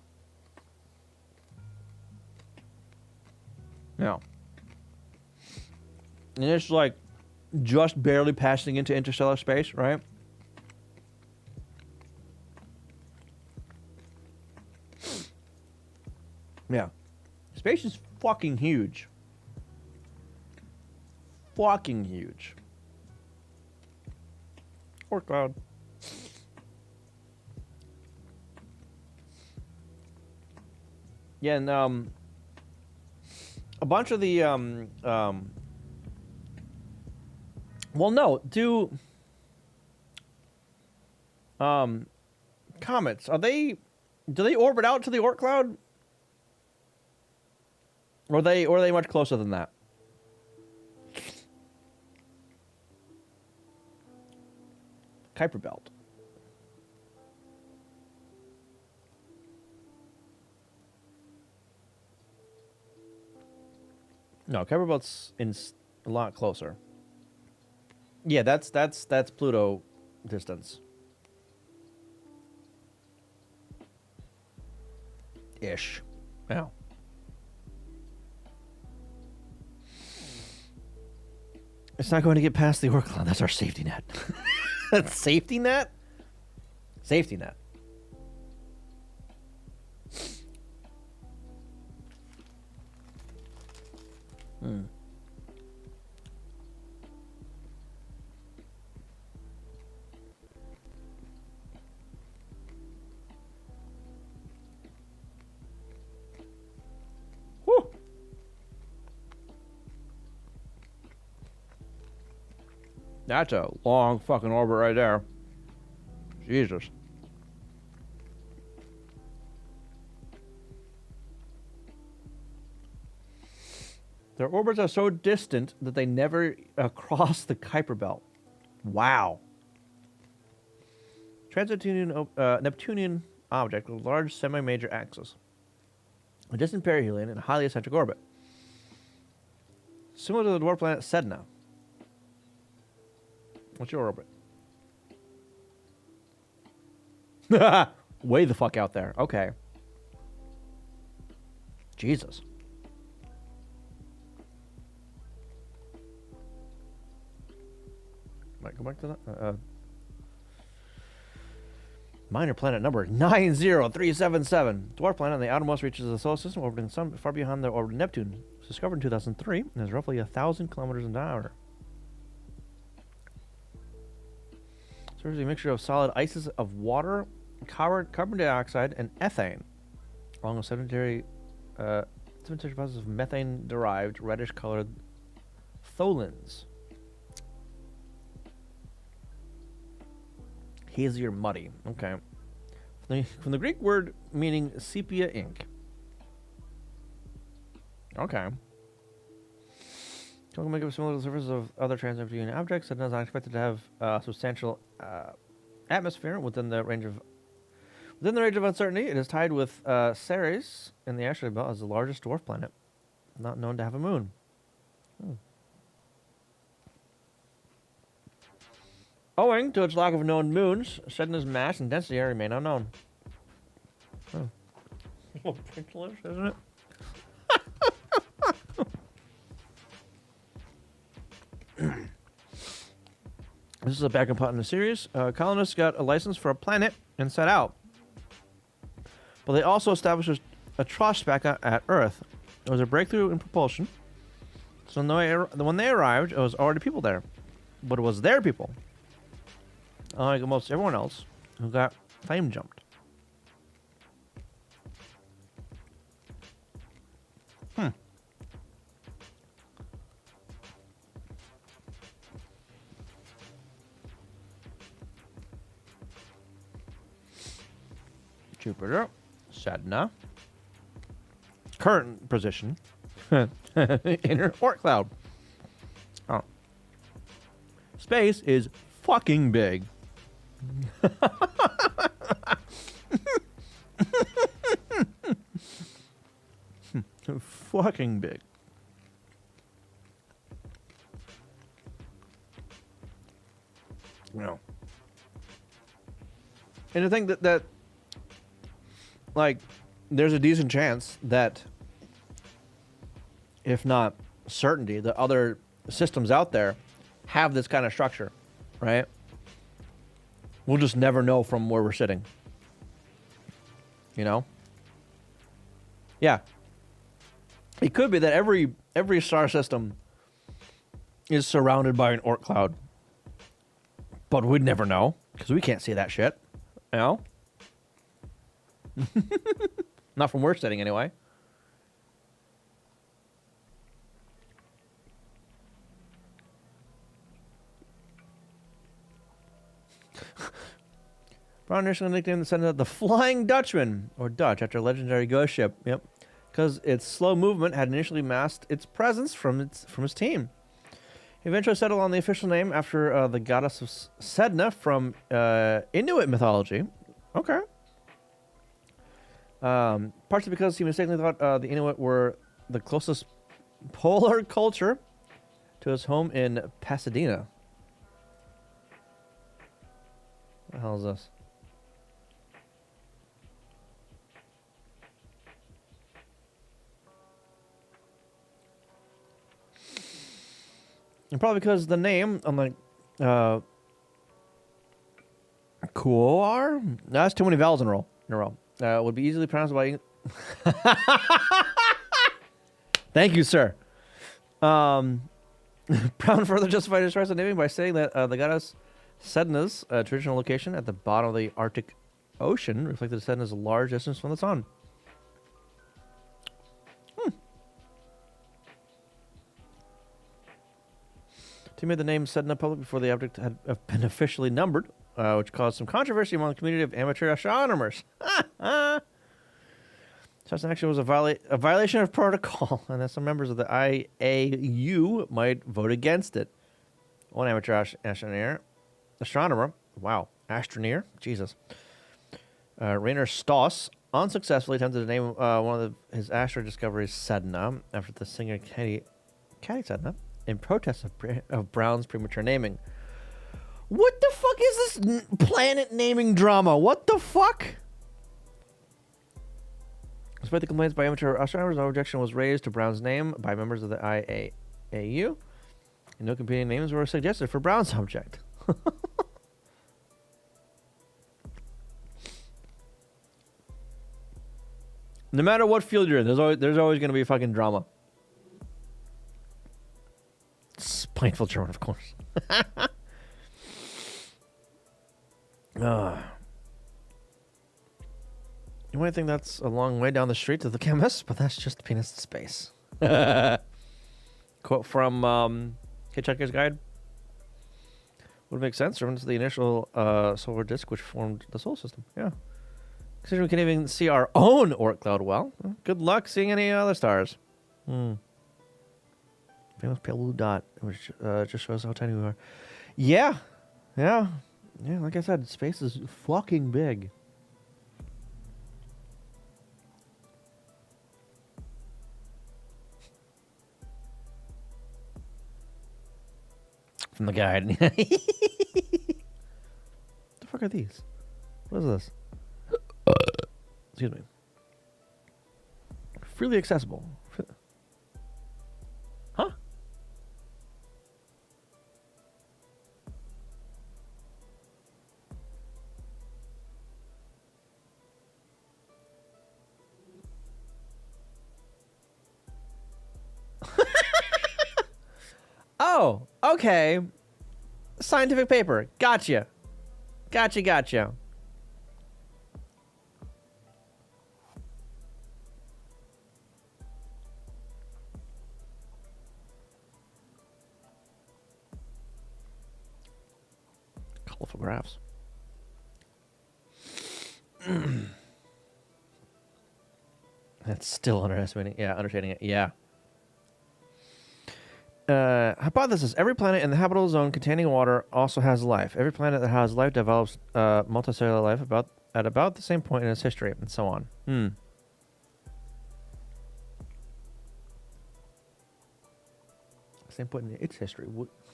S1: Yeah. And it's like just barely passing into interstellar space, right? Yeah. Space is fucking huge. Fucking huge. Or cloud. Yeah, and a bunch of the well, no, do comets, do they orbit out to the Oort cloud? Or are they much closer than that? Kuiper Belt. No, Kuiper Belt's a lot closer. Yeah, that's Pluto distance. Ish. Yeah. It's not going to get past the Oort cloud. That's our safety net. Safety net? Safety net. Hmm. Whew. That's a long fucking orbit right there. Jesus. Their orbits are so distant that they never cross the Kuiper Belt. Wow. Neptunian object with a large semi-major axis. A distant perihelion in a highly eccentric orbit. Similar to the dwarf planet Sedna. What's your orbit? Way the fuck out there. Okay. Jesus. Might go back to that. Minor planet number 90377. Dwarf planet on the outermost reaches of the solar system, orbiting the sun far behind the orbit of Neptune. It was discovered in 2003 and is roughly 1,000 kilometers an hour. Serves a mixture of solid ices of water, carbon dioxide, and ethane, along with sedimentary deposits of methane-derived reddish-colored tholins. Hazy or muddy. Okay. From the Greek word meaning sepia ink. Okay. Chemical makeup similar to the surface of other transneptunian objects. It is not expected to have substantial atmosphere within the range of uncertainty. It is tied with Ceres in the asteroid belt as the largest dwarf planet, not known to have a moon. Owing to its lack of known moons, Sedna's mass and density remain unknown. Oh. Well, ridiculous, isn't it? This is a backup plot in the series. Colonists got a license for a planet and set out. But they also established a trust back at Earth. It was a breakthrough in propulsion. So when they arrived, it was already people there. But it was their people. Unlike almost everyone else who got flame jumped. Jupiter, Sedna, current position, inner Oort cloud. Oh. Space is fucking big. Fucking big. No. And I think that like there's a decent chance that, if not certainty, that other systems out there have this kind of structure, right? We'll just never know from where we're sitting. You know? Yeah. It could be that every star system is surrounded by an Oort cloud. But we'd never know, because we can't see that shit. You know? Not from where we're sitting, anyway. Brown initially nicknamed the Sentinel the Flying Dutchman, or Dutch, after a legendary ghost ship. Yep, because its slow movement had initially masked its presence from his team. He eventually settled on the official name after the goddess of Sedna from Inuit mythology. Okay. Partially because he mistakenly thought the Inuit were the closest polar culture to his home in Pasadena. What the hell is this? And probably because the name, I'm like, Kuar? No, that's too many vowels in a row. Would be easily pronounced by... Thank you, sir. Brown further justified his choice of naming by saying that the goddess Sedna's traditional location at the bottom of the Arctic Ocean reflected Sedna's large distance from the sun. He made the name Sedna public before the object had been officially numbered, which caused some controversy among the community of amateur astronomers. Such an action was a violation of protocol, and that some members of the IAU might vote against it. One amateur astronomer, wow, astroneer, Jesus, Rainer Stoss, unsuccessfully attempted to name one of his asteroid discoveries Sedna after the singer Katie Sedna, in protest of Brown's premature naming. What the fuck is this planet naming drama? What the fuck? Despite the complaints by amateur astronomers, no objection was raised to Brown's name by members of the IAAU. And no competing names were suggested for Brown's object. No matter what field you're in, there's always going to be fucking drama. Spiteful German, of course. You might think that's a long way down the street to the chemist, but that's just penis in space. Quote from Hitchhiker's Guide. Would make sense. Reference to the initial solar disk which formed the solar system. Yeah. Considering we can even see our own Oort cloud well, good luck seeing any other stars. Famous pale blue dot, which just shows how tiny we are. Yeah. Yeah. Yeah, like I said, space is fucking big. From the guide. What the fuck are these? What is this? Excuse me. Freely accessible. Huh? Oh, okay. Scientific paper. Gotcha. Gotcha. Colorful graphs. That's still underestimating. Yeah, understating it. Yeah. Hypothesis. Every planet in the habitable zone containing water also has life. Every planet that has life develops multicellular life at about the same point in its history, and so on. Same point in its history.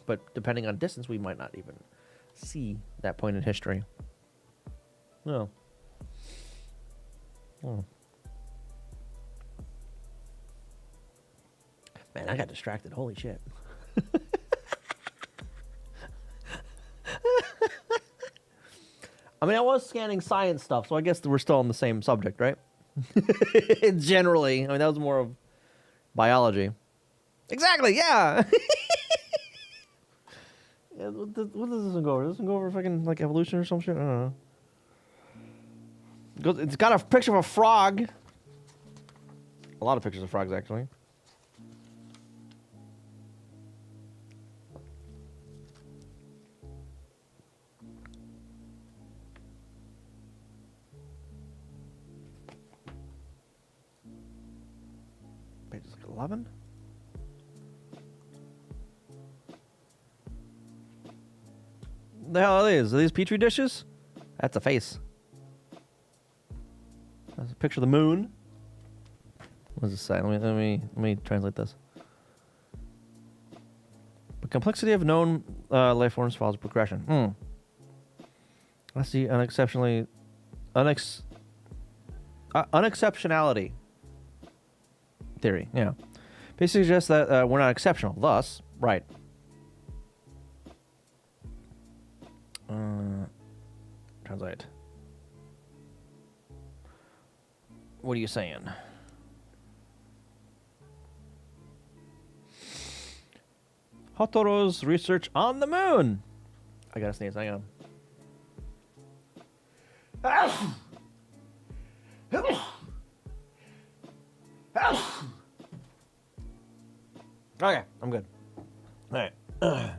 S1: But depending on distance, we might not even see that point in history. No. Oh. Man, I got distracted. Holy shit. I mean, I was scanning science stuff, so I guess we're still on the same subject, right? Generally. I mean, that was more of biology. Exactly, yeah. Yeah, what does this one go over? Does this one go over fucking, like, evolution or some shit? I don't know. It's got a picture of a frog. A lot of pictures of frogs, actually. Pages like 11? The hell are these? Are these petri dishes? That's a face. That's a picture of the moon. What does it say? Let me translate this. The complexity of known life forms follows progression. That's the unexceptionality theory. Yeah, basically suggests that we're not exceptional. Thus, right. Translate. What are you saying? Hotoro's research on the moon. I gotta sneeze. Hang on. Okay, I'm good. All right.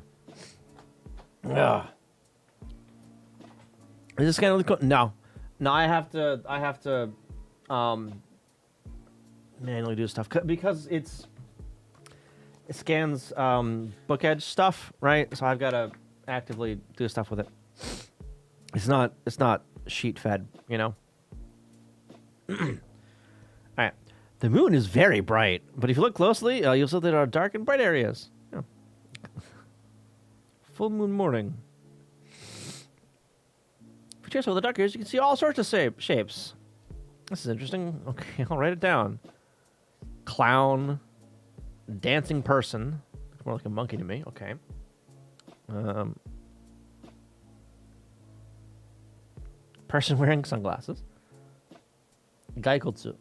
S1: Is this kind of no? I have to manually do stuff because it scans book edge stuff, right? So I've got to actively do stuff with it. It's not sheet fed, you know. All right. The moon is very bright, but if you look closely, you'll see that there are dark and bright areas. Yeah. Full moon morning. If you chase with the duck ears, you can see all sorts of shapes. This is interesting. Okay, I'll write it down. Clown, dancing person. Looks more like a monkey to me. Okay. Person wearing sunglasses. Gaikotsu.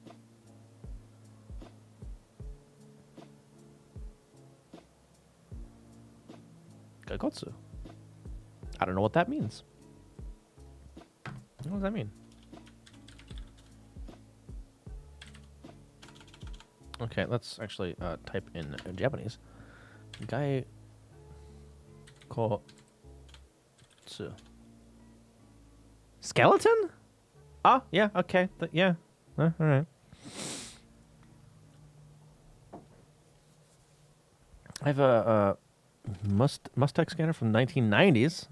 S1: Gaikotsu. I don't know what that means. What does that mean? Okay, let's actually type in Japanese. Gaikotsu. Skeleton? Oh, yeah, okay. Yeah. All right. I have a Mustang scanner from the 1990s.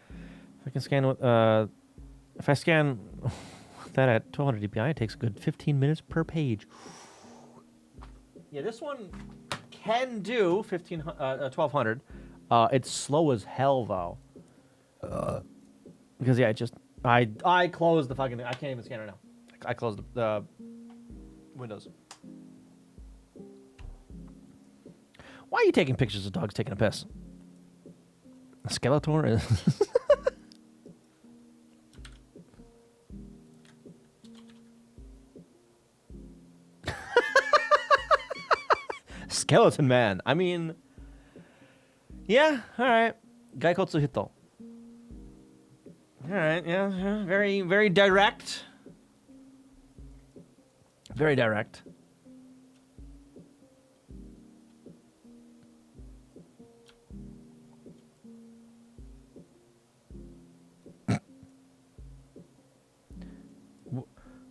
S1: If I can scan with, if I scan that at 1200 dpi, it takes a good 15 minutes per page. Yeah, this one can do 1200. It's slow as hell though. Because yeah, I closed the fucking thing. I can't even scan it now. I closed the windows. Why are you taking pictures of dogs taking a piss? A Skeletor is. Skeleton Man. I mean, yeah, all right. Gaikotsu Hito. All right, yeah, very, very direct. Very direct.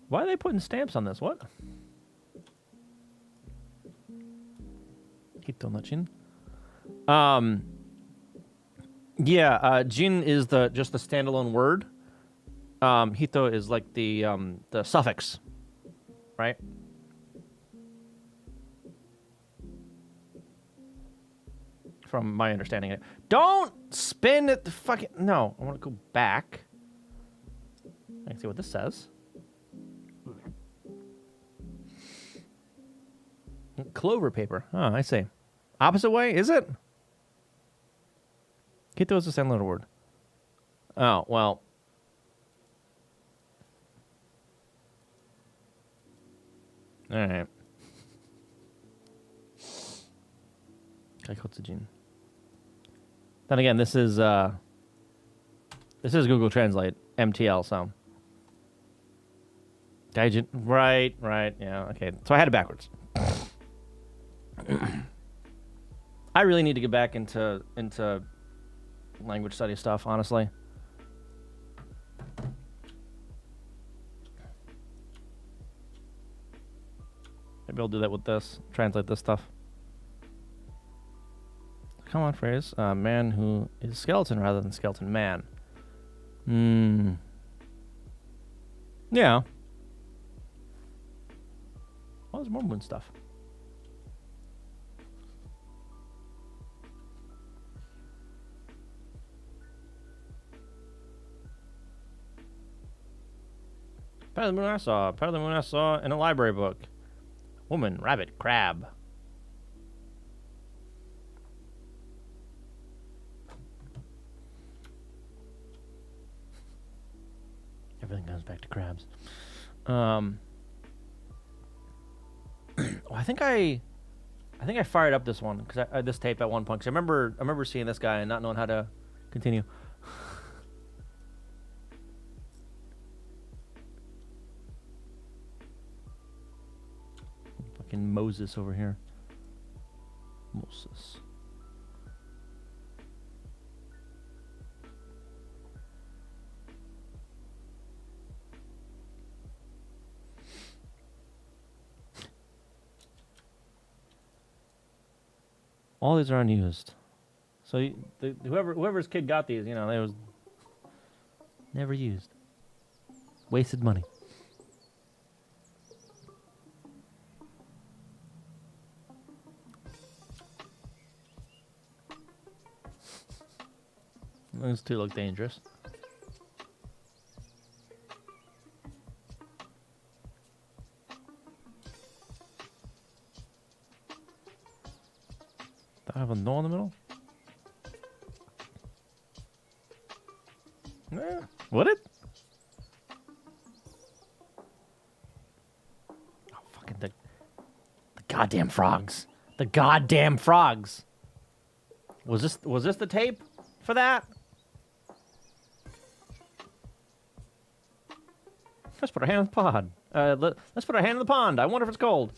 S1: Why are they putting stamps on this? What? Hito no Jin. Yeah, Jin is just the standalone word. Hito is like the suffix, right? From my understanding. Don't spin it. The fucking no. I want to go back. I can see what this says. Clover paper. Oh, I see. Opposite way, is it? Hito is a standalone word. Oh, well. All right. Gaikotsujin. Then again, this is Google Translate MTL, so. Gaijin. Right, yeah, okay. So I had it backwards. I really need to get back into language study stuff, honestly. Maybe I'll do that with this. Translate this stuff. Come on, phrase. Man who is skeleton rather than skeleton man. Yeah. Oh, there's more moon stuff. Part of the moon I saw. Part of the moon I saw in a library book. Woman, rabbit, crab. Everything comes back to crabs. I think I fired up this one because this tape at one point. Cause I remember seeing this guy and not knowing how to continue. Fucking Moses over here. Moses. All these are unused. So whoever's kid got these, they was never used. Wasted money. Those two look dangerous. have a no in the middle? Would it? Oh, fucking the goddamn frogs. The goddamn frogs. Was this the tape for that? Let's put our hand in the pond. Let's put our hand in the pond. I wonder if it's cold.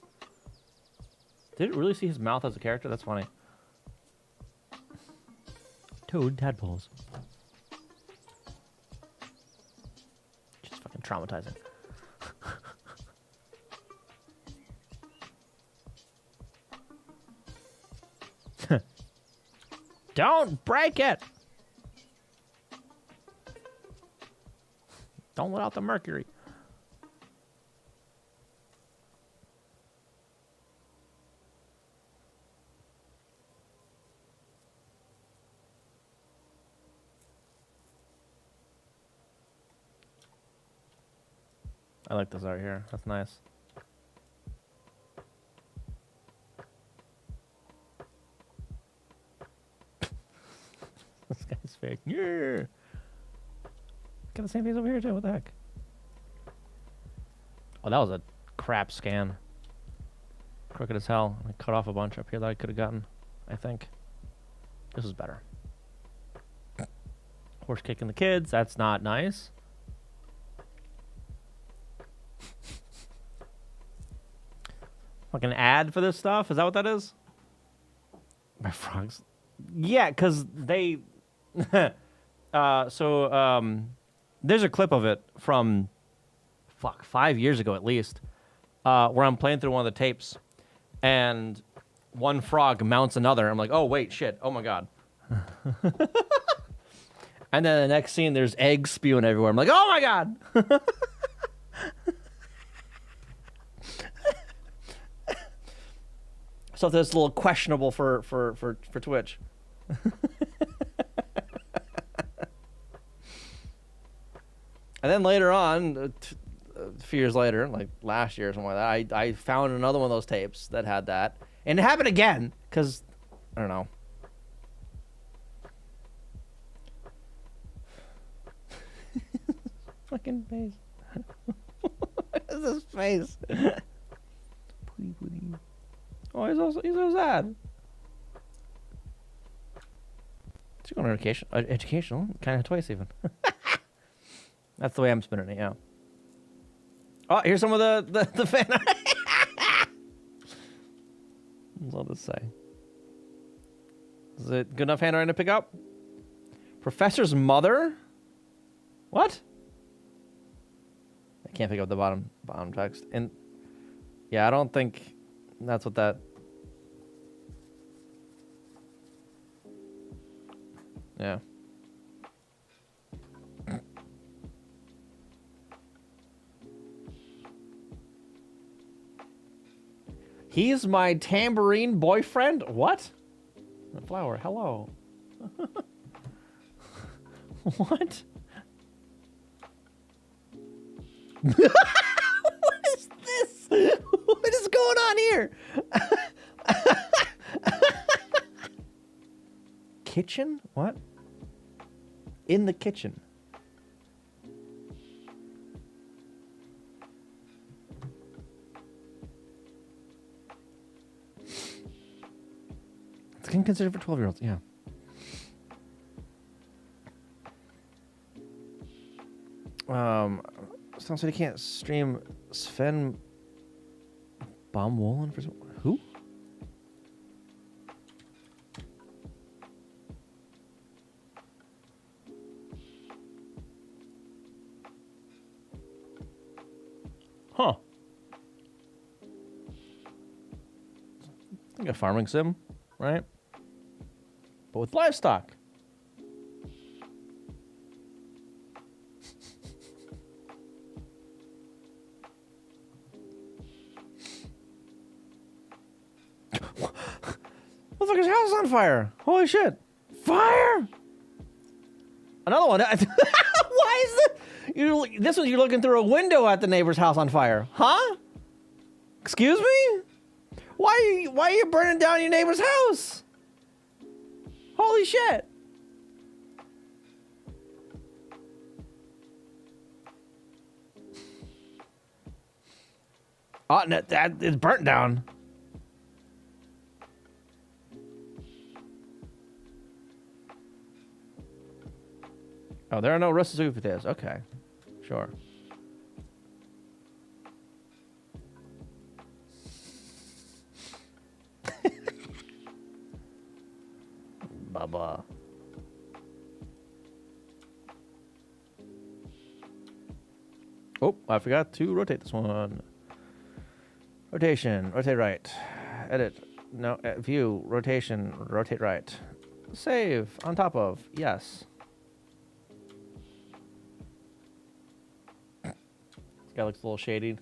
S1: Did it really see his mouth as a character? That's funny. Toad tadpoles. Just fucking traumatizing. Don't break it! Don't let out the mercury. I like this art here. That's nice. This guy's fake. Yeah. Got the same face over here too. What the heck? Oh, that was a crap scan. Crooked as hell. I cut off a bunch up here that I could have gotten. I think this is better. Horse kicking the kids. That's not nice. Fucking ad for this stuff? Is that what that is? My frogs. Yeah, because they... there's a clip of it from, 5 years ago at least, where I'm playing through one of the tapes, and one frog mounts another. I'm like, oh, wait, shit. Oh, my God. And then the next scene, there's eggs spewing everywhere. I'm like, oh, my God. So that's a little questionable for Twitch. And then later on, a few years later, like last year or something like that, I found another one of those tapes that had that. And it happened again, because, I don't know. Fucking face. What is this face? Oh, he's so sad. He's going on educational, kind of twice even. That's the way I'm spinning it, yeah. Oh, here's some of the fan art. What's all this say? Is it good enough handwriting to pick up? Professor's mother? What? I can't pick up the bottom text. And yeah, I don't think that's what that... Yeah. He's my tambourine boyfriend? What? A flower, hello. What? What is this? What is going on here? Kitchen? What? In the kitchen. It's getting considered for 12-year-olds, yeah. Someone said he can't stream Sven Baumwollen for some... Who? Huh. Like a farming sim, right? But with livestock. Motherfucker's house is on fire. Holy shit. Fire! Another one. Why is this? This one, you're looking through a window at the neighbor's house on fire. Huh? Excuse me? Why are you burning down your neighbor's house? Holy shit! Oh, no, that is burnt down. Oh, there are no roasted sweet potatoes. Okay, sure. Baba. Oh, I forgot to rotate this one. Rotation, rotate right. Edit, no, view, rotation, rotate right. Save, on top of, yes. This guy looks a little shady.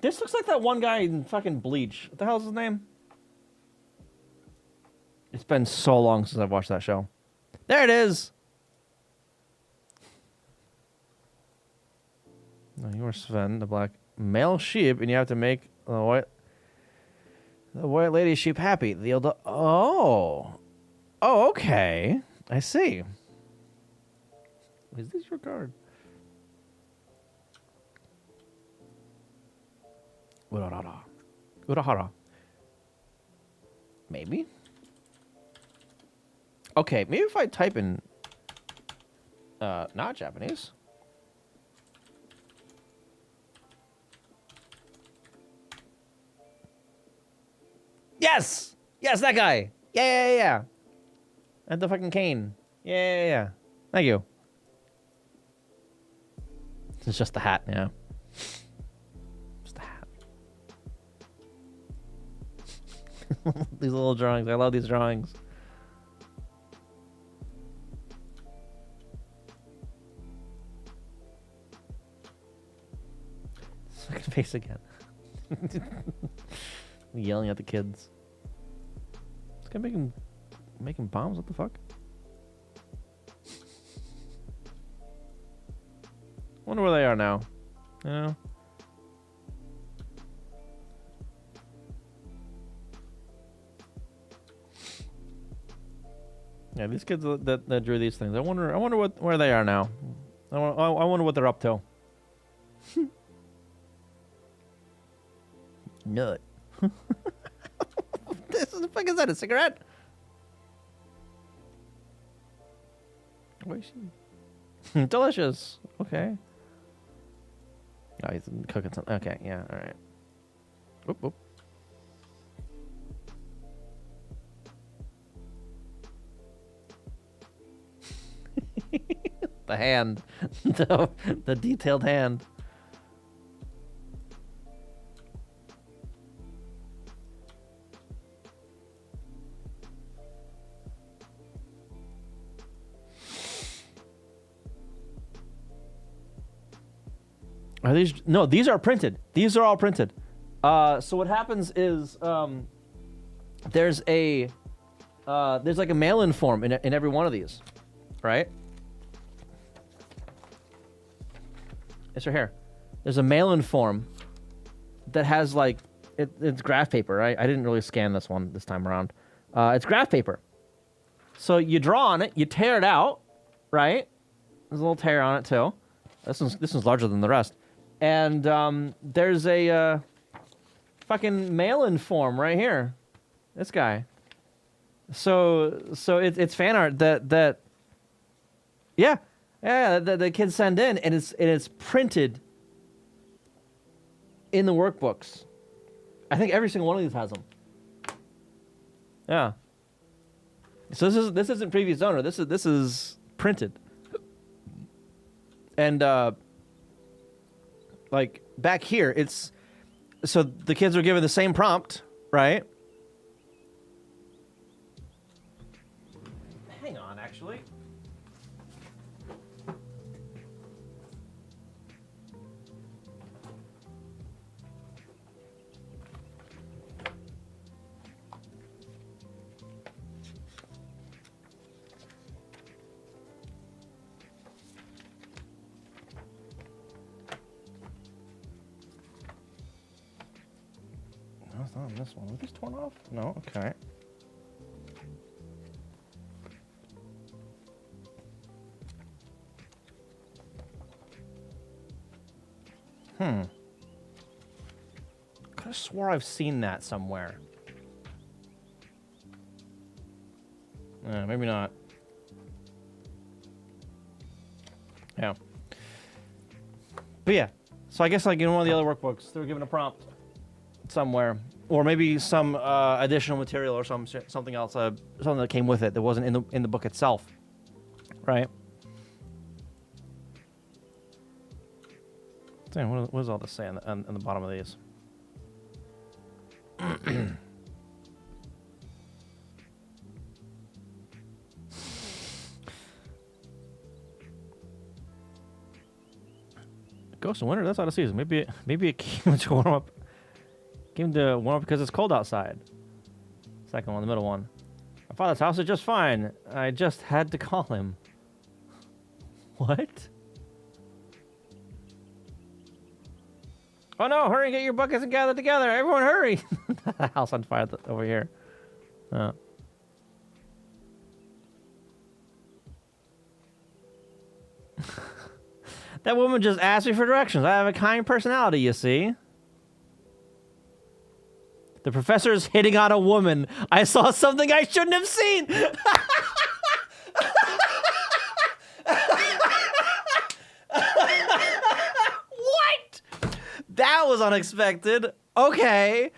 S1: This looks like that one guy in fucking Bleach. What the hell's his name? It's been so long since I've watched that show. There it is! No, you are Sven, the black male sheep, and you have to make the white lady sheep happy. Oh, okay. I see. Is this your card? Urahara. Maybe. Okay, maybe if I type in not Japanese. Yes! Yes, that guy! Yeah. And the fucking cane. Yeah. Thank you. It's just the hat, yeah. Just the hat. These little drawings. I love these drawings. This fucking face again. Yelling at the kids. This guy making bombs? What the fuck? Wonder where they are now. You know? Yeah, these kids that drew these things. I wonder where they are now. I wonder what they're up to. Nut. This is the fuck is that? A cigarette? What is she? Delicious. Okay. Oh, he's cooking something. Okay, yeah, all right. Oop. The hand. the detailed hand. Are these? No, these are printed. These are all printed. So what happens is there's like a mail-in form in every one of these, right? It's right here. There's a mail-in form that has like it's graph paper, right? I didn't really scan this one this time around. It's graph paper. So you draw on it, you tear it out, right? There's a little tear on it too. This one's larger than the rest. And there's a fucking mail-in form right here. This guy. So it's fan art that the kids send in, and it's printed in the workbooks. I think every single one of these has them. Yeah. So this isn't previous owner. This is printed. And like back here, it's so the kids are given the same prompt, right? Hang on, actually. No, it's not on this one. Were these torn off? No, okay. Could have swore I've seen that somewhere. Maybe not. Yeah. But yeah. So I guess like in one of the other workbooks, they were given a prompt somewhere. Or maybe some additional material or something else, something that came with it that wasn't in the book itself. Right? Damn, what does all this say on the bottom of these? Ghost of Winter, that's out of season. Maybe it came to warm up. Came to warm up because it's cold outside. Second one, the middle one. My father's house is just fine. I just had to call him. What? Oh no, hurry and get your buckets and gather together. Everyone hurry. House on fire over here. That woman just asked me for directions. I have a kind personality, you see. The professor's hitting on a woman. I saw something I shouldn't have seen. What? That was unexpected. Okay.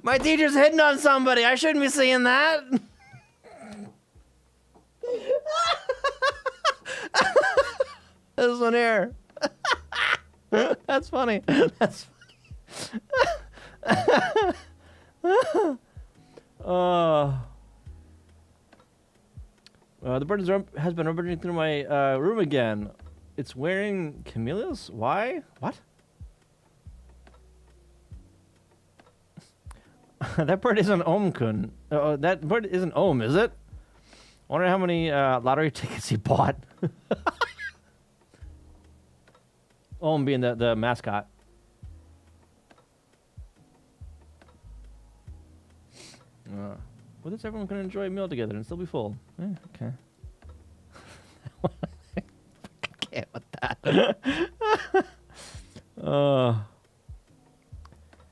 S1: My teacher's hitting on somebody. I shouldn't be seeing that. This one here. That's funny. That's funny. The bird has been orbiting through my room again. It's wearing camellias? Why? What? That bird isn't Ohm-kun. That bird isn't Ohm, is it? I wonder how many lottery tickets he bought. Ohm being the mascot. Well, that's everyone can enjoy a meal together and still be full. Okay. I can't with that.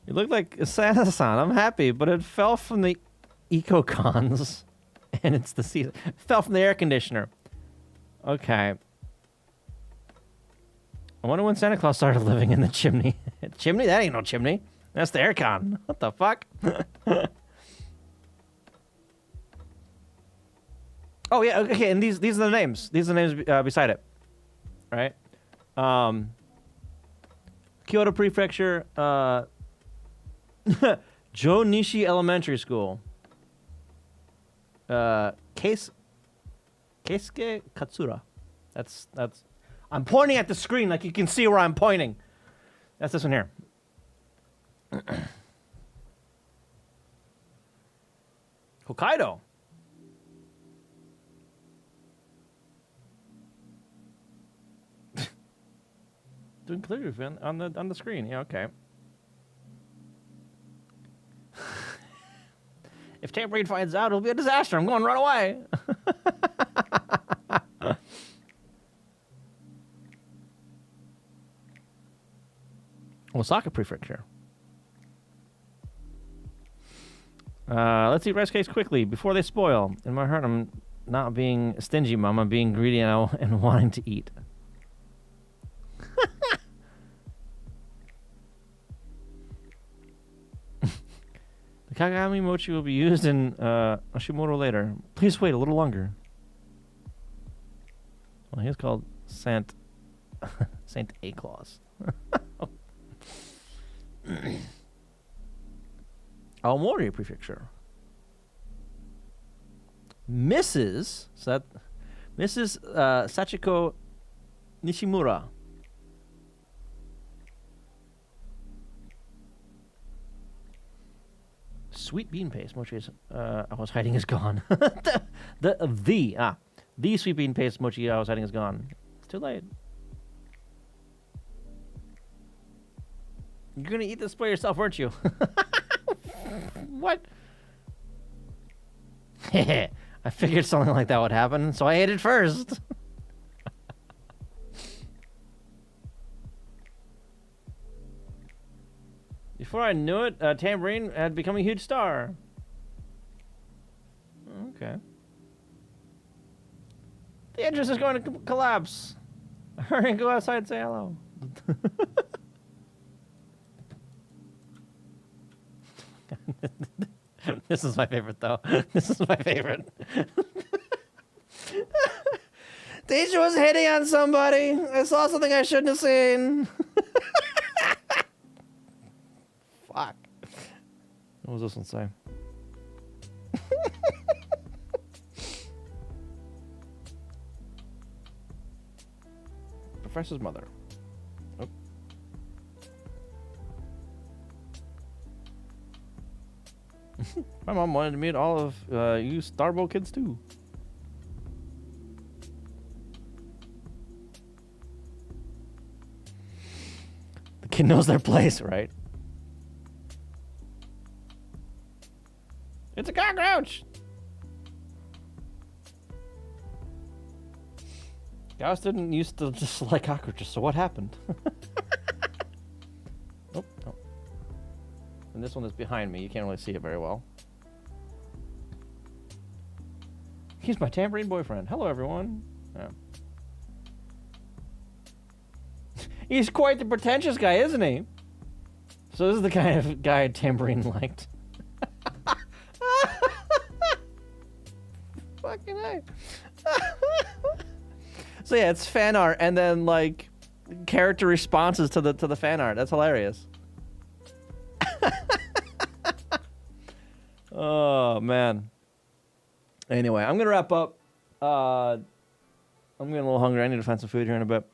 S1: It looked like a Santa-san. I'm happy, but it fell from the eco-cons. And it's the season. It fell from the air conditioner. Okay. I wonder when Santa Claus started living in the chimney. Chimney? That ain't no chimney. That's the aircon. What the fuck? Oh yeah, okay, and these are the names. These are the names beside it. Right? Kyoto Prefecture, Joe Nishi Elementary School. Keisuke Katsura. That's I'm pointing at the screen like you can see where I'm pointing. That's this one here. Hokkaido. Doing clearly on the screen. Yeah, okay. If Tambourine finds out, it'll be a disaster. I'm going to run away. Osaka Prefecture. Let's eat rice cakes quickly before they spoil. In my heart, I'm not being stingy, Mom. I'm being greedy and wanting to eat. The Kagami mochi will be used in Ashimoto later. Please wait a little longer. Well, he's called Saint A Claus. Aomori Prefecture. Mrs. Sachiko Nishimura. Sweet bean paste mochi I was hiding is gone. The sweet bean paste mochi I was hiding is gone. It's too late. You're gonna eat this by yourself, aren't you? What? I figured something like that would happen, so I ate it first. Before I knew it, Tambourine had become a huge star. Okay. The entrance is going to collapse. Hurry and go outside and say hello. This is my favorite, though. This is my favorite. Deja was hitting on somebody. I saw something I shouldn't have seen. Fuck. What was this one say? Professor's mother. Oh. My mom wanted to meet all of you Starbow kids too. The kid knows their place, right? It's a cockroach! Gauss didn't used to just like cockroaches, so what happened? Oh, oh. And this one is behind me. You can't really see it very well. He's my tambourine boyfriend. Hello, everyone. Yeah. He's quite the pretentious guy, isn't he? So this is the kind of guy Tambourine liked. Fucking A. So yeah, it's fan art and then like character responses to the fan art. That's hilarious. Oh man. Anyway, I'm gonna wrap up. I'm getting a little hungry. I need to find some food here in a bit.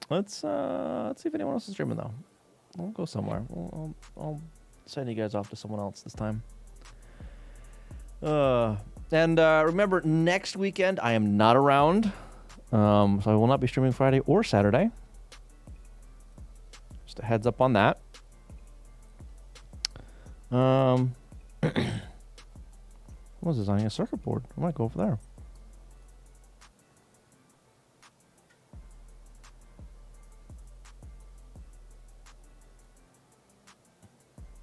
S1: Let's see if anyone else is streaming though. I'll go somewhere. I'll send you guys off to someone else this time. And remember, next weekend I am not around, so I will not be streaming Friday or Saturday. Just a heads up on that. What was designing a circuit board? I might go over there.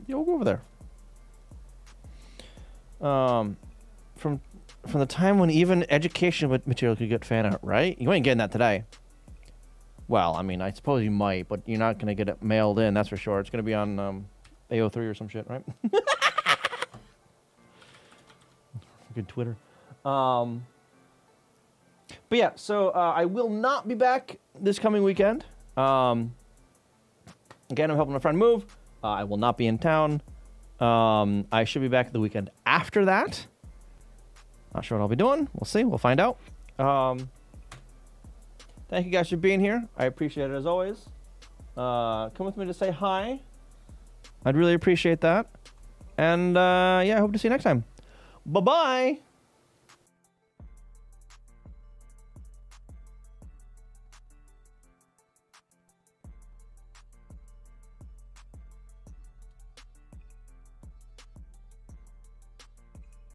S1: Yeah, we'll go over there. From the time when even education material could get fan art, right? You ain't getting that today. Well, I mean, I suppose you might, but you're not gonna get it mailed in. That's for sure. It's gonna be on AO3 or some shit, right? Good Twitter. But yeah, so I will not be back this coming weekend. Again, I'm helping a friend move. I will not be in town. I should be back the weekend after that. Not sure what I'll be doing. We'll see. We'll find out. Thank you guys for being here. I appreciate it as always. Come with me to say hi. I'd really appreciate that. And yeah, I hope to see you next time. Bye-bye.